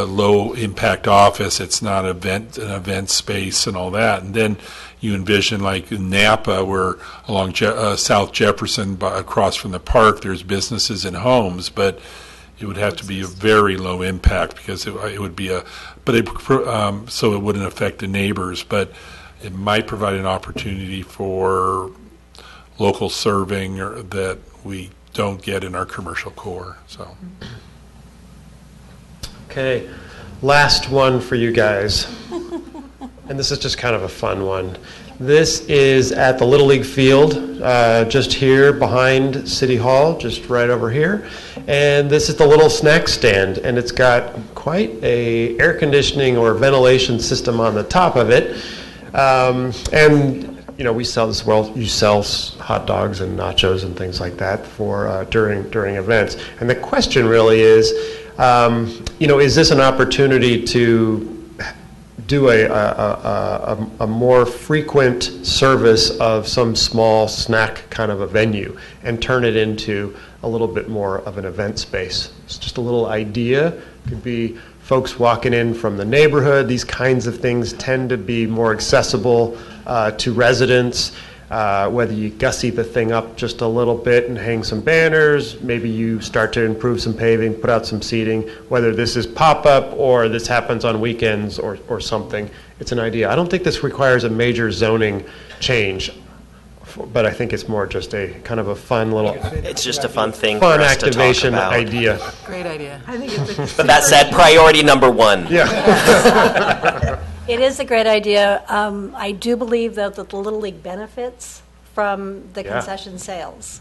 low impact office? It's not an event space and all that. And then you envision like in Napa, where along South Jefferson, across from the park, there's businesses and homes, but it would have to be a very low impact because it would be so it wouldn't affect the neighbors, but it might provide an opportunity for local serving that we don't get in our commercial core. So, okay, last one for you guys, and this is just kind of a fun one. This is at the Little League field, just here behind City Hall, just right over here. And this is the little snack stand, and it's got quite a air conditioning or ventilation system on the top of it. And you know, we sell this. Well, you sell hot dogs and nachos and things like that for during events. And the question really is, you know, is this an opportunity to do a more frequent service of some small snack kind of a venue and turn it into a little bit more of an event space? It's just a little idea. It could be folks walking in from the neighborhood. These kinds of things tend to be more accessible to residents. Whether you gussy the thing up just a little bit and hang some banners, maybe you start to improve some paving, put out some seating, whether this is pop-up or this happens on weekends or something. It's an idea. I don't think this requires a major zoning change, but I think it's more just a kind of a fun little... It's just a fun thing fun for us to talk activation about. idea. Great idea. I think it's But that said, priority number one. Yeah. It is a great idea. I do believe that the Little League benefits from the Yeah. concession sales.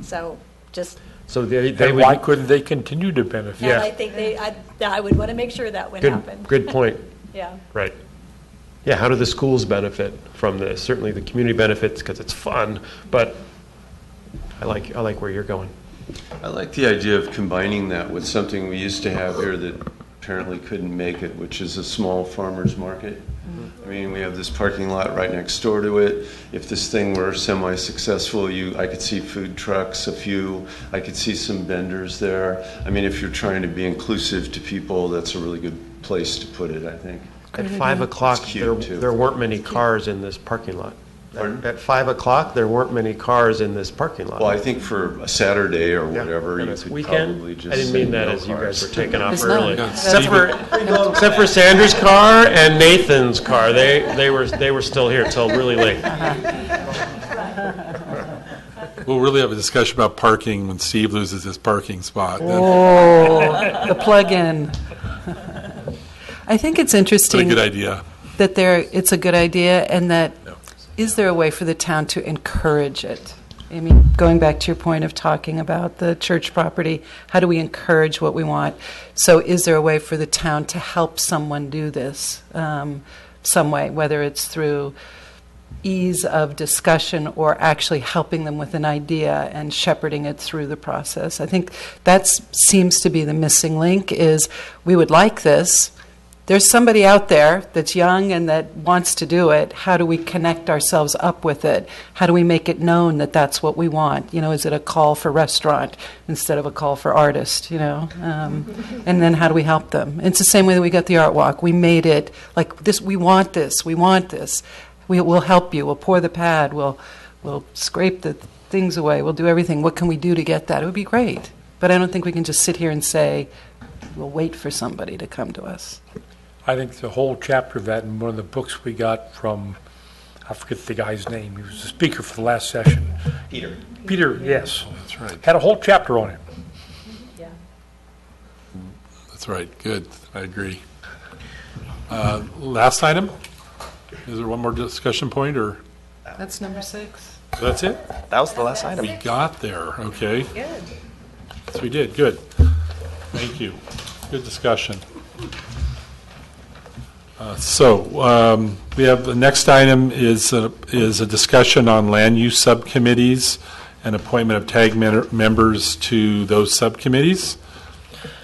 So just, So they And would... why couldn't they continue to benefit? and I think I would want to make sure that would happen. Good point. Yeah. Right. Yeah, how do the schools benefit from this? Certainly the community benefits because it's fun, but I like where you're going. I like the idea of combining that with something we used to have here that apparently couldn't make it, which is a small farmer's market. I mean, we have this parking lot right next door to it. If this thing were semi-successful, I could see food trucks, a few. I could see some vendors there. I mean, if you're trying to be inclusive to people, that's a really good place to put it, I think. At 5 o'clock, It's cute, too. there weren't many cars in this parking lot. Pardon? At 5 o'clock, there weren't many cars in this parking lot. Well, I think for a Saturday or whatever, And you it's could weekend. probably just I didn't mean say that no as you guys cars. were taking off It's early. not. Except for Sanders' car and Nathan's car, they were still here till really late. We'll really have a discussion about parking when Steve loses his parking spot. Oh, the plug-in. I think it's That's a interesting good idea. that it's a good idea, and that is there a way for the town to encourage it? I mean, going back to your point of talking about the church property, how do we encourage what we want? So is there a way for the town to help someone do this some way, whether it's through ease of discussion or actually helping them with an idea and shepherding it through the process? I think that seems to be the missing link is we would like this. There's somebody out there that's young and that wants to do it. How do we connect ourselves up with it? How do we make it known that that's what we want? You know, is it a call for restaurant instead of a call for artist, you know? And then how do we help them? It's the same way that we got the art walk. We made it like this, we want this, we want this. We'll help you, we'll pour the pad, we'll scrape the things away, we'll do everything. What can we do to get that? It would be great. But I don't think we can just sit here and say, we'll wait for somebody to come to us. I think the whole chapter of that in one of the books we got from, I forget the guy's name, he was the speaker for the last session. Peter, yes. That's right. Had a whole chapter on it. Yeah. That's right. Good. I agree. Last item? Is there one more discussion point, or That's number 6. that's it? That was the last item. We got there. Okay. Good. Yes, we did. Good. Thank you. Good discussion. We have the next item is a discussion on land use subcommittees and appointment of TAG members to those subcommittees.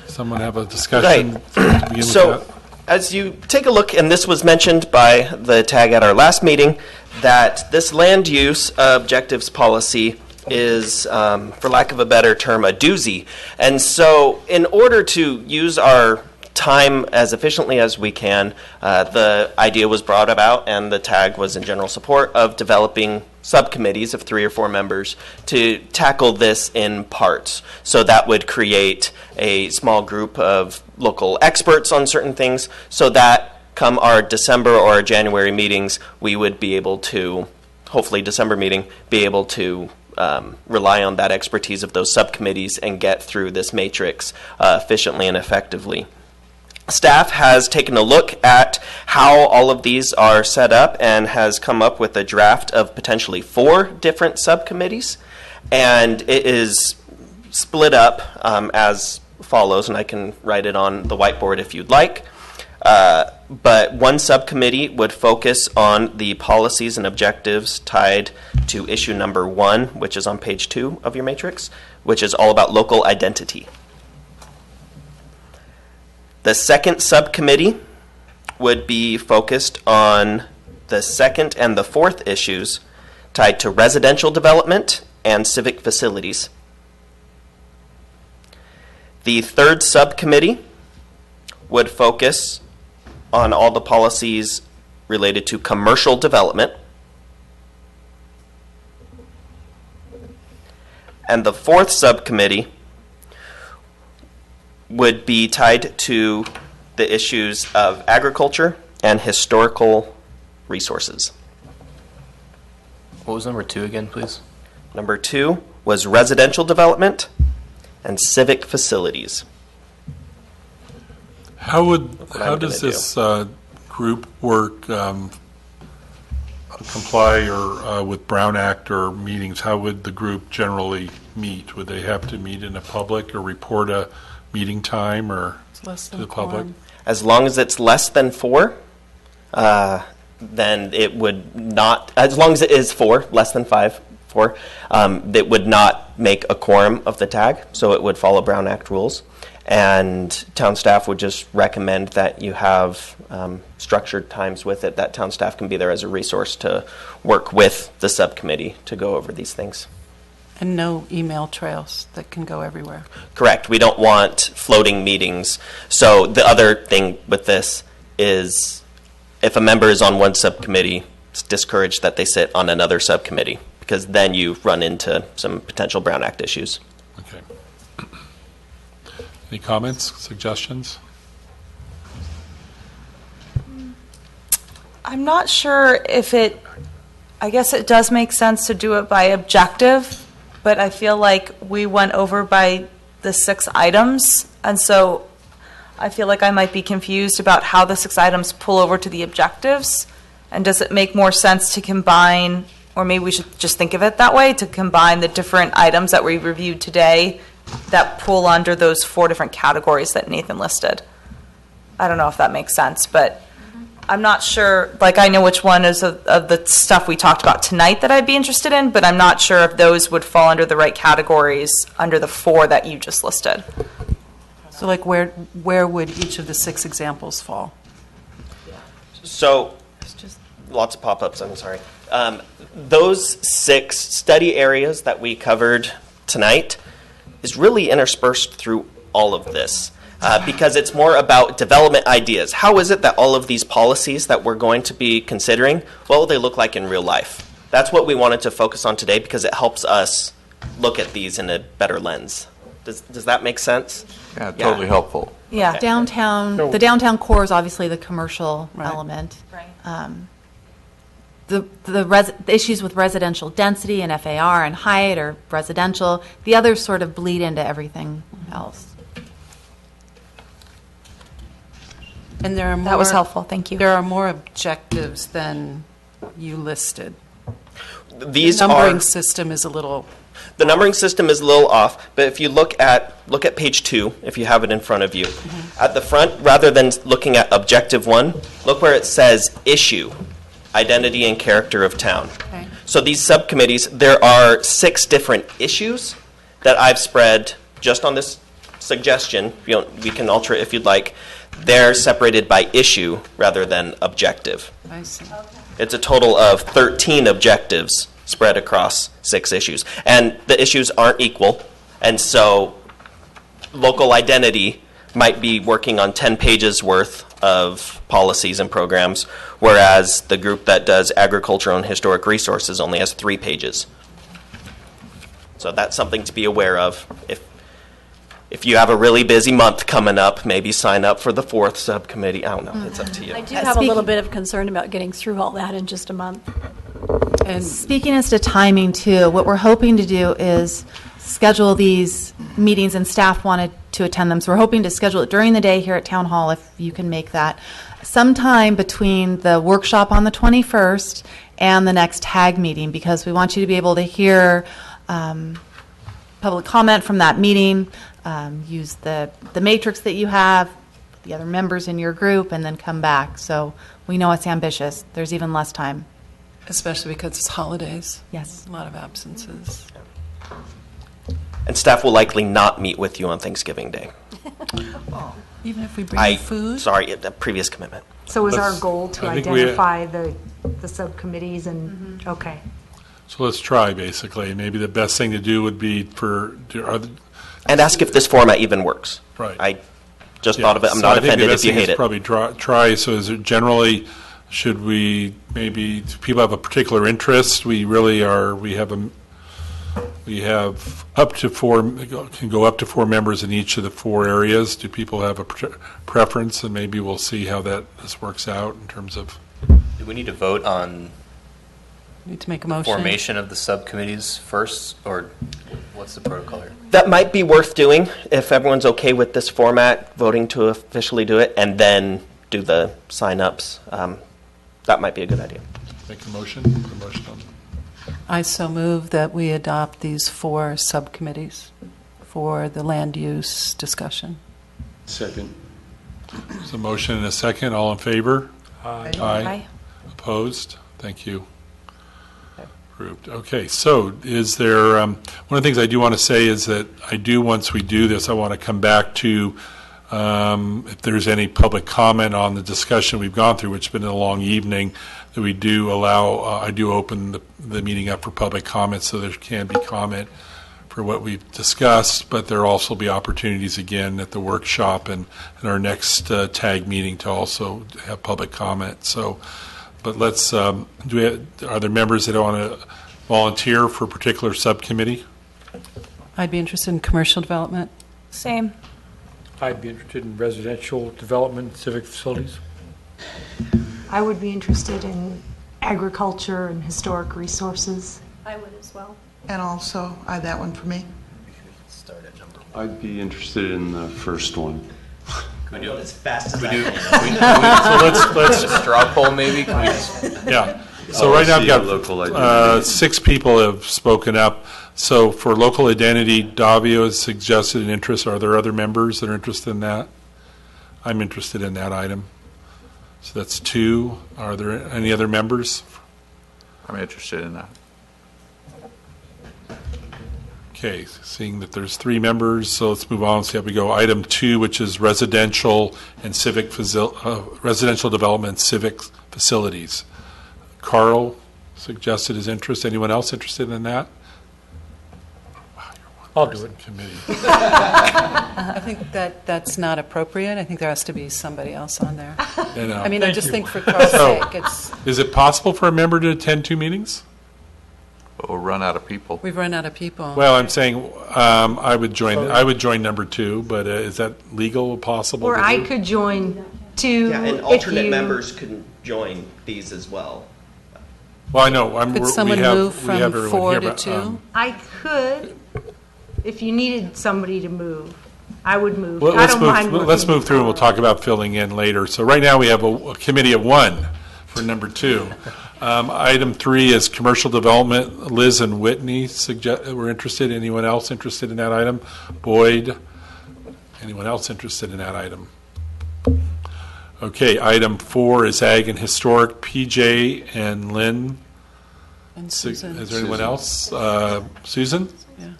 Someone have a discussion? Right. To begin with So, that? as you take a look, and this was mentioned by the TAG at our last meeting, that this land use objectives policy is, for lack of a better term, a doozy. And so, in order to use our time as efficiently as we can, the idea was brought about, and the TAG was in general support of developing subcommittees of 3 or 4 members to tackle this in parts. So that would create a small group of local experts on certain things, so that come our December or our January meetings, we would be able to, hopefully December meeting, be able to rely on that expertise of those subcommittees and get through this matrix efficiently and effectively. Staff has taken a look at how all of these are set up and has come up with a draft of potentially 4 different subcommittees. And it is split up as follows, and I can write it on the whiteboard if you'd like. But one subcommittee would focus on the policies and objectives tied to issue number 1, which is on page 2 of your matrix, which is all about local identity. The second subcommittee would be focused on the second and the fourth issues tied to residential development and civic facilities. The third subcommittee would focus on all the policies related to commercial development. And the fourth subcommittee would be tied to the issues of agriculture and historical resources. What was number 2 again, please? Number 2 was residential development and civic facilities. How I'm does gonna this group work, comply or with Brown Act or meetings? How would the group generally meet? Would they have to meet in a public or report a meeting time or Less to than the public? quorum. As long as it's less than 4, then it would not, as long as it is 4, less than 5, 4, it would not make a quorum of the tag, so it would follow Brown Act rules. And town staff would just recommend that you have structured times with it, that town staff can be there as a resource to work with the subcommittee to go over these things. And no email trails that can go everywhere. Correct. We don't want floating meetings. So the other thing with this is if a member is on one subcommittee, it's discouraged that they sit on another subcommittee because then you run into some potential Brown Act issues. Okay. Any comments, suggestions? I'm not sure if I guess it does make sense to do it by objective, but I feel like we went over by the 6 items, and so I feel like I might be confused about how the 6 items pull over to the objectives, and does it make more sense to combine, or maybe we should just think of it that way, to combine the different items that we reviewed today that pull under those 4 different categories that Nathan listed. I don't know if that makes sense, but I'm not sure, like I know which one is of the stuff we talked about tonight that I'd be interested in, but I'm not sure if those would fall under the right categories under the 4 that you just listed. So like where would each of the 6 examples fall? So, lots of pop-ups, I'm sorry. Those 6 study areas that we covered tonight is really interspersed through all of this. Because it's more about development ideas. How is it that all of these policies that we're going to be considering, what will they look like in real life? That's what we wanted to focus on today because it helps us look at these in a better lens. Does that make sense? Yeah, totally helpful. Yeah. Okay. The downtown core is obviously the commercial element. Right. The issues with residential density and FAR and height or residential, the others sort of bleed into everything else. And there are more, That was helpful, thank you. There are more objectives than you listed. These The numbering are system is a little. the numbering system is a little off, but if you look at page 2, if you have it in front of you, at the front, rather than looking at objective 1, look where it says issue, identity and character of town. Okay. So these subcommittees, there are 6 different issues that I've spread just on this suggestion. We can alter it if you'd like. They're separated by issue rather than objective. I see. It's a total of 13 objectives spread across 6 issues. And the issues aren't equal. And so local identity might be working on 10 pages worth of policies and programs, whereas the group that does agricultural and historic resources only has 3 pages. So that's something to be aware of. If you have a really busy month coming up, maybe sign up for the 4th subcommittee. I don't know. It's up to you. I do have a little bit of concern about getting through all that in just a month. And speaking as to timing too, what we're hoping to do is schedule these meetings, and staff wanted to attend them. So we're hoping to schedule it during the day here at Town Hall if you can make that. Sometime between the workshop on the 21st and the next TAG meeting, because we want you to be able to hear public comment from that meeting, use the matrix that you have, the other members in your group, and then come back. So we know it's ambitious. There's even less time. Especially because it's holidays. Yes. A lot of absences. And staff will likely not meet with you on Thanksgiving Day. Even if we bring you food? Sorry, a previous commitment. So is our goal to I think identify the subcommittees and, okay. So let's try, basically. Maybe the best thing to do would be And ask if this format even works. Right. I just thought of it. I'm not offended if you hate it. Probably try. So is it generally, should we maybe, do people have a particular interest? We have up to can go up to 4 members in each of the 4 areas. Do people have a preference? And maybe we'll see how this works out in terms of. Do we need to vote on Need to make a motion? formation of the subcommittees first, or what's the protocol here? That might be worth doing if everyone's okay with this format, voting to officially do it, and then do the sign-ups. That might be a good idea. Make a motion? I so move that we adopt these 4 subcommittees for the land use discussion. Second. There's a motion and a second. All in favor? Aye. Aye. Opposed? Thank you. Approved. Okay, so is there, one of the things I do want to say is that once we do this, I want to come back to if there's any public comment on the discussion we've gone through, which has been a long evening, that we do allow, I do open the meeting up for public comment, so there can be comment for what we've discussed, but there will also be opportunities again at the workshop and our next TAG meeting to also have public comment. So, but let's, are there members that want to volunteer for a particular subcommittee? I'd be interested in commercial development. Same. I'd be interested in residential development, civic facilities. I would be interested in agriculture and historic resources. I would as well. And also, that one for me. Start at number 1. I'd be interested in the first one. Can we do it as fast as So let's a straw poll maybe? Can we just, Yeah. So right now I've got local identity. 6 people have spoken up. So for local identity, Davio has suggested an interest. Are there other members that are interested in that? I'm interested in that item. So that's 2. Are there any other members? I'm interested in that. Okay, seeing that there's 3 members, so let's move on and see how we go. Item 2, which is residential and residential development and civic facilities. Carl suggested his interest. Anyone else interested in that? I'll do it. Committee. I think that's not appropriate. I think there has to be somebody else on there. I mean, I just think for Carl's sake, it's, Is it possible for a member to attend 2 meetings? But we'll run out of people. we've run out of people. Well, I'm saying I would join number 2, but is that legal, possible? Or to I do? could join 2 Yeah, and if alternate you- members couldn't join these as well. Well, I know. Could someone move from 4 to 2? I could, if you needed somebody to move, I would move. Well, I don't mind let's moving move through and we'll talk about filling in later. So right now we have a committee of 1 for number 2. Item 3 is commercial development. Liz and Whitney were interested. Anyone else interested in that item? Boyd? Anyone else interested in that item? Okay, item 4 is ag and historic. PJ and Lynn. And Susan. Is there anyone else? Susan? Yeah.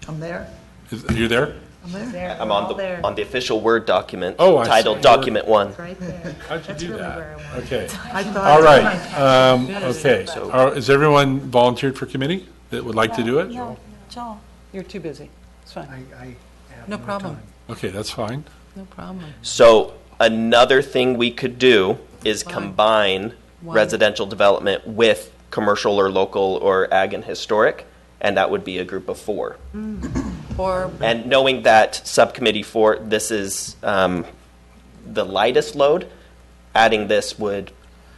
I'm there. Are you there? I'm there. I'm on the official Word document Oh, I see. titled Document 1. It's right there. How'd you do really that? where I Okay. I thought. All right. Okay. Is everyone volunteered for committee that would like to do it? No, Joel. You're too busy. It's fine. I have No problem. time. Okay, that's fine. No problem. So another thing we could do is combine One. residential development with commercial or local or ag and historic, and that would be a group of 4. Or And knowing that subcommittee 4, this is the lightest load, adding this would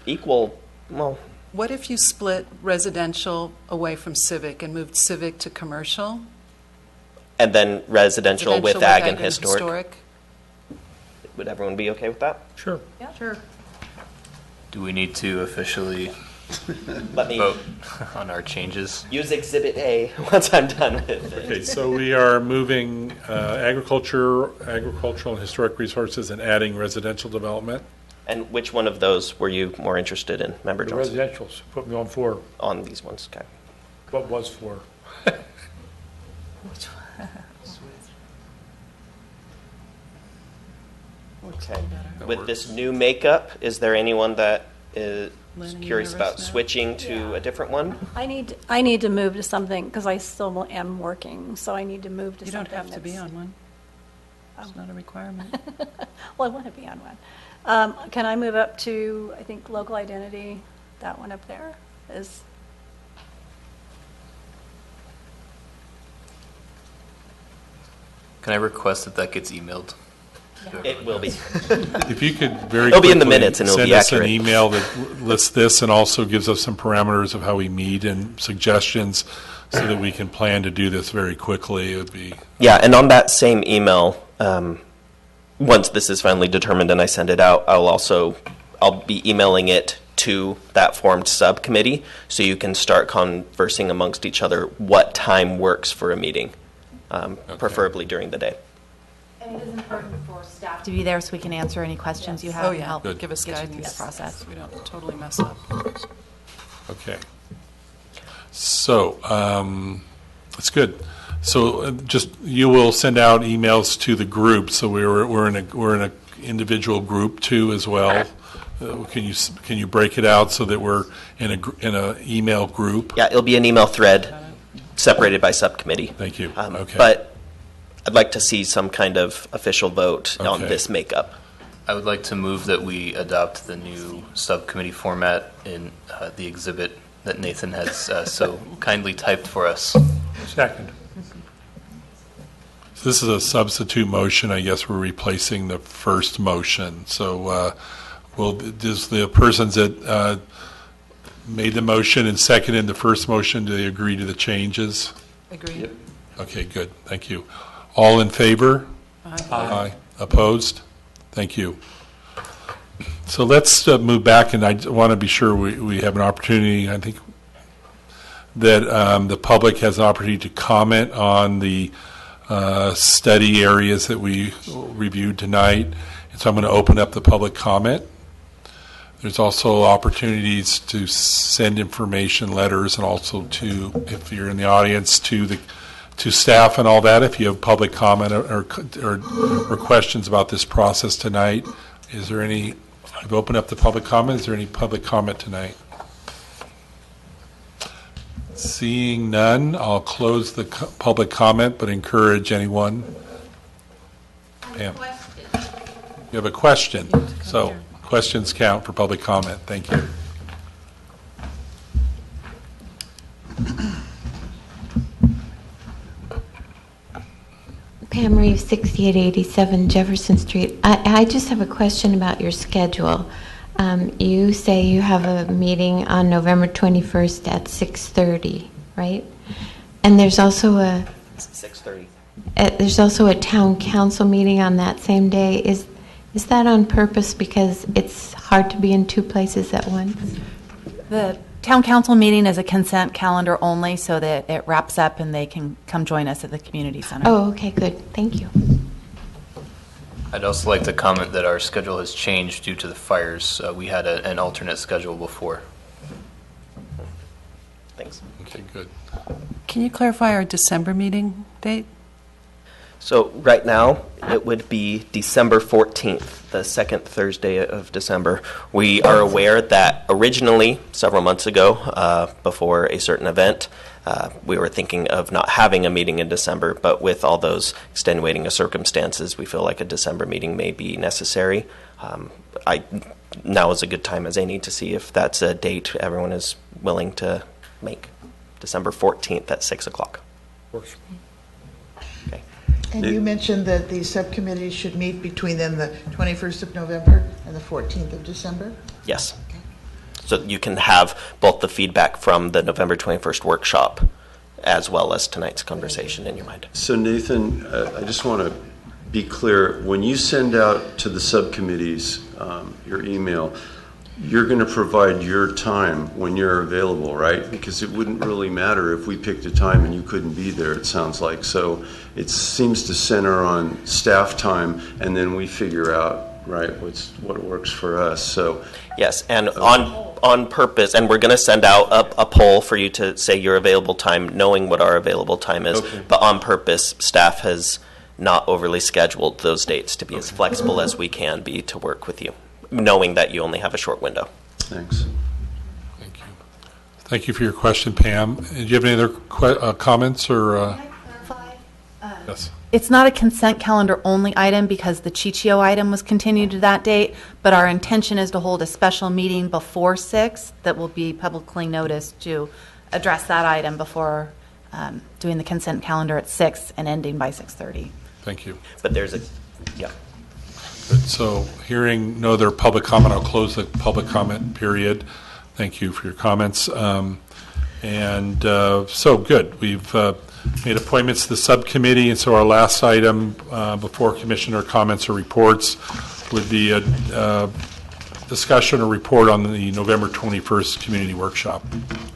equal, well, what if you split residential away from civic and moved civic to commercial? And then residential with ag and historic. historic. Would everyone be okay with that? Sure. Yeah, sure. Do we need to officially Let me vote on our changes? use Exhibit A once I'm done with it. Okay, so we are moving agricultural and historic resources and adding residential development. And which one of those were you more interested in, Member The Johnson? residentials, put me on 4. On these ones, okay. What was 4? Okay. With this new makeup, is there anyone that is Lynn, you curious about nervous now? switching to a different one? I need to move to something, because I still am working, so I need to move to You something. don't have to be that's- on one. It's not a requirement. Well, I want to be on one. Can I move up to, I think, local identity? That one up there is, Can I request that gets emailed? It will be. If you could very It'll be in the quickly minutes and it'll send be us an accurate. email that lists this and also gives us some parameters of how we meet and suggestions so that we can plan to do this very quickly, it would be, Yeah, and on that same email, once this is finally determined and I send it out, I'll be emailing it to that formed subcommittee so you can start conversing amongst each other what time works for a meeting, preferably during the day. And it is important for staff to be there so we can answer any questions you have Oh, and yeah. help Good. Give us get you guidance. through this process. So we don't totally mess up. okay. So, that's good. So just, you will send out emails to the group, so we're in a individual group too as well. Can you break it out so that we're in a email group? Yeah, it'll be an email thread separated by subcommittee. Thank you. Okay. But I'd like to see some kind of official vote on Okay. this makeup. I would like to move that we adopt the new subcommittee format in the exhibit that Nathan has so kindly typed for us. Second. So this is a substitute motion. I guess we're replacing the first motion. So, does the persons that made the motion and seconded the first motion, do they agree to the changes? Agreed. Okay, good. Thank you. All in favor? Aye. Aye. Opposed? Thank you. So let's move back, and I want to be sure we have an opportunity, I think, that the public has an opportunity to comment on the study areas that we reviewed tonight. And so I'm going to open up the public comment. There's also opportunities to send information, letters, and also to, if you're in the audience, to staff and all that. If you have public comment or questions about this process tonight, is there any? I've opened up the public comment. Is there any public comment tonight? Seeing none, I'll close the public comment, but encourage anyone. Pam, you have a question. So questions count for public comment. Thank you. Pam Reeves, 6887 Jefferson Street. I just have a question about your schedule. You say you have a meeting on November 21st at 6:30, right? And there's also a 6:30. there's also a town council meeting on that same day. Is that on purpose because it's hard to be in two places at once? The town council meeting is a consent calendar only so that it wraps up and they can come join us at the community center. Oh, okay, good. Thank you. I'd also like to comment that our schedule has changed due to the fires. We had an alternate schedule before. Thanks. Okay, good. Can you clarify our December meeting date? So right now, it would be December 14th, the second Thursday of December. We are aware that originally, several months ago, before a certain event, we were thinking of not having a meeting in December, but with all those extenuating circumstances, we feel like a December meeting may be necessary. Now is a good time as any to see if that's a date everyone is willing to make. December 14th at 6 o'clock. Works. Okay. And you mentioned that the subcommittees should meet between then the 21st of November and the 14th of December? Yes. So you can have both the feedback from the November 21st workshop as well as tonight's conversation in your mind. So Nathan, I just want to be clear. When you send out to the subcommittees your email, you're going to provide your time when you're available, right? Because it wouldn't really matter if we picked a time and you couldn't be there, it sounds like. So it seems to center on staff time, and then we figure out, right, what works for us. So yes, and on purpose, and we're going to send out a poll for you to say your available time, knowing what our available time is. Okay. But on purpose, staff has not overly scheduled those dates to be as flexible as we can be to work with you, knowing that you only have a short window. Thanks. Thank you. Thank you for your question, Pam. Do you have any other comments or? Can I clarify? Yes. It's not a consent calendar only item because the Chichio item was continued to that date, but our intention is to hold a special meeting before 6 that will be publicly noticed to address that item before doing the consent calendar at 6 and ending by 6:30. Thank you. But there's a, yeah. Good. So hearing no other public comment, I'll close the public comment period. Thank you for your comments. So good. We've made appointments to the subcommittee, and so our last item before commissioner comments or reports would be a discussion or report on the November 21st community workshop.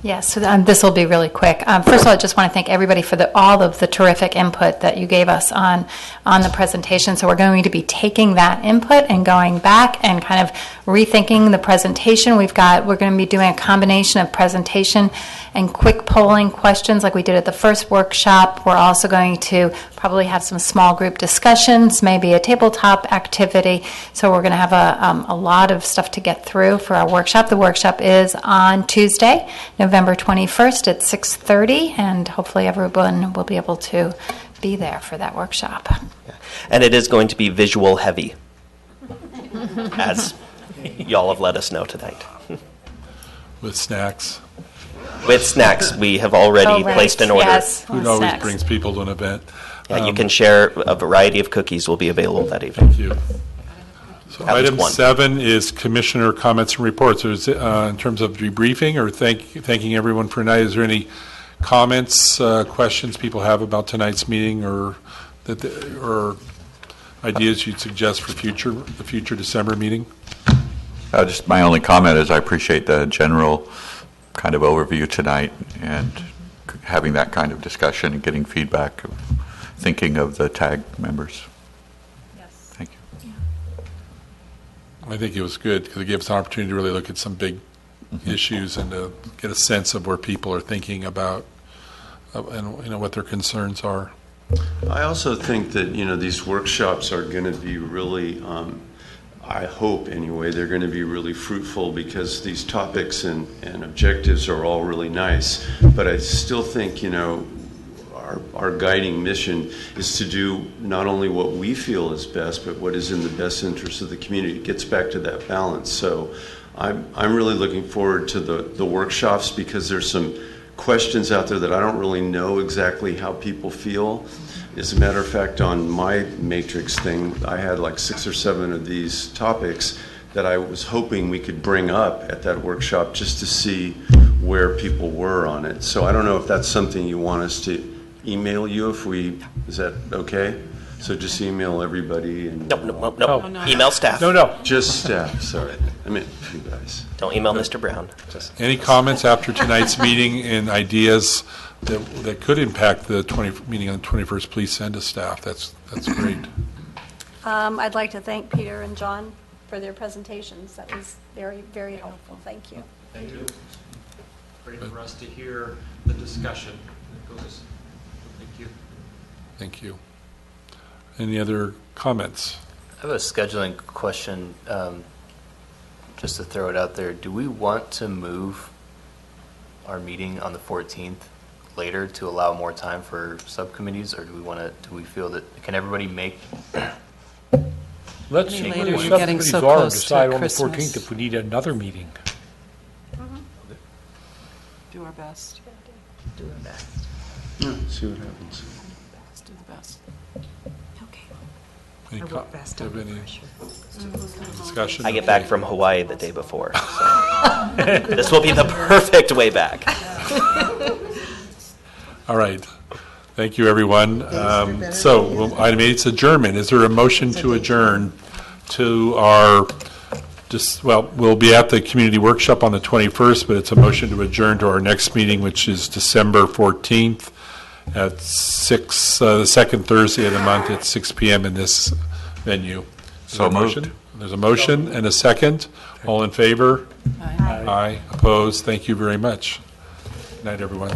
Yes, so this will be really quick. First of all, I just want to thank everybody for all of the terrific input that you gave us on the presentation. So we're going to be taking that input and going back and kind of rethinking the presentation. We're going to be doing a combination of presentation and quick polling questions like we did at the first workshop. We're also going to probably have some small group discussions, maybe a tabletop activity. So we're going to have a lot of stuff to get through for our workshop. The workshop is on Tuesday, November 21st at 6:30, and hopefully everyone will be able to be there for that workshop. And it is going to be visual heavy, as y'all have let us know tonight. With snacks. With snacks, we have already placed an order. Yes, food always brings people to an event. Yeah, you can share a variety of cookies will be available that evening. Thank you. So item 7 is commissioner comments and reports. In terms of debriefing or thanking everyone for tonight, is there any comments, questions people have about tonight's meeting or ideas you'd suggest for the future December meeting? Just my only comment is I appreciate the general kind of overview tonight and having that kind of discussion and getting feedback of thinking of the TAG members. Yes. Thank you. I think it was good because it gave us an opportunity to really look at some big issues and to get a sense of where people are thinking about and what their concerns are. I also think that these workshops are going to be really, I hope anyway, they're going to be really fruitful because these topics and objectives are all really nice. But I still think our guiding mission is to do not only what we feel is best, but what is in the best interest of the community. It gets back to that balance. So I'm really looking forward to the workshops because there's some questions out there that I don't really know exactly how people feel. As a matter of fact, on my matrix thing, I had like 6 or 7 of these topics that I was hoping we could bring up at that workshop just to see where people were on it. So I don't know if that's something you want us to email you is that okay? So just email everybody and... No. Email staff. No. Just staff, sorry. I meant you guys. Don't email Mr. Brown. Any comments after tonight's meeting and ideas that could impact the meeting on the 21st? Please send to staff. That's great. I'd like to thank Peter and John for their presentations. That was very, very helpful. Thank you. Thank you. Great for us to hear the discussion that goes. Thank you. Thank you. Any other comments? I have a scheduling question, just to throw it out there. Do we want to move our meeting on the 14th later to allow more time for subcommittees, or do we feel that, can everybody make? Let's see where the subcommittees are and decide on the 14th if we need another meeting. Do our best. Do our best. Yeah, see what happens. Let's do the best. Any discussion? I get back from Hawaii the day before, so this will be the perfect way back. All right. Thank you, everyone. So, item 8 is adjournment. Is there a motion to adjourn to our, we'll be at the community workshop on the 21st, but it's a motion to adjourn to our next meeting, which is December 14th at 6, the second Thursday of the month at 6 p.m. in this venue. So moved. There's a motion and a second. All in favor? Aye. Opposed? Thank you very much. Good night, everyone.